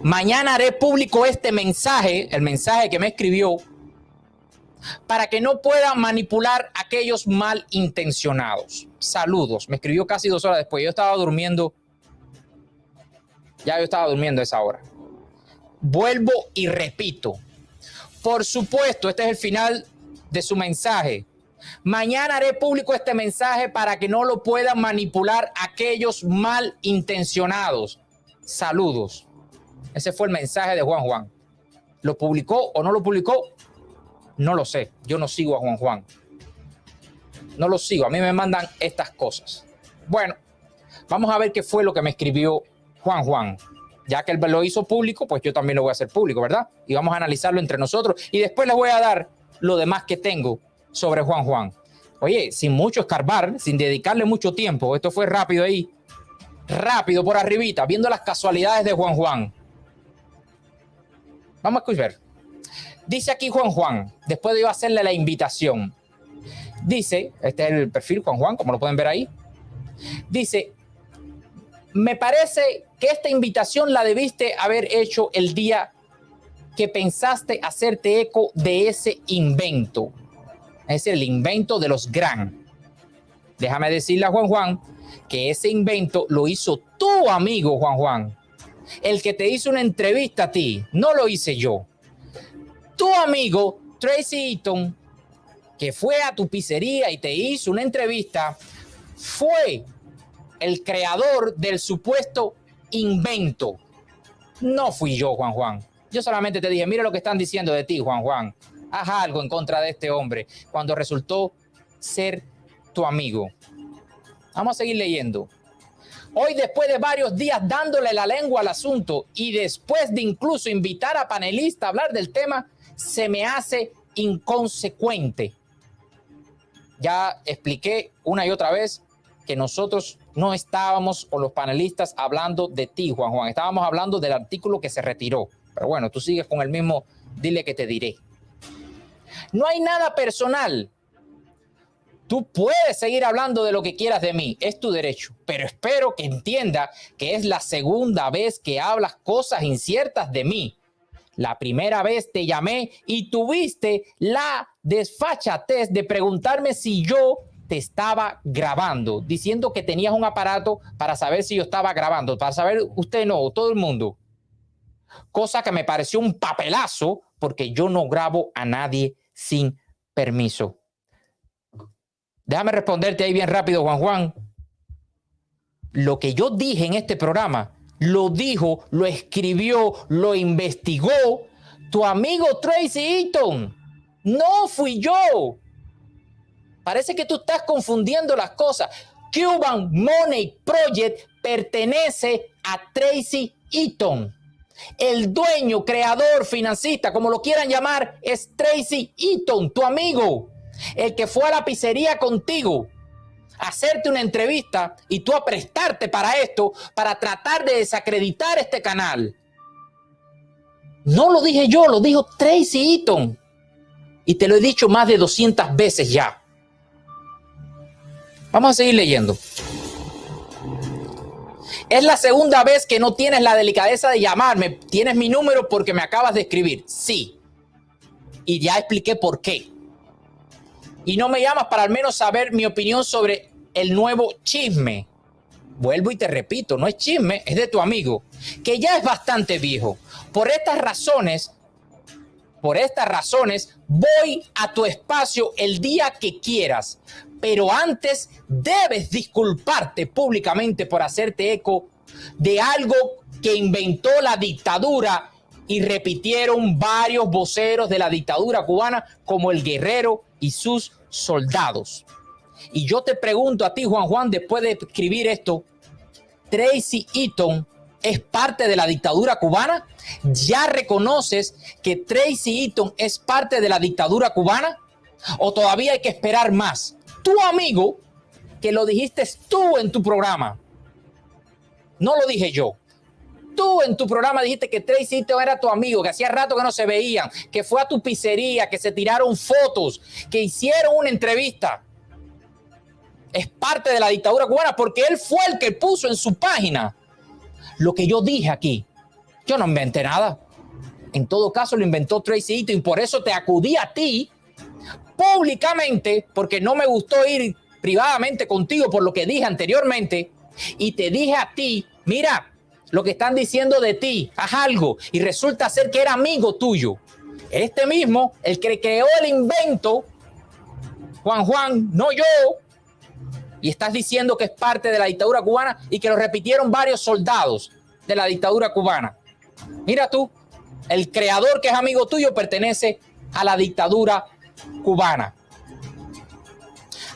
mañana haré público este mensaje, el mensaje que me escribió, para que no puedan manipular a aquellos malintencionados. Saludos. Me escribió casi 2 horas después. Yo estaba durmiendo. Ya yo estaba durmiendo a esa hora. Vuelvo y repito. Por supuesto, este es el final de su mensaje. Mañana haré público este mensaje para que no lo puedan manipular aquellos malintencionados. Saludos. Ese fue el mensaje de Juan. ¿Lo publicó o no lo publicó? No lo sé. Yo no sigo a Juan. No lo sigo. A mí me mandan estas cosas. Bueno, vamos a ver qué fue lo que me escribió Juan. Ya que él lo hizo público, pues yo también lo voy a hacer público, ¿verdad? Y vamos a analizarlo entre nosotros. Y después les voy a dar lo demás que tengo sobre Juan. Oye, sin mucho escarbar, sin dedicarle mucho tiempo. Esto fue rápido ahí. Rápido por arribita, viendo las casualidades de Juan. Vamos a escuchar. Dice aquí Juan, después de yo hacerle la invitación. Dice, este es el perfil Juan, como lo pueden ver ahí. Dice, me parece que esta invitación la debiste haber hecho el día que pensaste hacerte eco de ese invento. Es decir, el invento de los Gran. Déjame decirle a Juan que ese invento lo hizo tu amigo Juan. El que te hizo una entrevista a ti, no lo hice yo. Tu amigo Tracy Eaton, que fue a tu pizzería y te hizo una entrevista, fue el creador del supuesto invento. No fui yo, Juan. Yo solamente te dije, mira lo que están diciendo de ti, Juan. Haz algo en contra de este hombre, cuando resultó ser tu amigo. Vamos a seguir leyendo. Hoy, después de varios días dándole la lengua al asunto y después de incluso invitar a panelistas a hablar del tema, se me hace inconsecuente. Ya expliqué una y otra vez que nosotros no estábamos con los panelistas hablando de ti, Juan. Estábamos hablando del artículo que se retiró. Pero bueno, tú sigues con el mismo dile que te diré. No hay nada personal. Tú puedes seguir hablando de lo que quieras de mí, es tu derecho, pero espero que entienda que es la segunda vez que hablas cosas inciertas de mí. La primera vez te llamé y tuviste la desfachatez de preguntarme si yo te estaba grabando, diciendo que tenías un aparato para saber si yo estaba grabando, para saber usted no, todo el mundo. Cosa que me pareció un papelazo porque yo no grabo a nadie sin permiso. Déjame responderte ahí bien rápido, Juan. Lo que yo dije en este programa, lo dijo, lo escribió, lo investigó tu amigo Tracy Eaton. No fui yo. Parece que tú estás confundiendo las cosas. Cuban Money Project pertenece a Tracy Eaton. El dueño, creador, financista, como lo quieran llamar, es Tracy Eaton, tu amigo. El que fue a la pizzería contigo a hacerte una entrevista y tú a prestarte para esto, para tratar de desacreditar este canal. No lo dije yo, lo dijo Tracy Eaton. Y te lo he dicho más de 200 veces ya. Vamos a seguir leyendo. Es la segunda vez que no tienes la delicadeza de llamarme. Tienes mi número porque me acabas de escribir. Sí. Y ya expliqué por qué. Y no me llamas para al menos saber mi opinión sobre el nuevo chisme. vuelvo y te repito, no es chisme, es de tu amigo, que ya es bastante viejo. Por estas razones, voy a tu espacio el día que quieras, pero antes debes disculparte públicamente por hacerte eco de algo que inventó la dictadura y repitieron varios voceros de la dictadura cubana como el Guerrero y sus soldados. Y yo te pregunto a ti, Juan, después de escribir esto, ¿Tracy Eaton es parte de la dictadura cubana? ¿Ya reconoces que Tracy Eaton es parte de la dictadura cubana? ¿O todavía hay que esperar más? Tu amigo, que lo dijiste tú en tu programa, no lo dije yo. Tú en tu programa dijiste que Tracy Eaton era tu amigo, que hacía rato que no se veían, que fue a tu pizzería, que se tiraron fotos, que hicieron una entrevista. Es parte de la dictadura cubana porque él fue el que puso en su página lo que yo dije aquí. Yo no inventé nada. En todo caso lo inventó Tracy Eaton y por eso te acudí a ti públicamente, porque no me gustó ir privadamente contigo por lo que dije anteriormente, y te dije a ti, mira, lo que están diciendo de ti, haz algo, y resulta ser que era amigo tuyo. Este mismo, el que creó el invento, Juan, no yo, y estás diciendo que es parte de la dictadura cubana y que lo repitieron varios soldados de la dictadura cubana. Mira tú, el creador que es amigo tuyo pertenece a la dictadura cubana.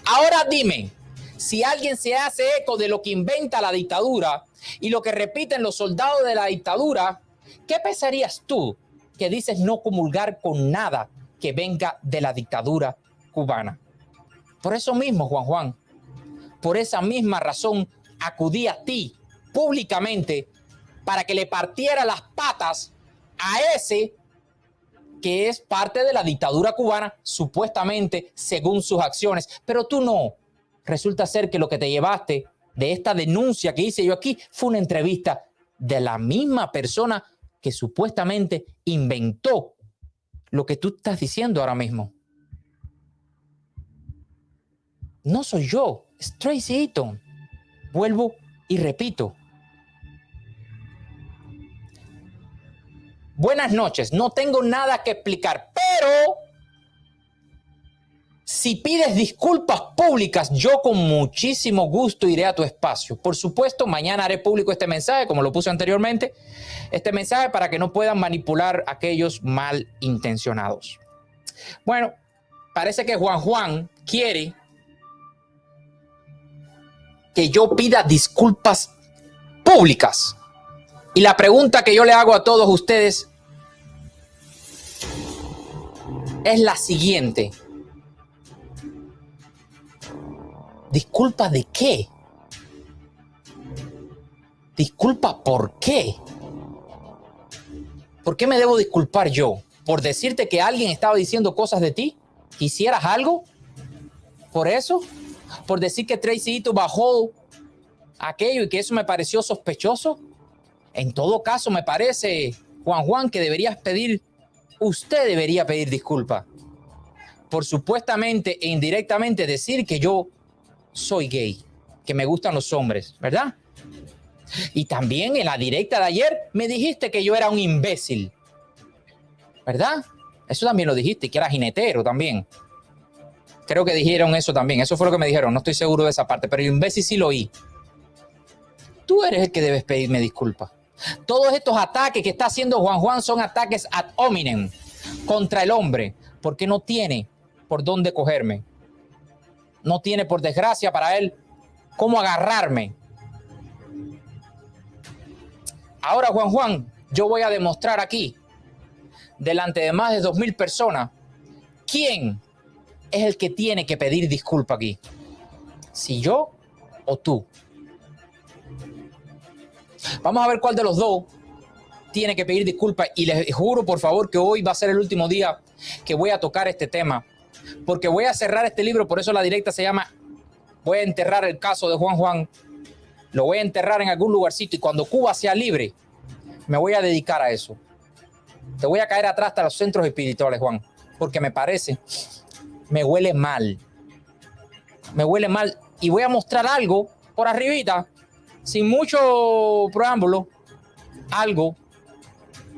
Ahora dime, si alguien se hace eco de lo que inventa la dictadura y lo que repiten los soldados de la dictadura, ¿qué pensarías tú que dices no comulgar con nada que venga de la dictadura cubana? Por eso mismo, Juan, por esa misma razón acudí a ti públicamente para que le partiera las patas a ese que es parte de la dictadura cubana, supuestamente, según sus acciones. Pero tú no. Resulta ser que lo que te llevaste de esta denuncia que hice yo aquí fue una entrevista de la misma persona que supuestamente inventó lo que tú estás diciendo ahora mismo. No soy yo, es Tracy Eaton. Vuelvo y repito. Buenas noches, no tengo nada que explicar, pero si pides disculpas públicas, yo con muchísimo gusto iré a tu espacio. Por supuesto, mañana haré público este mensaje, como lo puse anteriormente, este mensaje para que no puedan manipular a aquellos malintencionados. Bueno, parece que Juan quiere que yo pida disculpas públicas. Y la pregunta que yo le hago a todos ustedes es la siguiente. ¿Disculpa de qué? ¿Disculpa por qué? ¿Por qué me debo disculpar yo? ¿Por decirte que alguien estaba diciendo cosas de ti? ¿Hicieras algo? ¿Por eso? ¿Por decir que Tracy Eaton bajó aquello y que eso me pareció sospechoso? En todo caso, me parece, Juan, que usted debería pedir disculpas por supuestamente e indirectamente decir que yo soy gay, que me gustan los hombres, ¿verdad? Y también en la directa de ayer me dijiste que yo era un imbécil, ¿verdad? Eso también lo dijiste, que era jinetero también. Creo que dijeron eso también, eso fue lo que me dijeron, no estoy seguro de esa parte, pero el imbécil sí lo oí. Tú eres el que debes pedirme disculpas. Todos estos ataques que está haciendo Juan son ataques ad hominem contra el hombre, porque no tiene por dónde cogerme. No tiene, por desgracia, para él cómo agarrarme. Ahora, Juan, yo voy a demostrar aquí, delante de más de 2,000 personas, quién es el que tiene que pedir disculpa aquí. Si yo o tú. Vamos a ver cuál de los dos tiene que pedir disculpas. Y les juro, por favor, que hoy va a ser el último día que voy a tocar este tema. Porque voy a cerrar este libro, por eso la directa se llama Voy a enterrar el caso de Juan. Lo voy a enterrar en algún lugarcito y cuando Cuba sea libre, me voy a dedicar a eso. Te voy a caer atrás hasta los centros espirituales, Juan. Porque me huele mal. Me huele mal. Y voy a mostrar algo por arribita sin mucho preámbulo, algo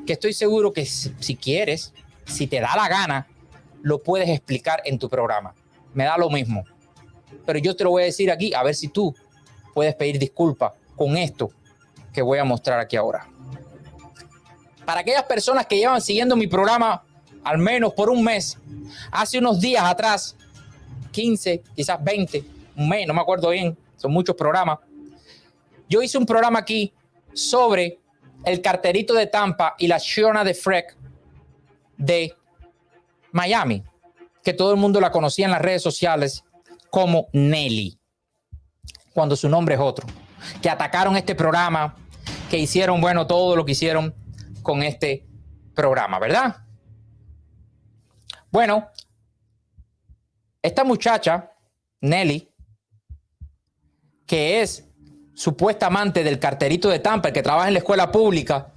que estoy seguro que si quieres, si te da la gana, lo puedes explicar en tu programa. Me da lo mismo. Pero yo te lo voy a decir aquí, a ver si tú puedes pedir disculpas con esto que voy a mostrar aquí ahora. Para aquellas personas que llevan siguiendo mi programa al menos por un mes, hace unos días atrás, 15, quizás 20, un mes, no me acuerdo bien, son muchos programas. Yo hice un programa aquí sobre el carterito de Tampa y la Shona de Freck de Miami, que todo el mundo la conocía en las redes sociales como Nelly, cuando su nombre es otro, que atacaron este programa, que hicieron, bueno, todo lo que hicieron con este programa, ¿verdad? Bueno, esta muchacha, Nelly, que es supuesta amante del carterito de Tampa, el que trabaja en la escuela pública,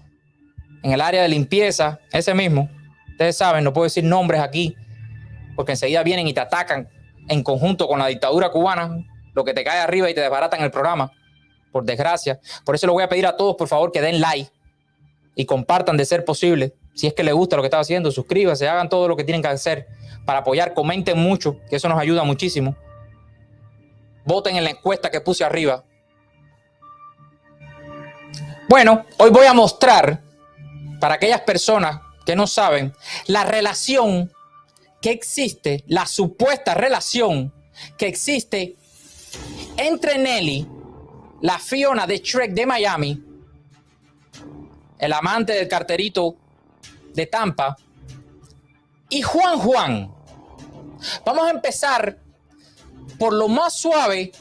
en el área de limpieza, ese mismo. Ustedes saben, no puedo decir nombres aquí, porque enseguida vienen y te atacan en conjunto con la dictadura cubana, lo que te cae arriba y te desbaratan el programa, por desgracia. Por eso le voy a pedir a todos, por favor, que den like y compartan de ser posible. Si es que les gusta lo que estaba haciendo, suscríbanse, hagan todo lo que tienen que hacer para apoyar, comenten mucho, que eso nos ayuda muchísimo. Voten en la encuesta que puse arriba. Bueno, hoy voy a mostrar, para aquellas personas que no saben, la relación que existe, la supuesta relación que existe entre Nelly, la Fiona de Shrek de Miami, el amante del carterito de Tampa, y Juan Juan. Vamos a empezar por lo más suave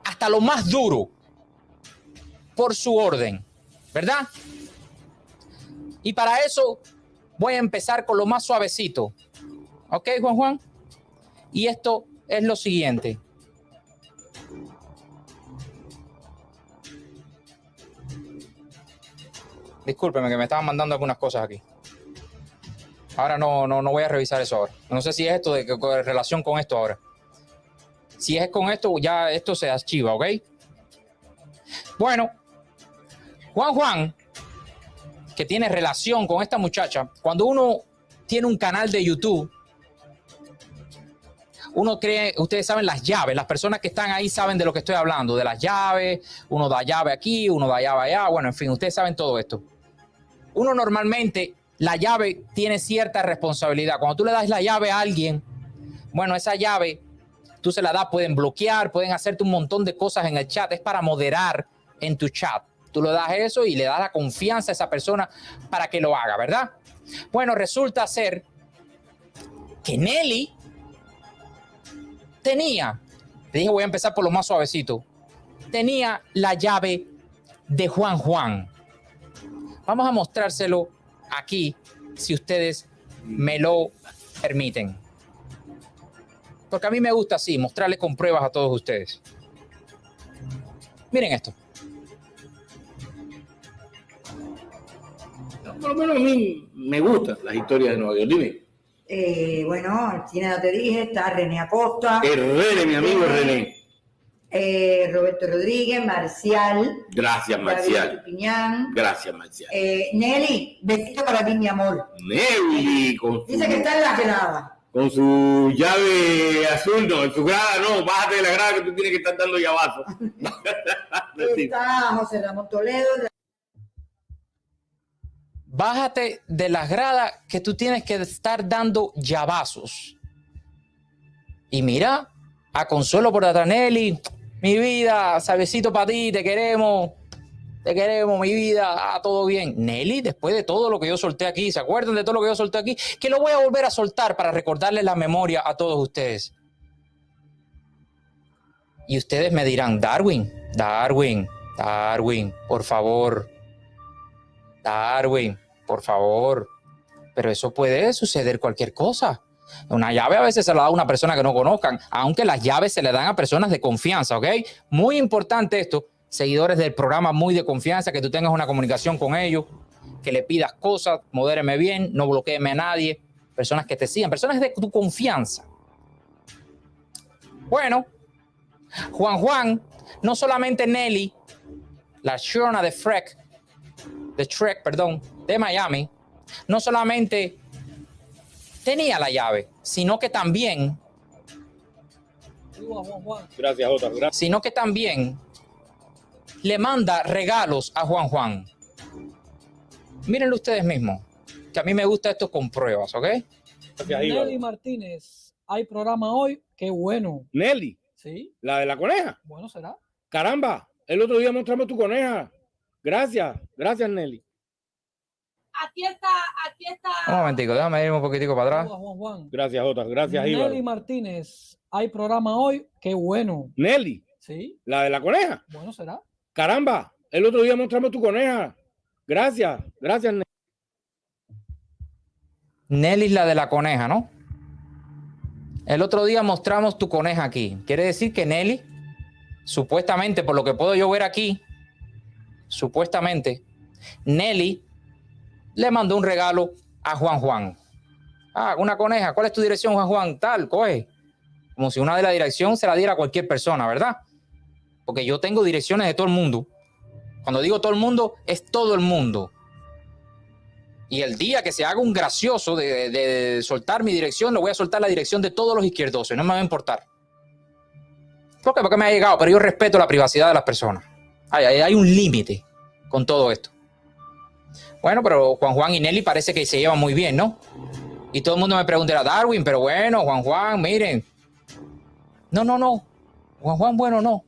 hasta lo más duro, por su orden, ¿verdad? Y para eso voy a empezar con lo más suavecito. ¿Ok, Juan Juan? Y esto es lo siguiente. Discúlpeme que me estaban mandando algunas cosas aquí. Ahora no voy a revisar eso ahora. No sé si es esto de relación con esto ahora. Si es con esto, ya esto se archiva, ¿ok? Bueno, Juan Juan, que tiene relación con esta muchacha, cuando uno tiene un canal de YouTube, uno cree, ustedes saben las llaves, las personas que están ahí saben de lo que estoy hablando, de las llaves, uno da llave aquí, uno da llave allá, bueno, en fin, ustedes saben todo esto. Uno normalmente, la llave tiene cierta responsabilidad. Cuando tú le das la llave a alguien, bueno, esa llave, tú se la das, pueden bloquear, pueden hacerte un montón de cosas en el chat, es para moderar en tu chat. Tú le das eso y le das la confianza a esa persona para que lo haga, ¿verdad? Bueno, resulta ser que Nelly tenía, te dije voy a empezar por lo más suavecito, tenía la llave de Juan Juan. Vamos a mostrárselo aquí, si ustedes me lo permiten. Porque a mí me gusta así, mostrarles con pruebas a todos ustedes. Miren esto. Por lo menos a mí me gustan las historias de Nueva York. Dime. Bueno, ya te dije, está René Acosta. René, mi amigo René. Roberto Rodríguez, Marcial. Gracias, Marcial. Piñán. Gracias, Marcial. Nelly, besito para ti, mi amor. Nelly, dice que está en la grada. Con su llave azul, no, en su grada no, bájate de la grada que tú tienes que estar dando llavazos. Está José Ramón Toledo. Bájate de las gradas que tú tienes que estar dando llavazos. Y mira, a Consuelo por atrás, Nelly, mi vida, sabecito para ti, te queremos, mi vida, todo bien. Nelly, después de todo lo que yo solté aquí, ¿se acuerdan de todo lo que yo solté aquí? Que lo voy a volver a soltar para recordarles la memoria a todos ustedes. Y ustedes me dirán, Darwin, por favor. Darwin, por favor. Pero eso puede suceder cualquier cosa. Una llave a veces se la da a una persona que no conozcan, aunque las llaves se le dan a personas de confianza, ¿ok? Muy importante esto, seguidores del programa muy de confianza, que tú tengas una comunicación con ellos, que le pidas cosas, modéreme bien, no bloqueeme a nadie, personas que te sigan, personas de tu confianza. Bueno, Juan Juan, no solamente Nelly la Shona de Shrek, de Miami, no solamente tenía la llave, sino que también, Gracias, Jota. Gracias. sino que también le manda regalos a Juan. Mírenlo ustedes mismos, que a mí me gusta esto con pruebas, ¿ok? Nelly Martínez, hay programa hoy, qué bueno. Nelly. Sí. La de la coneja. Bueno, será. Caramba, el otro día mostramos tu coneja. Gracias, Nelly. Aquí está. Un momentico, déjame ir un poquitico para atrás. Juan. Gracias, Jota. Gracias, Nelly Íbaro. Martínez, hay programa hoy, qué bueno. Nelly. Sí. La de la coneja. Bueno, será. Caramba, el otro día mostramos tu coneja. Gracias, Nelly. Nelly, la de la coneja, ¿no? El otro día mostramos tu coneja aquí. Quiere decir que Nelly, supuestamente, por lo que puedo yo ver aquí, supuestamente, Nelly le mandó un regalo a Juan. Ah, una coneja. ¿Cuál es tu dirección, Juan? Tal, coge. Como si una de la dirección se la diera a cualquier persona, ¿verdad? Porque yo tengo direcciones de todo el mundo. Cuando digo todo el mundo, es todo el mundo. Y el día que se haga un gracioso de soltar mi dirección, le voy a soltar la dirección de todos los izquierdosos. No me va a importar. ¿Por qué? Porque me ha llegado, pero yo respeto la privacidad de las personas. Hay un límite con todo esto. Bueno, pero Juan y Nelly parece que se llevan muy bien, ¿no? Y todo el mundo me preguntará, Darwin, pero bueno, Juan, miren. No. Juan, bueno, no.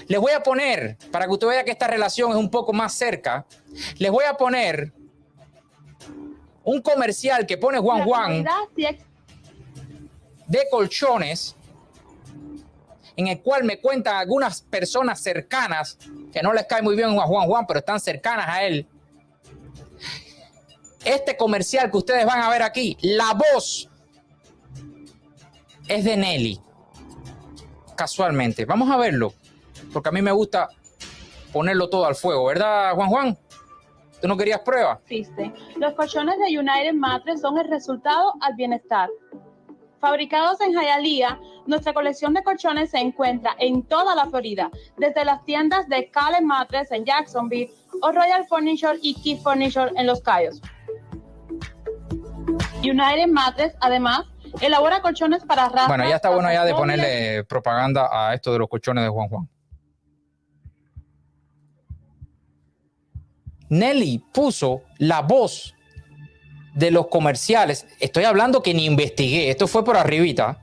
Les voy a poner, para que usted vea que esta relación es un poco más cerca, les voy a poner un comercial que pone Juan de colchones, en el cual me cuentan algunas personas cercanas, que no les cae muy bien a Juan, pero están cercanas a él. Este comercial que ustedes van a ver aquí, la voz es de Nelly, casualmente. Vamos a verlo, porque a mí me gusta ponerlo todo al fuego, ¿verdad, Juan? ¿Tú no querías pruebas? Existe. Los colchones de United Mattress son el resultado al bienestar. Fabricados en Hialeah, nuestra colección de colchones se encuentra en toda la Florida, desde las tiendas de Cale Mattress en Jacksonville o Royal Furniture y Key Furniture en Los Cayos. United Mattress, además, elabora colchones para razas. Bueno, ya está bueno ya de ponerle propaganda a esto de los colchones de Juan. Nelly puso la voz de los comerciales. Estoy hablando que ni investigué. Esto fue por arribita.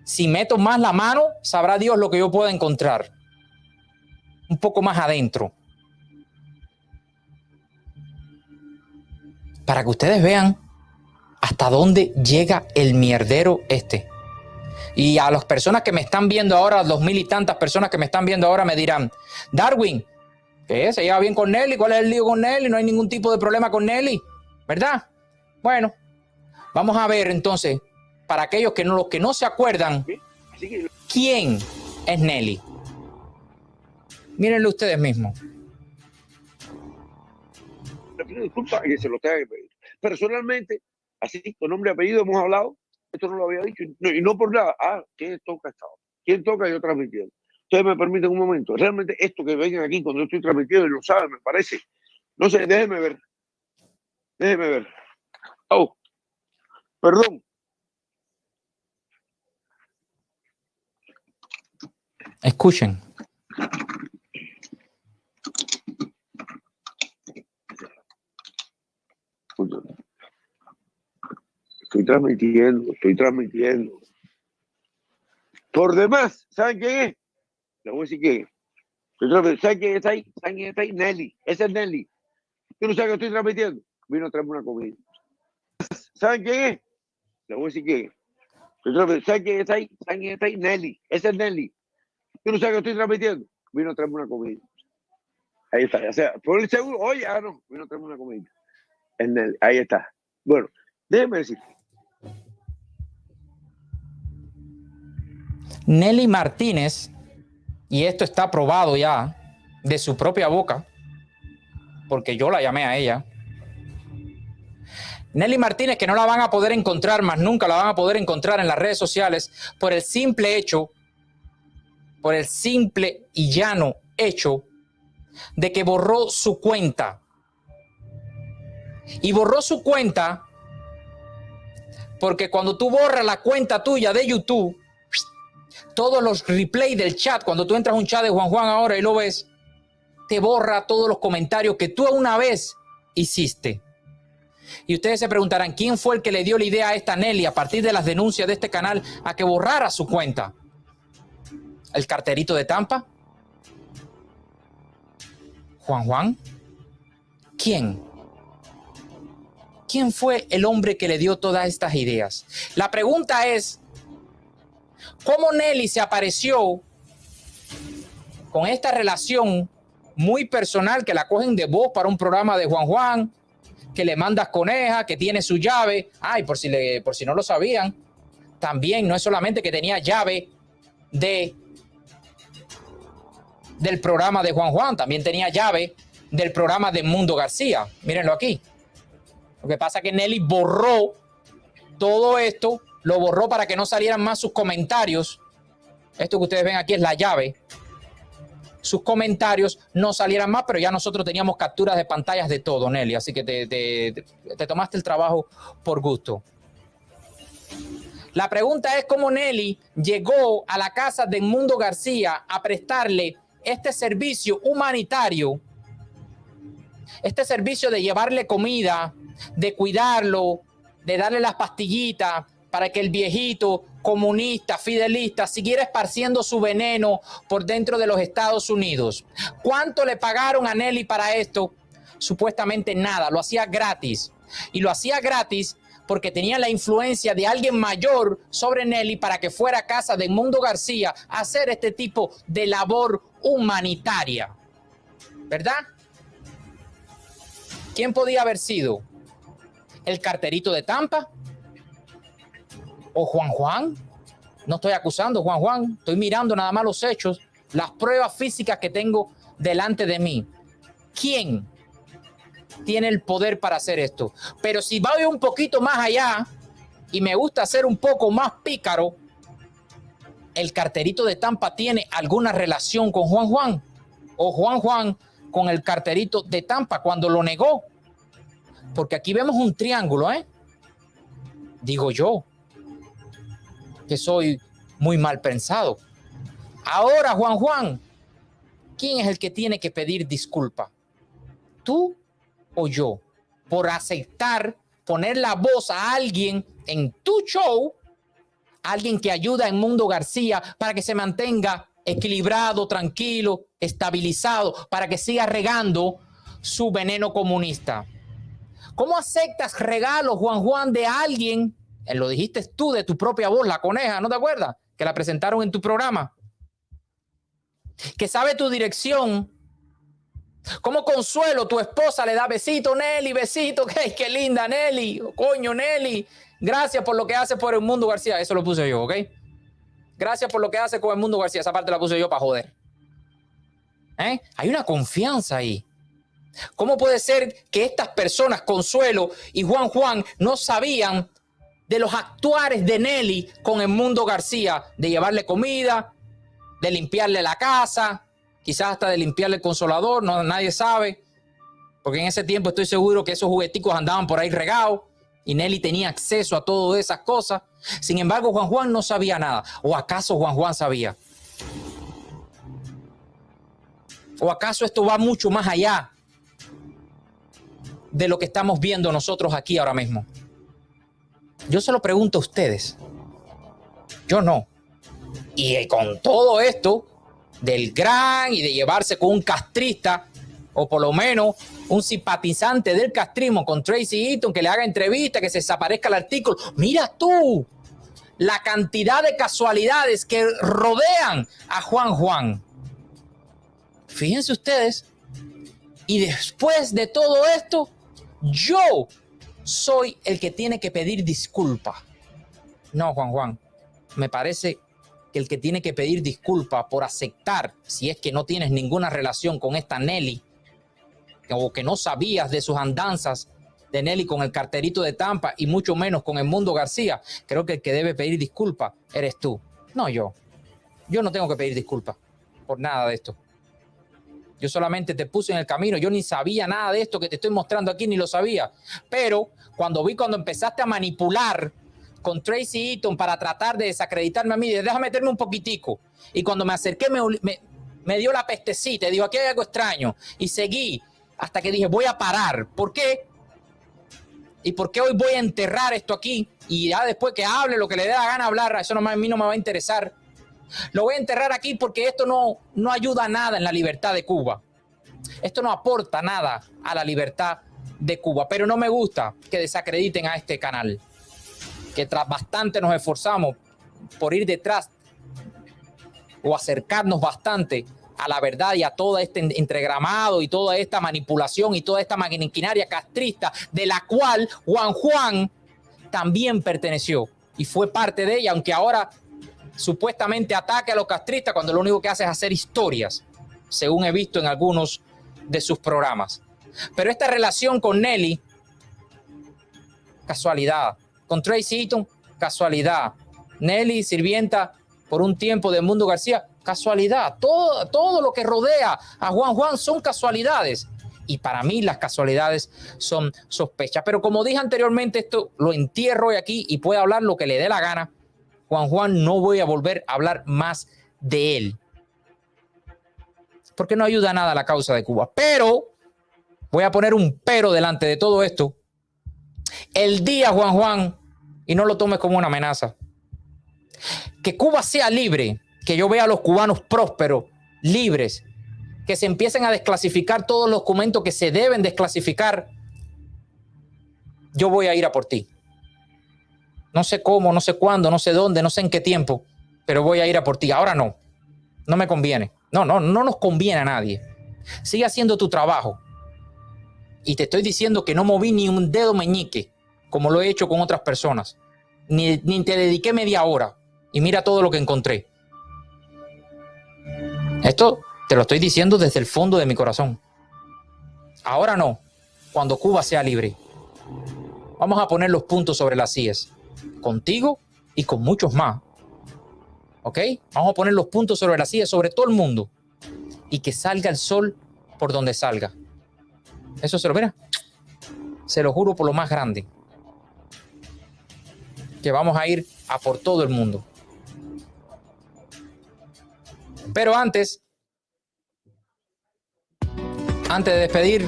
Si meto más la mano, sabrá Dios lo que yo pueda encontrar. Un poco más adentro. Para que ustedes vean hasta dónde llega el mierdero este. Y a las personas que me están viendo ahora, 2,000 y tantas personas que me están viendo ahora me dirán, Darwin, ¿qué? ¿Se lleva bien con Nelly? ¿Cuál es el lío con Nelly? No hay ningún tipo de problema con Nelly, ¿verdad? Bueno, vamos a ver entonces, para aquellos que no se acuerdan, ¿quién es Nelly? Mírenlo ustedes mismos. Le pido disculpas que se lo tenga que pedir. Personalmente, así, con nombre y apellido hemos hablado, esto no lo había dicho, y no por nada. ¿Quién toca esta hora? ¿Quién toca? Yo transmitiendo. Ustedes me permiten un momento. Realmente esto que vengan aquí cuando yo estoy transmitiendo, y lo saben, me parece. No sé, déjenme ver. Oh, perdón. Escuchen. Estoy transmitiendo. Por demás, ¿saben quién es? Les voy a decir quién es. ¿Saben quién está ahí? Nelly. Ese es Nelly. ¿Tú no sabes que estoy transmitiendo? Vino a traerme una comida. ¿Saben quién es? Les voy a decir quién es. ¿Saben quién está ahí? Nelly. Ese es Nelly. ¿Tú no sabes que estoy transmitiendo? Vino a traerme una comida. Ahí está. O sea, por el seguro, oye, no. Vino a traerme una comida. Es Nelly. Ahí está. Bueno, déjenme decir. Nelly Martínez, y esto está probado ya de su propia boca, porque yo la llamé a ella. Nelly Martínez, que no la van a poder encontrar más nunca, la van a poder encontrar en las redes sociales por el simple y llano hecho de que borró su cuenta. Y borró su cuenta porque cuando tú borras la cuenta tuya de YouTube, todos los replays del chat, cuando tú entras a un chat de Juan Juan ahora y lo ves, te borra todos los comentarios que tú una vez hiciste. Y ustedes se preguntarán, ¿quién fue el que le dio la idea a esta Nelly a partir de las denuncias de este canal a que borrara su cuenta? ¿El carterito de Tampa? ¿Juan Juan? ¿Quién? ¿Quién fue el hombre que le dio todas estas ideas? La pregunta es, ¿cómo Nelly se apareció con esta relación muy personal que la cogen de voz para un programa de Juan Juan, que le mandas coneja, que tiene su llave? Ay, por si no lo sabían, también no es solamente que tenía llave del programa de Juan Juan, también tenía llave del programa de Mundo García. Mírenlo aquí. Lo que pasa es que Nelly borró todo esto, lo borró para que no salieran más sus comentarios. Esto que ustedes ven aquí es la llave. Sus comentarios no salieran más, pero ya nosotros teníamos capturas de pantallas de todo, Nelly. Así que te tomaste el trabajo por gusto. La pregunta es cómo Nelly llegó a la casa de Mundo García a prestarle este servicio humanitario, este servicio de llevarle comida, de cuidarlo, de darle las pastillitas para que el viejito comunista, fidelista, siguiera esparciendo su veneno por dentro de los Estados Unidos. ¿Cuánto le pagaron a Nelly para esto? Supuestamente nada, lo hacía gratis. Y lo hacía gratis porque tenía la influencia de alguien mayor sobre Nelly para que fuera a casa de Mundo García a hacer este tipo de labor humanitaria. ¿Verdad? ¿Quién podía haber sido? ¿El carterito de Tampa? ¿O Juan Juan? No estoy acusando a Juan Juan, estoy mirando nada más los hechos, las pruebas físicas que tengo delante de mí. ¿Quién tiene el poder para hacer esto? Pero si voy un poquito más allá y me gusta ser un poco más pícaro, ¿el carterito de Tampa tiene alguna relación con Juan Juan? ¿O Juan Juan con el carterito de Tampa cuando lo negó? Porque aquí vemos un triángulo, ¿eh? Digo yo, que soy muy mal pensado. Ahora, Juan Juan, ¿quién es el que tiene que pedir disculpa? ¿Tú o yo? Por aceptar poner la voz a alguien en tu show, alguien que ayuda en Mundo García para que se mantenga equilibrado, tranquilo, estabilizado, para que siga regando su veneno comunista. ¿Cómo aceptas regalos, Juan Juan, de alguien? Lo dijiste tú de tu propia voz, la coneja, ¿no te acuerdas? Que la presentaron en tu programa. Que sabe tu dirección. ¿Cómo Consuelo, tu esposa, le da besito, Nelly, besito? ¡Qué linda, Nelly! Oh, coño, Nelly. Gracias por lo que hace por el Mundo García. Eso lo puse yo, ¿ok? Gracias por lo que hace con el Mundo García. Esa parte la puse yo para joder. Hay una confianza ahí. ¿Cómo puede ser que estas personas, Consuelo y Juan Juan, no sabían de los actuares de Nelly con el Mundo García? De llevarle comida, de limpiarle la casa, quizás hasta de limpiarle el consolador, no, nadie sabe. Porque en ese tiempo estoy seguro que esos jugueticos andaban por ahí regados y Nelly tenía acceso a todas esas cosas. Sin embargo, Juan Juan no sabía nada. ¿O acaso Juan Juan sabía? ¿O acaso esto va mucho más allá de lo que estamos viendo nosotros aquí ahora mismo? Yo se lo pregunto a ustedes. Yo no. Y con todo esto del gran y de llevarse con un castrista, o por lo menos un simpatizante del castrismo con Tracy Eaton, que le haga entrevista, que se desaparezca el artículo. Mira tú la cantidad de casualidades que rodean a Juan Juan. Fíjense ustedes. Y después de todo esto, yo soy el que tiene que pedir disculpas. No, Juan Juan, me parece que el que tiene que pedir disculpas por aceptar, si es que no tienes ninguna relación con esta Nelly, o que no sabías de sus andanzas de Nelly con el carterito de Tampa y mucho menos con el Mundo García, creo que el que debe pedir disculpas eres tú, no yo. Yo no tengo que pedir disculpas por nada de esto. Yo solamente te puse en el camino. Yo ni sabía nada de esto que te estoy mostrando aquí, ni lo sabía. Pero cuando empezaste a manipular con Tracy Eaton para tratar de desacreditarme a mí, déjame meterme un poquitico. Y cuando me acerqué me dio la pestecita y dijo, aquí hay algo extraño. Y seguí hasta que dije, voy a parar. ¿Por qué? ¿Y por qué hoy voy a enterrar esto aquí? Y ya después que hable lo que le dé la gana hablar, eso a mí no me va a interesar. Lo voy a enterrar aquí porque esto no ayuda a nada en la libertad de Cuba. Esto no aporta nada a la libertad de Cuba. Pero no me gusta que desacrediten a este canal, que bastante nos esforzamos por ir detrás o acercarnos bastante a la verdad y a todo este entregramado y toda esta manipulación y toda esta maquinaria castrista de la cual Juan también perteneció y fue parte de ella, aunque ahora supuestamente ataque a los castristas cuando lo único que hace es hacer historias, según he visto en algunos de sus programas. Pero esta relación con Nelly, casualidad. Con Tracy Eaton, casualidad. Nelly, sirvienta por un tiempo de Mundo García, casualidad. Todo lo que rodea a Juan son casualidades. Y para mí las casualidades son sospechas. Pero como dije anteriormente, esto lo entierro hoy aquí y puede hablar lo que le dé la gana. Juan, no voy a volver a hablar más de él. Porque no ayuda nada a la causa de Cuba. Pero, voy a poner un pero delante de todo esto. El día, Juan, y no lo tomes como una amenaza, que Cuba sea libre, que yo vea a los cubanos prósperos, libres, que se empiecen a desclasificar todos los documentos que se deben desclasificar, yo voy a ir a por ti. No sé cómo, no sé cuándo, no sé dónde, no sé en qué tiempo, pero voy a ir a por ti. Ahora no me conviene. No nos conviene a nadie. Sigue haciendo tu trabajo. Y te estoy diciendo que no moví ni un dedo meñique, como lo he hecho con otras personas. Ni te dediqué media hora. Y mira todo lo que encontré. Esto te lo estoy diciendo desde el fondo de mi corazón. Ahora no, cuando Cuba sea libre. Vamos a poner los puntos sobre las IES. Contigo y con muchos más. ¿Ok? Vamos a poner los puntos sobre las IES, sobre todo el mundo. Y que salga el sol por donde salga. Eso se lo juro por lo más grande. Que vamos a ir a por todo el mundo. Pero antes de despedir,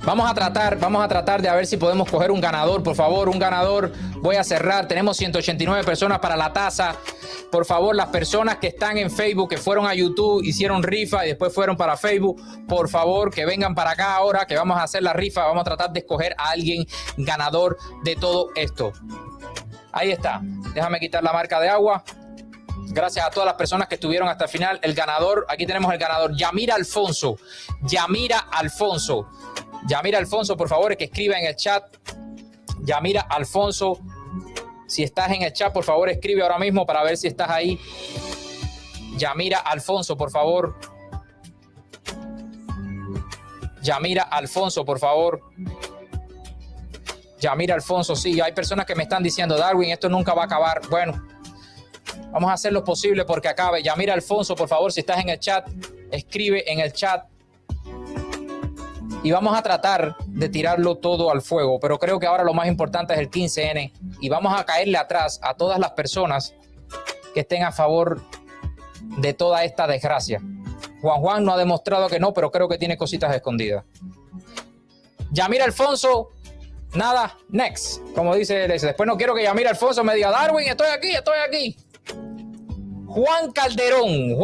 vamos a tratar de a ver si podemos coger un ganador, por favor, un ganador. Voy a cerrar, tenemos 189 personas para la taza. Por favor, las personas que están en Facebook, que fueron a YouTube, hicieron rifa y después fueron para Facebook, por favor, que vengan para acá ahora, que vamos a hacer la rifa. Vamos a tratar de escoger a alguien ganador de todo esto. Ahí está. Déjame quitar la marca de agua. Gracias a todas las personas que estuvieron hasta el final. El ganador, aquí tenemos el ganador, Yamira Alfonso. Yamira Alfonso, por favor, que escriba en el chat. Yamira Alfonso, si estás en el chat, por favor, escribe ahora mismo para ver si estás ahí. Yamira Alfonso, por favor. Yamira Alfonso, por favor. Yamira Alfonso, sí, hay personas que me están diciendo, Darwin, esto nunca va a acabar. Bueno, vamos a hacer lo posible porque acabe. Yamira Alfonso, por favor, si estás en el chat, escribe en el chat. Y vamos a tratar de tirarlo todo al fuego. Pero creo que ahora lo más importante es el 15N. Y vamos a caerle atrás a todas las personas que estén a favor de toda esta desgracia. Juan no ha demostrado que no, pero creo que tiene cositas escondidas. Yamira Alfonso, nada, next. Como dice él. Después no quiero que Yamira Alfonso me diga, Darwin, estoy aquí. Juan Calderón.